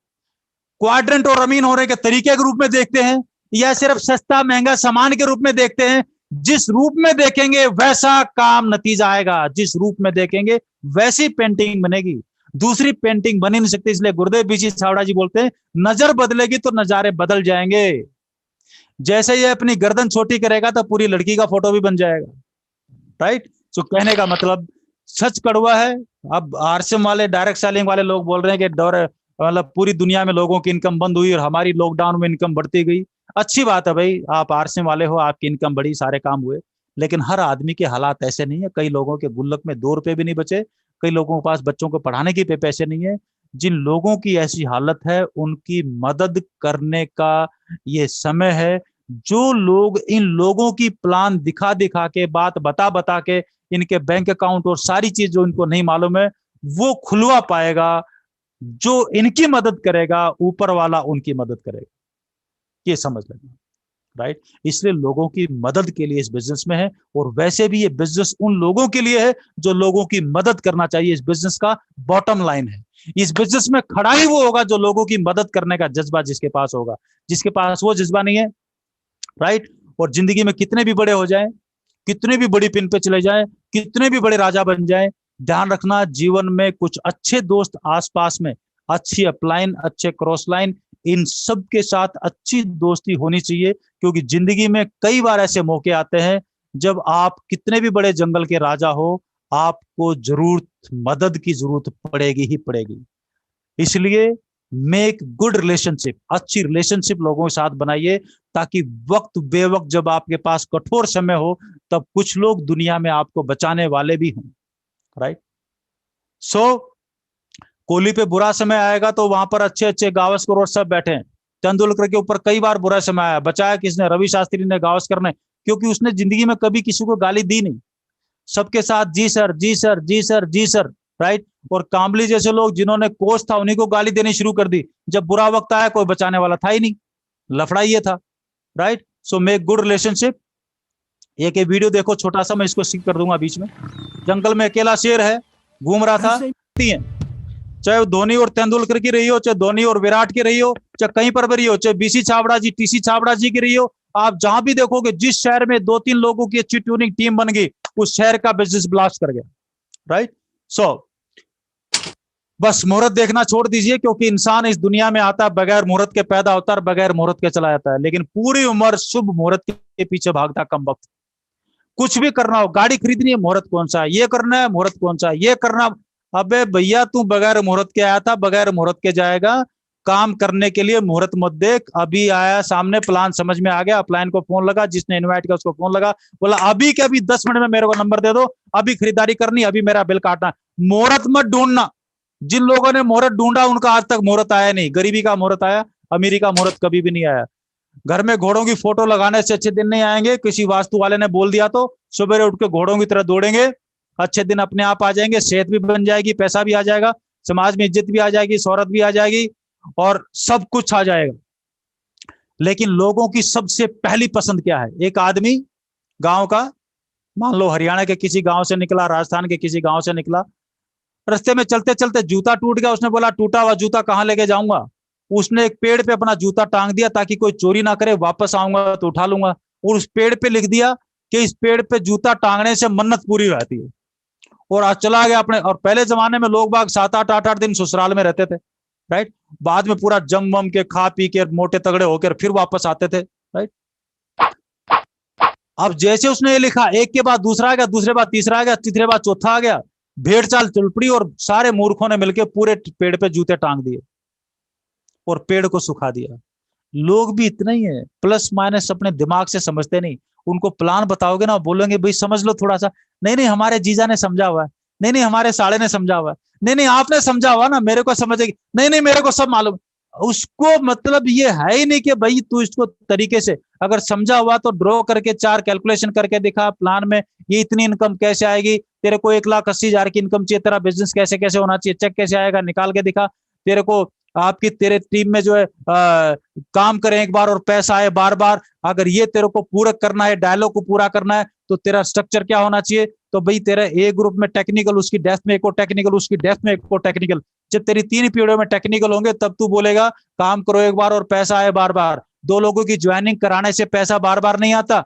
क्वाड्रेंट और रमीन होने के तरीके के रूप में देखते हैं, या सिर्फ सस्ता महंगा सामान के रूप में देखते हैं। जिस रूप में देखेंगे वैसा काम नतीजा आएगा, जिस रूप में देखेंगे वैसी पेंटिंग बनेगी, दूसरी पेंटिंग बन ही नहीं सकती। इसलिए गुरुदेव बीसी छावड़ा जी बोलते हैं, नजर बदलेगी तो नजारे बदल जाएंगे। जैसे ये अपनी गर्दन छोटी करेगा तो पूरी लड़की का फोटो भी बन जाएगा। राइट। तो कहने का मतलब सच कड़वा है। अब आरसीएम वाले, डायरेक्ट सेलिंग वाले लोग बोल रहे हैं कि दौर मतलब पूरी दुनिया में लोगों की इनकम बंद हुई और हमारी लॉकडाउन में इनकम बढ़ती गई। अच्छी बात है भाई, आप आरसीएम वाले हो, आपकी इनकम बढ़ी, सारे काम हुए, लेकिन हर आदमी के हालात ऐसे नहीं है। कई लोगों के गुल्लक में 2 रुपए भी नहीं बचे, कई लोगों के पास बच्चों को पढ़ाने के पैसे नहीं है। जिन लोगों की ऐसी हालत है उनकी मदद करने का ये समय है। जो लोग इन लोगों की प्लान दिखा दिखा के, बात बता बता के, इनके बैंक अकाउंट और सारी चीज जो इनको नहीं मालूम है वो खुलवा पाएगा। जो इनकी मदद करेगा ऊपर वाला उनकी मदद करेगा, ये समझ लेना। राइट। इसलिए लोगों की मदद के लिए इस बिजनेस में है, और वैसे भी ये बिजनेस उन लोगों के लिए है जो लोगों की मदद करना चाहिए। इस बिजनेस का बॉटम लाइन है, इस बिजनेस में खड़ा ही वो होगा जो लोगों की मदद करने का जज्बा जिसके पास होगा। जिसके पास वो जज्बा नहीं है, राइट, और जिंदगी में कितने भी बड़े हो जाए, कितने भी बड़ी पिन पे चले जाए, कितने भी बड़े राजा बन जाए, ध्यान रखना जीवन में कुछ अच्छे दोस्त आसपास में, अच्छी अपलाइन, अच्छे क्रॉस लाइन, इन सब के साथ अच्छी दोस्ती होनी चाहिए, क्योंकि जिंदगी में कई बार ऐसे मौके आते हैं जब आप कितने भी बड़े जंगल के राजा हो, आपको मदद की जरूरत पड़ेगी ही पड़ेगी। इसलिए मेक गुड रिलेशनशिप, अच्छी रिलेशनशिप लोगों के साथ बनाइए, ताकि वक्त बेवक्त जब आपके पास कठोर समय हो तब कुछ लोग दुनिया में आपको बचाने वाले भी हों। राइट। सो कोहली पे बुरा समय आएगा तो वहां पर अच्छे अच्छे गावस्कर और सब बैठे हैं। तेंदुलकर के ऊपर कई बार बुरा समय आया, बचाया किसने? रवि शास्त्री ने, गावस्कर ने, क्योंकि उसने जिंदगी में कभी किसी को गाली दी नहीं, सबके साथ जी सर जी सर जी सर जी सर। राइट। और कांबली जैसे लोग जिन्होंने कोच था उन्हीं को गाली देनी शुरू कर दी, जब बुरा वक्त आया कोई बचाने वाला था ही नहीं, लफड़ा ये था। Right. So make good relationship. एक वीडियो देखो छोटा सा, मैं इसको स्किप कर दूंगा बीच में। जंगल में अकेला शेर है, घूम रहा था, चाहे धोनी और तेंदुलकर की रही हो, चाहे धोनी और विराट की रही हो, चाहे कहीं पर भी रही हो, चाहे बीसी छाबड़ा जी, टीसी छाबड़ा जी की रही हो, आप जहां भी देखोगे, जिस शहर में 2-3 लोगों की अच्छी ट्यूनिंग टीम बन गई, उस शहर का बिजनेस ब्लास्ट कर गया। राइट। सो बस मुहूर्त देखना छोड़ दीजिए, क्योंकि इंसान इस दुनिया में आता है बगैर मुहूर्त के पैदा होता है और बगैर मुहूर्त के चला जाता है, लेकिन पूरी उम्र शुभ मुहूर्त के पीछे भागता कम वक्त। कुछ भी करना हो, गाड़ी खरीदनी है, मुहूर्त कौन सा है, ये करना है, मुहूर्त कौन सा है, ये करना। अबे भैया तू बगैर मुहूर्त के आया था, बगैर मुहूर्त के जाएगा। काम करने के लिए मुहूर्त मत देख। अभी आया सामने, प्लान समझ में आ गया, अपलाइन को फोन लगा, जिसने इनवाइट किया उसको फोन लगा, बोला अभी के अभी 10 मिनट में मेरे को नंबर दे दो, अभी खरीदारी करनी, अभी मेरा बिल काटना। मुहूर्त मत ढूंढना। जिन लोगों ने मुहूर्त ढूंढा उनका आज तक मुहूर्त आया नहीं। गरीबी का मुहूर्त आया, अमीरी का मुहूर्त कभी भी नहीं आया। घर में घोड़ों की फोटो लगाने से अच्छे दिन नहीं आएंगे। किसी वास्तु वाले ने बोल दिया तो सुबह उठ के घोड़ों की तरह दौड़ेंगे, अच्छे दिन अपने आप आ जाएंगे, सेहत भी बन जाएगी, पैसा भी आ जाएगा, समाज में इज्जत भी आ जाएगी, शोहरत भी आ जाएगी और सब कुछ आ जाएगा। लेकिन लोगों की सबसे पहली पसंद क्या है? एक आदमी गांव का, मान लो हरियाणा के किसी गांव से निकला, राजस्थान के किसी गांव से निकला, रास्ते में चलते चलते जूता टूट गया। उसने बोला टूटा हुआ जूता कहाँ लेके जाऊंगा? उसने एक पेड़ पे अपना जूता टांग दिया ताकि कोई चोरी ना करे, वापस आऊंगा तो उठा लूंगा। और उस पेड़ पे लिख दिया कि इस पेड़ पे जूता टांगने से मन्नत पूरी रहती है। और आज चला गया अपने। और पहले जमाने में लोग बाग 7-8 दिन ससुराल में रहते थे। राइट। बाद में पूरा जम वम के खा पी के मोटे तगड़े होकर फिर वापस आते थे। राइट। अब जैसे उसने ये लिखा, एक के बाद दूसरा आ गया, दूसरे बाद तीसरा आ गया, तीसरे बाद चौथा आ गया, भेड़ चाल चल पड़ी और सारे मूर्खों ने मिलकर पूरे पेड़ पे जूते टांग दिए और पेड़ को सुखा दिया। लोग भी इतना ही है, प्लस माइनस अपने दिमाग से समझते नहीं। उनको प्लान बताओगे ना, बोलेंगे भाई समझ लो थोड़ा सा, नहीं नहीं हमारे जीजा ने समझा हुआ है, नहीं नहीं हमारे साले ने समझा हुआ है, नहीं नहीं आपने समझा हुआ ना, मेरे को समझेगी, नहीं नहीं मेरे को सब मालूम। उसको मतलब ये है ही नहीं कि भाई तू इसको तरीके से अगर समझा हुआ तो ड्रॉ करके 4 कैलकुलेशन करके दिखा, प्लान में ये इतनी इनकम कैसे आएगी, तेरे को 1,80,000 की इनकम चाहिए, तेरा बिजनेस कैसे कैसे होना चाहिए, चेक कैसे आएगा, निकाल के दिखा। तेरे को तेरे टीम में जो है काम करें एक बार और पैसा आए बार बार, अगर ये तेरे को पूरक करना है, डायलॉग को पूरा करना है, तो तेरा स्ट्रक्चर क्या होना चाहिए? तो भाई तेरा ए ग्रुप में टेक्निकल, उसकी डेप्थ में एक और टेक्निकल, उसकी डेप्थ में एक और टेक्निकल। जब तेरी 3 पीरियड में टेक्निकल होंगे तब तू बोलेगा काम करो एक बार और पैसा आए बार बार। 2 लोगों की ज्वाइनिंग कराने से पैसा बार बार नहीं आता।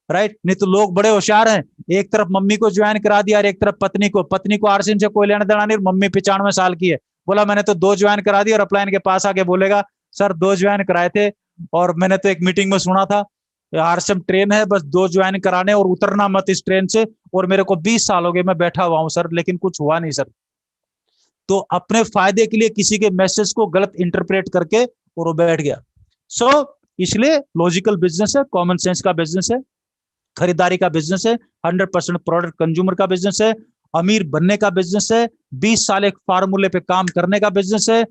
राइट। नहीं तो लोग बड़े होशियार हैं, एक तरफ मम्मी को ज्वाइन करा दिया और एक तरफ पत्नी को आरसीएम से कोई लेना देना नहीं। मम्मी 95 साल की है, बोला मैंने तो 2 ज्वाइन करा दिया, और अपलाइन के पास आके बोलेगा सर 2 ज्वाइन कराए थे और मैंने तो एक मीटिंग में सुना था आरसीएम ट्रेन है, बस 2 ज्वाइन कराने और उतरना मत इस ट्रेन से, और मेरे को 20 साल हो गए मैं बैठा हुआ हूं सर, लेकिन कुछ हुआ नहीं सर। तो अपने फायदे के लिए किसी के मैसेज को गलत इंटरप्रेट करके और वो बैठ गया। सो इसलिए लॉजिकल बिजनेस है, कॉमन सेंस का बिजनेस है, खरीदारी का बिजनेस है, 100% प्रोडक्ट कंज्यूमर का बिजनेस है, अमीर बनने का बिजनेस है, 20 साल एक फार्मूले पे काम करने का बिजनेस है।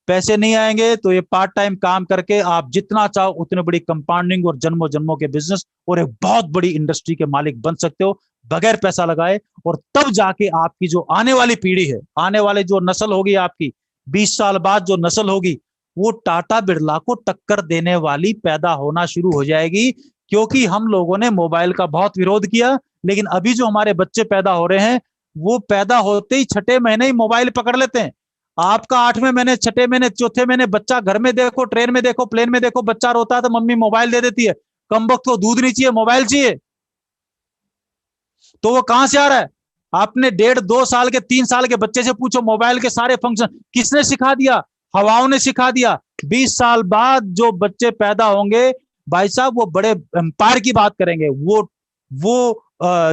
पैसे नहीं आएंगे तो ये पार्ट टाइम काम करके आप जितना चाहो उतने बड़ी कंपाउंडिंग और जन्मों जन्मों के बिजनेस और एक बहुत बड़ी इंडस्ट्री के मालिक बन सकते हो बगैर पैसा लगाए। और तब जाके आपकी जो आने वाली पीढ़ी है, आने वाली जो नस्ल होगी आपकी, 20 साल बाद जो नस्ल होगी, वो टाटा बिरला को टक्कर देने वाली पैदा होना शुरू हो जाएगी। क्योंकि हम लोगों ने मोबाइल का बहुत विरोध किया, लेकिन अभी जो हमारे बच्चे पैदा हो रहे हैं वो पैदा होते ही 6ठे महीने ही मोबाइल पकड़ लेते हैं। आपका 8वें महीने, 6ठे महीने, 4थे महीने बच्चा घर में देखो, ट्रेन में देखो, प्लेन में देखो, बच्चा रोता है तो मम्मी मोबाइल दे देती है। कमबख्त को दूध नहीं चाहिए, मोबाइल चाहिए। तो वो कहां से आ रहा है? आपने 1.5-2 साल के 3 साल के बच्चे से पूछो, मोबाइल के सारे फंक्शन किसने सिखा दिया? हवाओं ने सिखा दिया। 20 साल बाद जो बच्चे पैदा होंगे भाई साहब, वो बड़े एम्पायर की बात करेंगे। वो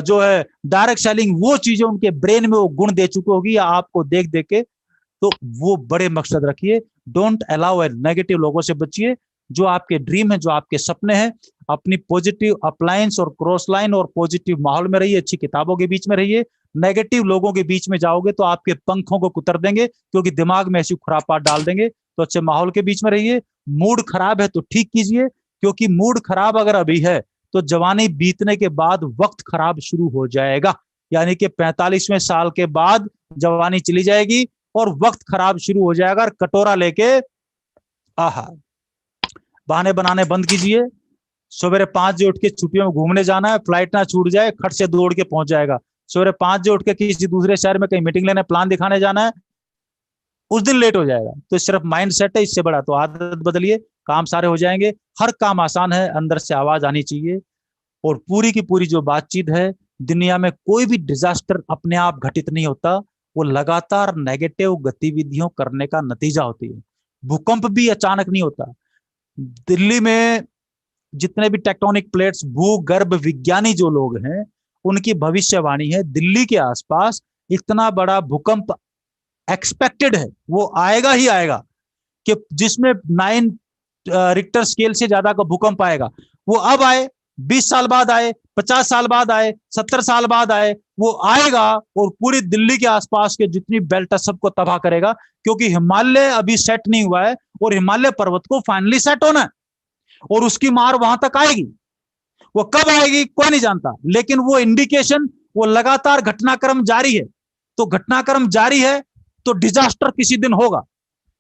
जो है डायरेक्ट सेलिंग, वो चीजें उनके ब्रेन में वो गुण दे चुकी होगी आपको देख देख के। तो वो बड़े मकसद रखिए, डोंट अलाउ नेगेटिव लोगों से बचिए। जो आपके ड्रीम है, जो आपके सपने हैं, अपनी पॉजिटिव अपलाइंस और क्रॉस लाइन और पॉजिटिव माहौल में रहिए, अच्छी किताबों के बीच में रहिए। नेगेटिव लोगों के बीच में जाओगे तो आपके पंखों को कुतर देंगे, क्योंकि दिमाग में ऐसी खुरापात डाल देंगे। तो अच्छे माहौल के बीच में रहिए। मूड खराब है तो ठीक कीजिए, क्योंकि मूड खराब अगर अभी है तो जवानी बीतने के बाद वक्त खराब शुरू हो जाएगा। यानी कि 45वें साल के बाद जवानी चली जाएगी और वक्त खराब शुरू हो जाएगा। और कटोरा लेके आहा, बहाने बनाने बंद कीजिए। सवेरे 5 बजे उठ के छुट्टियों में घूमने जाना है, फ्लाइट ना छूट जाए, खट से दौड़ के पहुंच जाएगा। सवेरे 5 बजे उठ के किसी दूसरे शहर में कहीं मीटिंग लेने, प्लान दिखाने जाना है, उस दिन लेट हो जाएगा। तो सिर्फ माइंड सेट है, इससे बड़ा तो आदत बदलिए, काम सारे हो जाएंगे। हर काम आसान है, अंदर से आवाज आनी चाहिए। और पूरी की पूरी जो बातचीत है, दुनिया में कोई भी डिजास्टर अपने आप घटित नहीं होता, वो लगातार नेगेटिव गतिविधियों करने का नतीजा होती है। भूकंप भी अचानक नहीं होता। दिल्ली में जितने भी टेक्टोनिक प्लेट्स, भूगर्भ विज्ञानी जो लोग हैं, उनकी भविष्यवाणी है दिल्ली के आसपास इतना बड़ा भूकंप एक्सपेक्टेड है, वो आएगा ही आएगा, कि जिसमें 9 रिक्टर स्केल से ज्यादा का भूकंप आएगा। वो अब आए, 20 साल बाद आए, 50 साल बाद आए, 70 साल बाद आए, वो आएगा और पूरी दिल्ली के आसपास के जितनी बेल्ट है सबको तबाह करेगा। क्योंकि हिमालय अभी सेट नहीं हुआ है और हिमालय पर्वत को फाइनली सेट होना है, और उसकी मार वहां तक आएगी। वो कब आएगी कोई नहीं जानता, लेकिन वो इंडिकेशन, वो लगातार घटनाक्रम जारी है। तो घटनाक्रम जारी है तो डिजास्टर किसी दिन होगा।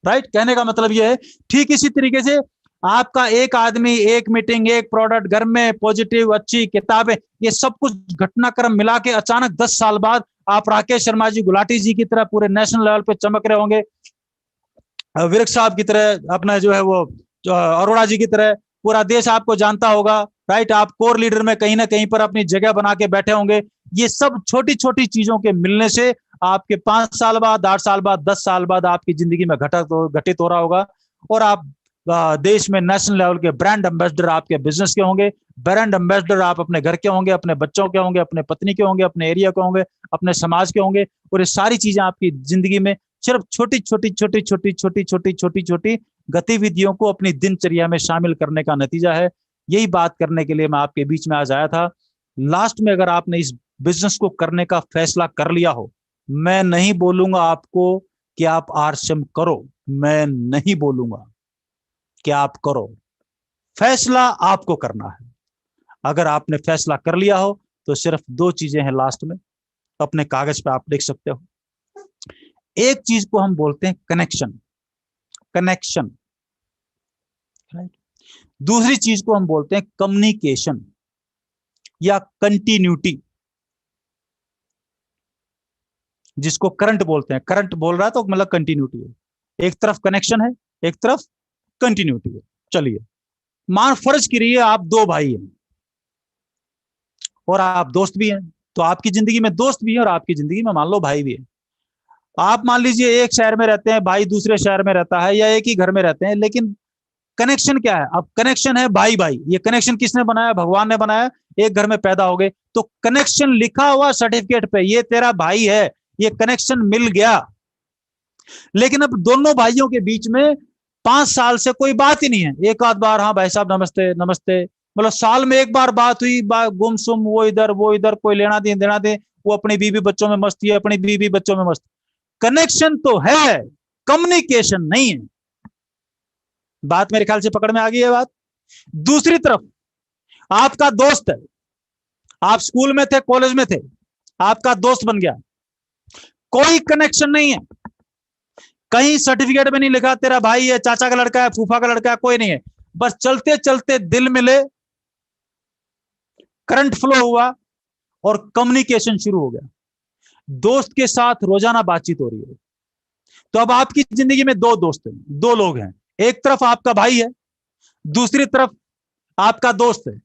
राइट, कहने का मतलब यह है। ठीक इसी तरीके से आपका एक आदमी, एक मीटिंग, एक प्रोडक्ट, घर में पॉजिटिव अच्छी किताबें, ये सब कुछ घटनाक्रम मिला के अचानक 10 साल बाद आप राकेश शर्मा जी, गुलाटी जी की तरह पूरे नेशनल लेवल पे चमक रहे होंगे, विरक साहब की तरह, अपना जो है वो अरोड़ा जी की तरह पूरा देश आपको जानता होगा। राइट, आप कोर लीडर में कहीं ना कहीं पर अपनी जगह बना के बैठे होंगे। ये सब छोटी छोटी चीजों के मिलने से आपके 5 साल बाद, 8 साल बाद, 10 साल बाद आपकी जिंदगी में घटित हो रहा होगा। और आप देश में नेशनल लेवल के ब्रांड एम्बेसडर आपके बिजनेस के होंगे। ब्रांड एम्बेसडर आप अपने घर के होंगे, अपने बच्चों के होंगे, अपने पत्नी के होंगे, अपने एरिया के होंगे, अपने समाज के होंगे। और ये सारी चीजें आपकी जिंदगी में सिर्फ छोटी छोटी छोटी छोटी छोटी छोटी छोटी छोटी गतिविधियों को अपनी दिनचर्या में शामिल करने का नतीजा है। यही बात करने के लिए मैं आपके बीच में आज आया था। लास्ट में अगर आपने इस बिजनेस को करने का फैसला कर लिया हो, मैं नहीं बोलूंगा आपको कि आप आरसीएम करो, मैं नहीं बोलूंगा कि आप करो, फैसला आपको करना है। अगर आपने फैसला कर लिया हो तो सिर्फ 2 चीजें हैं लास्ट में, अपने कागज पे आप लिख सकते हो। एक चीज को हम बोलते हैं कनेक्शन, कनेक्शन। दूसरी चीज को हम बोलते हैं कम्युनिकेशन या कंटिन्यूटी, जिसको करंट बोलते हैं। करंट बोल रहा है तो मतलब कंटिन्यूटी है। एक तरफ कनेक्शन है, एक तरफ कंटिन्यूटी है। चलिए, मान फर्ज करिए आप 2 भाई हैं और आप दोस्त भी हैं। तो आपकी जिंदगी में दोस्त भी है और आपकी जिंदगी में मान लो भाई भी है। आप मान लीजिए एक शहर में रहते हैं, भाई दूसरे शहर में रहता है, या एक ही घर में रहते हैं, लेकिन कनेक्शन क्या है? अब कनेक्शन है भाई भाई। ये कनेक्शन किसने बनाया? भगवान ने बनाया। एक घर में पैदा हो गए तो कनेक्शन लिखा हुआ सर्टिफिकेट पे, ये तेरा भाई है, ये कनेक्शन मिल गया। लेकिन अब दोनों भाइयों के बीच में 5 साल से कोई बात ही नहीं है। एक आध बार हाँ भाई साहब नमस्ते नमस्ते, मतलब साल में एक बार बात हुई, गुमसुम, वो इधर, कोई लेना दे, वो अपनी बीवी बच्चों में मस्त है, अपनी बीवी बच्चों में मस्त। कनेक्शन तो है, कम्युनिकेशन नहीं है। बात मेरे ख्याल से पकड़ में आ गई है बात। दूसरी तरफ आपका दोस्त है, आप स्कूल में थे, कॉलेज में थे, आपका दोस्त बन गया, कोई कनेक्शन नहीं है, कहीं सर्टिफिकेट में नहीं लिखा तेरा भाई है, चाचा का लड़का है, फूफा का लड़का है, कोई नहीं है। बस चलते चलते दिल मिले, करंट फ्लो हुआ और कम्युनिकेशन शुरू हो गया। दोस्त के साथ रोजाना बातचीत हो रही है। तो अब आपकी जिंदगी में 2 दोस्त हैं, 2 लोग हैं। एक तरफ आपका भाई है, दूसरी तरफ आपका दोस्त है,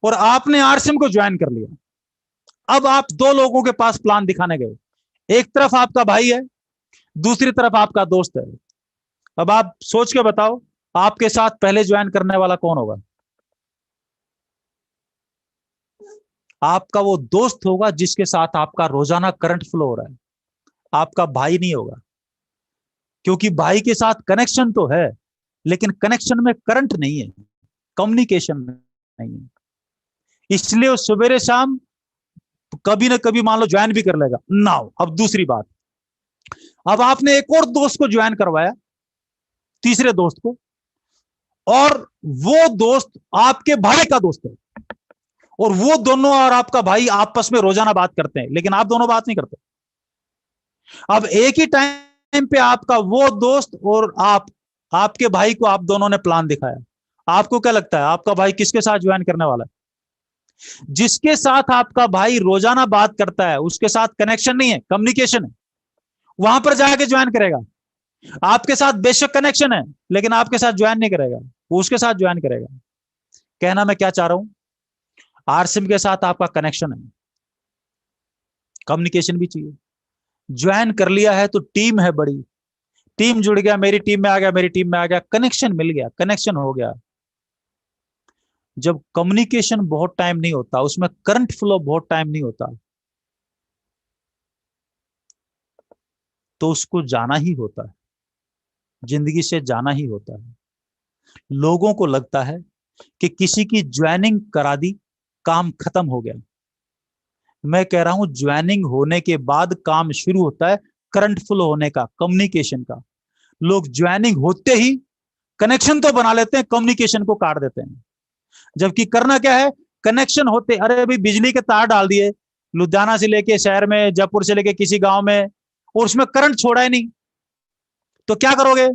और आपने आरसीएम को ज्वाइन कर लिया। अब आप 2 लोगों के पास प्लान दिखाने गए। एक तरफ आपका भाई है, दूसरी तरफ आपका दोस्त है। अब आप सोच के बताओ, आपके साथ पहले ज्वाइन करने वाला कौन होगा? आपका वो दोस्त होगा जिसके साथ आपका रोजाना करंट फ्लो हो रहा है, आपका भाई नहीं होगा। क्योंकि भाई के साथ कनेक्शन तो है, लेकिन कनेक्शन में करंट नहीं है, कम्युनिकेशन नहीं है। इसलिए वो सवेरे शाम कभी ना कभी मान लो ज्वाइन भी कर लेगा। नाउ अब दूसरी बात, अब आपने एक और दोस्त को ज्वाइन करवाया, तीसरे दोस्त को, और वो दोस्त आपके भाई का दोस्त है, और वो दोनों और आपका भाई आपस में रोजाना बात करते हैं, लेकिन आप दोनों बात नहीं करते। अब एक ही टाइम पे आपका वो दोस्त और आपके भाई को आप दोनों ने प्लान दिखाया। आपको क्या लगता है आपका भाई किसके साथ ज्वाइन करने वाला है? जिसके साथ आपका भाई रोजाना बात करता है, उसके साथ कनेक्शन नहीं है, कम्युनिकेशन है, वहां पर जाके ज्वाइन करेगा। आपके साथ बेशक कनेक्शन है, लेकिन आपके साथ ज्वाइन नहीं करेगा, वो उसके साथ ज्वाइन करेगा। कहना मैं क्या चाह रहा हूं, आरसीएम के साथ आपका कनेक्शन है, कम्युनिकेशन भी चाहिए। ज्वाइन कर लिया है तो टीम है बड़ी, टीम जुड़ गया, मेरी टीम में आ गया, मेरी टीम में आ गया, कनेक्शन मिल गया, कनेक्शन हो गया। जब कम्युनिकेशन बहुत टाइम नहीं होता, उसमें करंट फ्लो बहुत टाइम नहीं होता, तो उसको जाना ही होता है, जिंदगी से जाना ही होता है। लोगों को लगता है कि किसी की ज्वाइनिंग करा दी, काम खत्म हो गया। मैं कह रहा हूं ज्वाइनिंग होने के बाद काम शुरू होता है करंट फ्लो होने का, कम्युनिकेशन का। लोग ज्वाइनिंग होते ही कनेक्शन तो बना लेते हैं, कम्युनिकेशन को काट देते हैं। जबकि करना क्या है, कनेक्शन होते, अरे अभी बिजली के तार डाल दिए लुधियाना से लेके शहर में, जयपुर से लेके किसी गांव में, और उसमें करंट छोड़ा ही नहीं, तो क्या करोगे?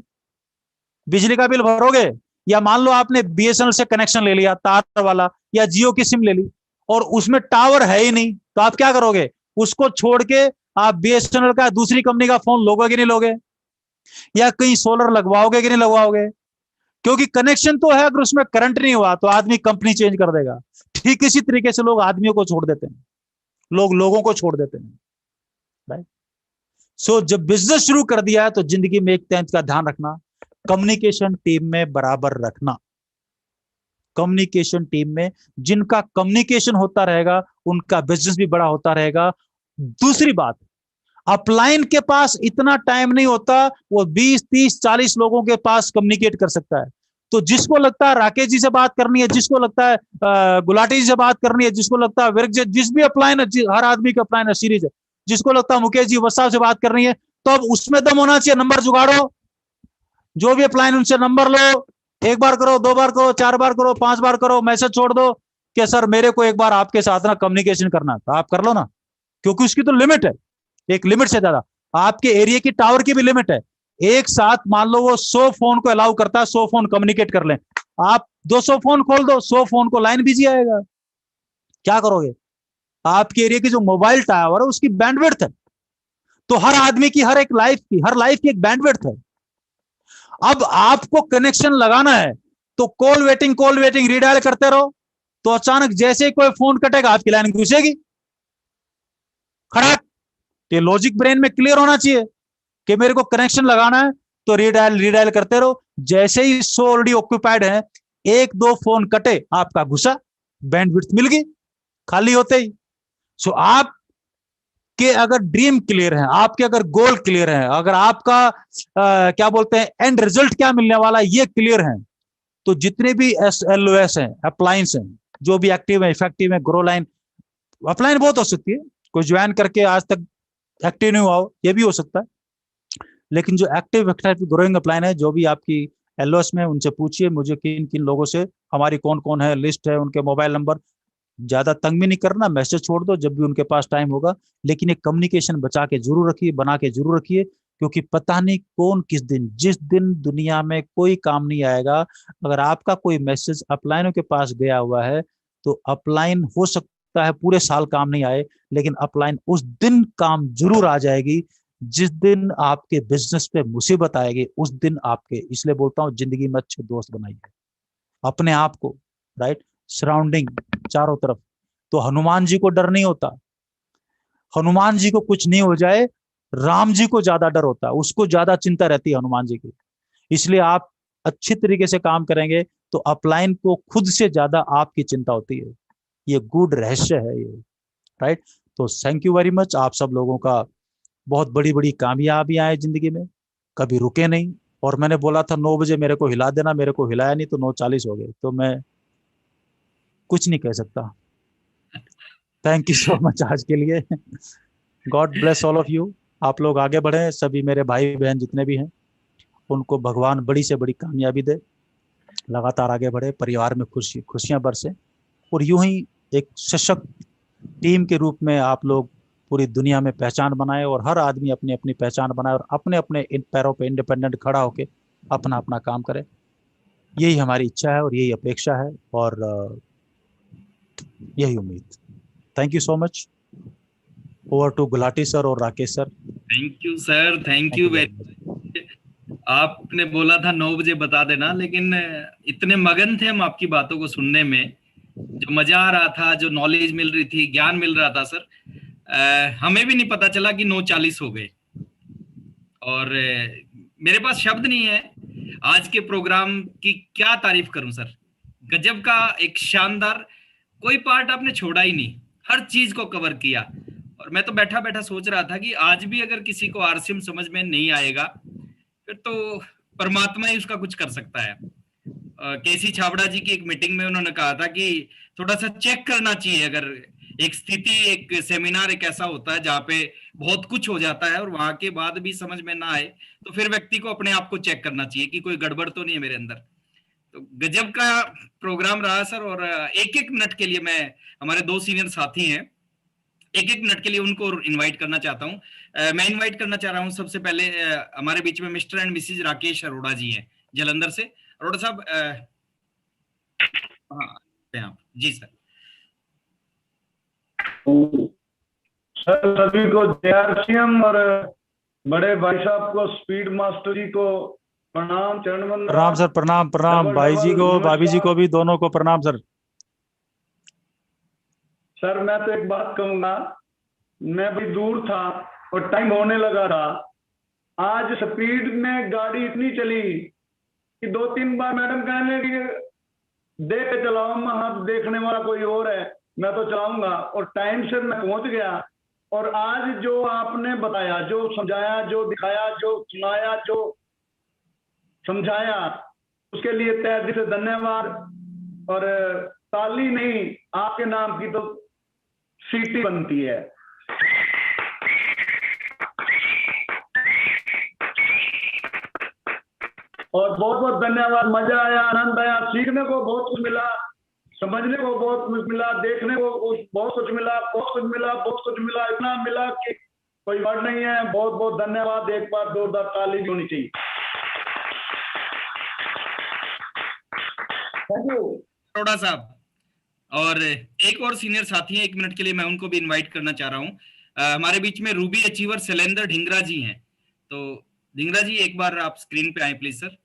बिजली का बिल भरोगे? या मान लो आपने बीएसएनएल से कनेक्शन ले लिया तार वाला, या जियो की सिम ले ली, और उसमें टावर है ही नहीं, तो आप क्या करोगे? उसको छोड़ के आप बीएसएनएल का दूसरी कंपनी का फोन लोगे कि नहीं लोगे? या कहीं सोलर लगवाओगे कि नहीं लगवाओगे? क्योंकि कनेक्शन तो है, अगर उसमें करंट नहीं हुआ तो आदमी कंपनी चेंज कर देगा। ठीक इसी तरीके से लोग आदमियों को छोड़ देते हैं, लोग लोगों को छोड़ देते हैं, राइट? सो जब बिजनेस शुरू कर दिया है तो जिंदगी में एक चीज का ध्यान रखना, कम्युनिकेशन टीम में बराबर रखना। कम्युनिकेशन टीम में जिनका कम्युनिकेशन होता रहेगा, उनका बिजनेस भी बड़ा होता रहेगा। दूसरी बात, अपलाइन के पास इतना टाइम नहीं होता, वो 20, 30, 40 लोगों के पास कम्युनिकेट कर सकता है। तो जिसको लगता है राकेश जी से बात करनी है, जिसको लगता है गुलाटी जी से बात करनी है, जिसको लगता है विर्क जी, जिस भी अपलाइन है, हर आदमी का अपलाइन है, सीरीज है, जिसको लगता है मुकेश जी वत्सा से बात करनी है, तो अब उसमें दम होना चाहिए। नंबर जुगाड़ो, जो भी अपलाइन उनसे नंबर लो, एक बार करो, 2 बार करो, 4 बार करो, 5 बार करो, मैसेज छोड़ दो कि सर मेरे को एक बार आपके साथ ना कम्युनिकेशन करना है, तो आप कर लो ना, क्योंकि उसकी तो लिमिट है, एक लिमिट से ज्यादा। आपके एरिया की टावर की भी लिमिट है। एक साथ मान लो वो 100 फोन को अलाउ करता है, 100 फोन कम्युनिकेट कर लें, आप 200 फोन खोल दो, 100 फोन को लाइन बिजी आएगा, क्या करोगे? आपके एरिया की जो मोबाइल टावर है उसकी बैंडविड्थ है, तो हर आदमी की, हर लाइफ की एक बैंडविड्थ है। अब आपको कनेक्शन लगाना है तो कॉल वेटिंग रीडायल करते रहो, तो अचानक जैसे ही कोई फोन कटेगा आपकी लाइन घुसेगी, खड़ा। ये लॉजिक ब्रेन में क्लियर होना चाहिए कि मेरे को कनेक्शन लगाना है, तो रीडायल करते रहो। जैसे ही 100 ऑलरेडी ऑक्यूपाइड है, 1-2 फोन कटे, आपका घुसा, बैंडविड्थ मिल गई खाली होते ही। सो आप के अगर ड्रीम क्लियर है, आपके अगर गोल क्लियर है, अगर आपका क्या बोलते हैं एंड रिजल्ट क्या मिलने वाला है ये क्लियर है, तो जितने भी SLOS हैं, अप्लायंस हैं, जो भी एक्टिव है, इफेक्टिव है, ग्रो लाइन, अपलाइन बहुत हो सकती है, कोई ज्वाइन करके आज तक एक्टिव नहीं हुआ हो, ये भी हो सकता है, लेकिन जो एक्टिव ग्रोइंग अपलाइन है, जो भी आपकी LOS में, उनसे पूछिए मुझे किन किन लोगों से, हमारी कौन कौन है, लिस्ट है, उनके मोबाइल नंबर, ज्यादा तंग भी नहीं करना, मैसेज छोड़ दो जब भी उनके पास टाइम होगा, लेकिन एक कम्युनिकेशन बचा के जरूर रखिए, बना के जरूर रखिए, क्योंकि पता नहीं कौन किस दिन, जिस दिन दुनिया में कोई काम नहीं आएगा, अगर आपका कोई मैसेज अपलाइनों के पास गया हुआ है, तो अपलाइन हो सकता है पूरे साल काम नहीं आए, लेकिन अपलाइन उस दिन काम जरूर आ जाएगी जिस दिन आपके बिजनेस पे मुसीबत आएगी, उस दिन आपके। इसलिए बोलता हूं जिंदगी में अच्छे दोस्त बनाइए अपने आप को, राइट, सराउंडिंग चारों तरफ। तो हनुमान जी को डर नहीं होता, हनुमान जी को कुछ नहीं हो जाए, राम जी को ज्यादा डर होता है, उसको ज्यादा चिंता रहती है हनुमान जी की। इसलिए आप अच्छी तरीके से काम करेंगे तो अपलाइन को खुद से ज्यादा आपकी चिंता होती है। ये गूढ़ रहस्य है ये, राइट। तो थैंक यू वेरी मच। आप सब लोगों का बहुत बड़ी बड़ी कामयाबियां आए जिंदगी में, कभी रुके नहीं। और मैंने बोला था 9 बजे मेरे को हिला देना, मेरे को हिलाया नहीं तो 9:40 हो गए, तो मैं कुछ नहीं कह सकता। थैंक यू सो मच आज के लिए। God bless all of you. आप लोग आगे बढ़े, सभी मेरे भाई बहन जितने भी हैं उनको भगवान बड़ी से बड़ी कामयाबी दे, लगातार आगे बढ़े, परिवार में खुशियां बरसे, और यूं ही एक सशक्त टीम के रूप में आप लोग पूरी दुनिया में पहचान बनाए, और हर आदमी अपनी अपनी पहचान बनाए और अपने अपने इन पैरों पे इंडिपेंडेंट खड़ा होके अपना अपना काम करे। यही हमारी इच्छा है और यही अपेक्षा है और यही उम्मीद। Thank you so much. Over to Gulati sir और Rakesh sir. Thank you sir, thank you very. आपने बोला था 9 बजे बता देना, लेकिन इतने मगन थे हम आपकी बातों को सुनने में, जो मजा आ रहा था, जो नॉलेज मिल रही थी, ज्ञान मिल रहा था सर, हमें भी नहीं पता चला कि 9:40 हो गए। और मेरे पास शब्द नहीं है आज के प्रोग्राम की क्या तारीफ करूं सर। गजब का एक शानदार, कोई पार्ट आपने छोड़ा ही नहीं, हर चीज को कवर किया। और मैं तो बैठा बैठा सोच रहा था कि आज भी अगर किसी को आरसीएम समझ में नहीं आएगा फिर तो परमात्मा ही उसका कुछ कर सकता है। केसी छाबड़ा जी की एक मीटिंग में उन्होंने कहा था कि थोड़ा सा चेक करना चाहिए, अगर एक स्थिति, एक सेमिनार एक ऐसा होता है जहाँ पे बहुत कुछ हो जाता है और वहां के बाद भी समझ में ना आए, तो फिर व्यक्ति को अपने आप को चेक करना चाहिए कि कोई गड़बड़ तो नहीं है मेरे अंदर। तो गजब का प्रोग्राम रहा सर। और एक एक मिनट के लिए मैं, हमारे 2 सीनियर साथी हैं, एक एक मिनट के लिए उनको इनवाइट करना चाहता हूं। मैं इनवाइट करना चाह रहा हूं सबसे पहले, हमारे बीच में Mr and Mrs Rakesh Arora ji हैं जलंधर से। अरोड़ा साहब, हाँ आप जी सर। सर सभी को जेआरसीएम और बड़े भाई साहब को, स्पीड मास्टर जी को प्रणाम, चरण वंदन। प्रणाम सर, प्रणाम प्रणाम। भाई जी को, भाभी जी को भी, दोनों को प्रणाम सर। सर मैं तो एक बात कहूंगा, मैं भी दूर था और टाइम होने लगा था। आज स्पीड में गाड़ी इतनी चली कि 2-3 बार मैडम कहने लगी देख के चलाओ, मैं देखने वाला कोई और है, मैं तो चलाऊंगा, और टाइम से मैं पहुंच गया। और आज जो आपने बताया, जो समझाया, जो दिखाया, जो सुनाया, जो समझाया, उसके लिए तहे दिल से धन्यवाद। और ताली नहीं, आपके नाम की तो सीटी बनती है। और बहुत बहुत धन्यवाद, मजा आया, आनंद आया, सीखने को बहुत कुछ मिला, समझने को बहुत कुछ मिला, देखने को बहुत कुछ मिला, बहुत कुछ मिला, बहुत कुछ मिला, इतना मिला कि कोई वर्ड नहीं है। बहुत बहुत धन्यवाद। एक बार जोरदार ताली होनी चाहिए। थैंक यू अरोड़ा साहब। और एक और सीनियर साथी हैं, 1 मिनट के लिए मैं उनको भी इनवाइट करना चाह रहा हूँ। हमारे बीच में रूबी अचीवर शैलेंद्र ढिंगरा जी हैं। तो ढिंगरा जी एक बार आप स्क्रीन पे आए प्लीज सर।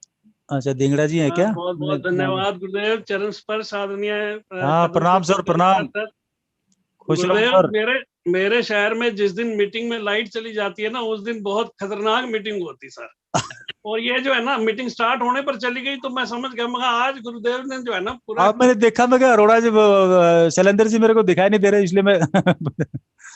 अच्छा, ढिंगरा जी हैं क्या? बहुत बहुत धन्यवाद गुरुदेव, चरण स्पर्श आदरणीय। हाँ, प्रणाम सर, प्रणाम। खुश रहो सर। मेरे शहर में जिस दिन मीटिंग में लाइट चली जाती है ना, उस दिन बहुत खतरनाक मीटिंग होती सर। और ये जो है ना, मीटिंग स्टार्ट होने पर चली गई तो मैं समझ गया, मगर आज गुरुदेव ने जो है ना पूरा। आप मैंने देखा, मैं क्या अरोड़ा जी, शैलेंद्र जी मेरे को दिखाई नहीं दे रहे, इसलिए मैं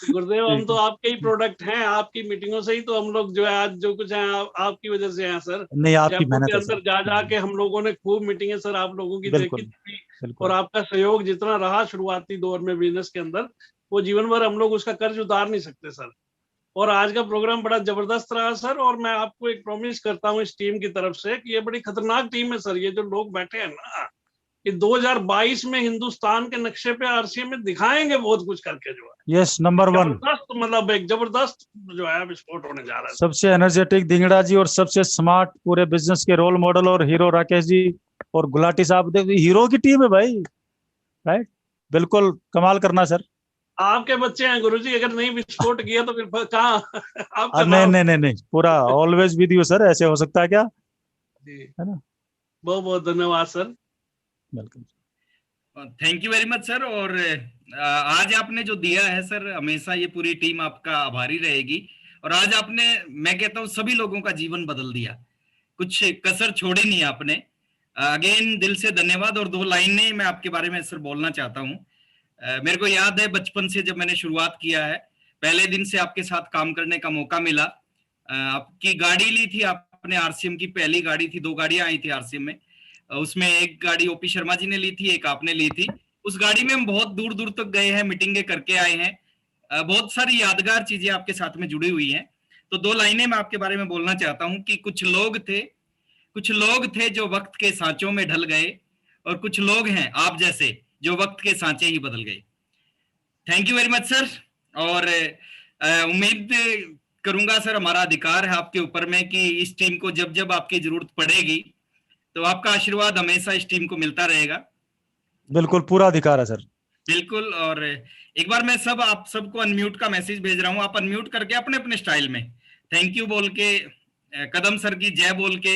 गुरुदेव हम तो आपके ही प्रोडक्ट हैं, आपकी मीटिंगों से ही तो हम लोग जो है आज जो कुछ है आपकी वजह से हैं सर। नहीं, आपकी मेहनत के अंदर जा जाके हम लोगों ने खूब मीटिंगें सर आप लोगों की देखी थी, और आपका सहयोग जितना रहा शुरुआती दौर में बिजनेस के अंदर, वो जीवन भर हम लोग उसका कर्ज उतार नहीं सकते सर। और आज का प्रोग्राम बड़ा जबरदस्त रहा सर। और मैं आपको एक प्रॉमिस करता हूँ इस टीम की तरफ से कि ये बड़ी खतरनाक टीम है सर। ये जो लोग बैठे हैं ना, कि 2022 में हिंदुस्तान के नक्शे पे आरसीएम में दिखाएंगे बहुत कुछ करके, जो है यस नंबर 1, मतलब एक जबरदस्त जो है विस्फोट होने जा रहा है। सबसे एनर्जेटिक ढिंगड़ा जी और सबसे स्मार्ट पूरे बिजनेस के रोल मॉडल और हीरो राकेश जी और गुलाटी साहब, हीरो की टीम है भाई, राइट? बिल्कुल कमाल करना सर। आपके बच्चे हैं गुरुजी, अगर नहीं विस्फोट किया तो फिर कहाँ? नहीं, पूरा ऑलवेज विद यू सर। ऐसे हो सकता है क्या? है ना। बहुत बहुत धन्यवाद sir. Welcome. Thank you very much sir. और आज आपने जो दिया है सर, हमेशा ये पूरी टीम आपका आभारी रहेगी। और आज आपने, मैं कहता हूँ, सभी लोगों का जीवन बदल दिया, कुछ कसर छोड़ी नहीं आपने। अगेन दिल से धन्यवाद। और 2 लाइनें मैं आपके बारे में सर बोलना चाहता हूँ। मेरे को याद है बचपन से जब मैंने शुरुआत किया है, पहले दिन से आपके साथ काम करने का मौका मिला। आपकी गाड़ी ली थी आपने, आरसीएम की पहली गाड़ी थी, 2 गाड़ियां आई थी आरसीएम में। उसमें एक गाड़ी ओपी शर्मा जी ने ली थी, एक आपने ली थी। उस गाड़ी में हम बहुत दूर दूर तक गए हैं, मीटिंगें करके आए हैं। बहुत सारी यादगार चीजें आपके साथ में जुड़ी हुई हैं। तो 2 लाइनें मैं आपके बारे में बोलना चाहता हूं कि कुछ लोग थे जो वक्त के सांचों में ढल गए, और कुछ लोग हैं आप जैसे जो वक्त के सांचे ही बदल गए। Thank you very much sir. और उम्मीद करूंगा सर, हमारा अधिकार है आपके ऊपर में कि इस टीम को जब जब आपकी जरूरत पड़ेगी तो आपका आशीर्वाद हमेशा इस टीम को मिलता रहेगा। बिल्कुल, पूरा अधिकार है सर। बिल्कुल। और एक बार मैं आप सबको अनम्यूट का मैसेज भेज रहा हूं, आप अनम्यूट करके अपने अपने स्टाइल में थैंक यू बोल के, कदम सर की जय बोल के,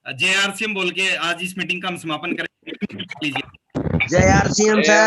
जय आरसीएम बोल के आज इस मीटिंग का हम समापन करेंगे। लीजिए। जय आरसीएम सर।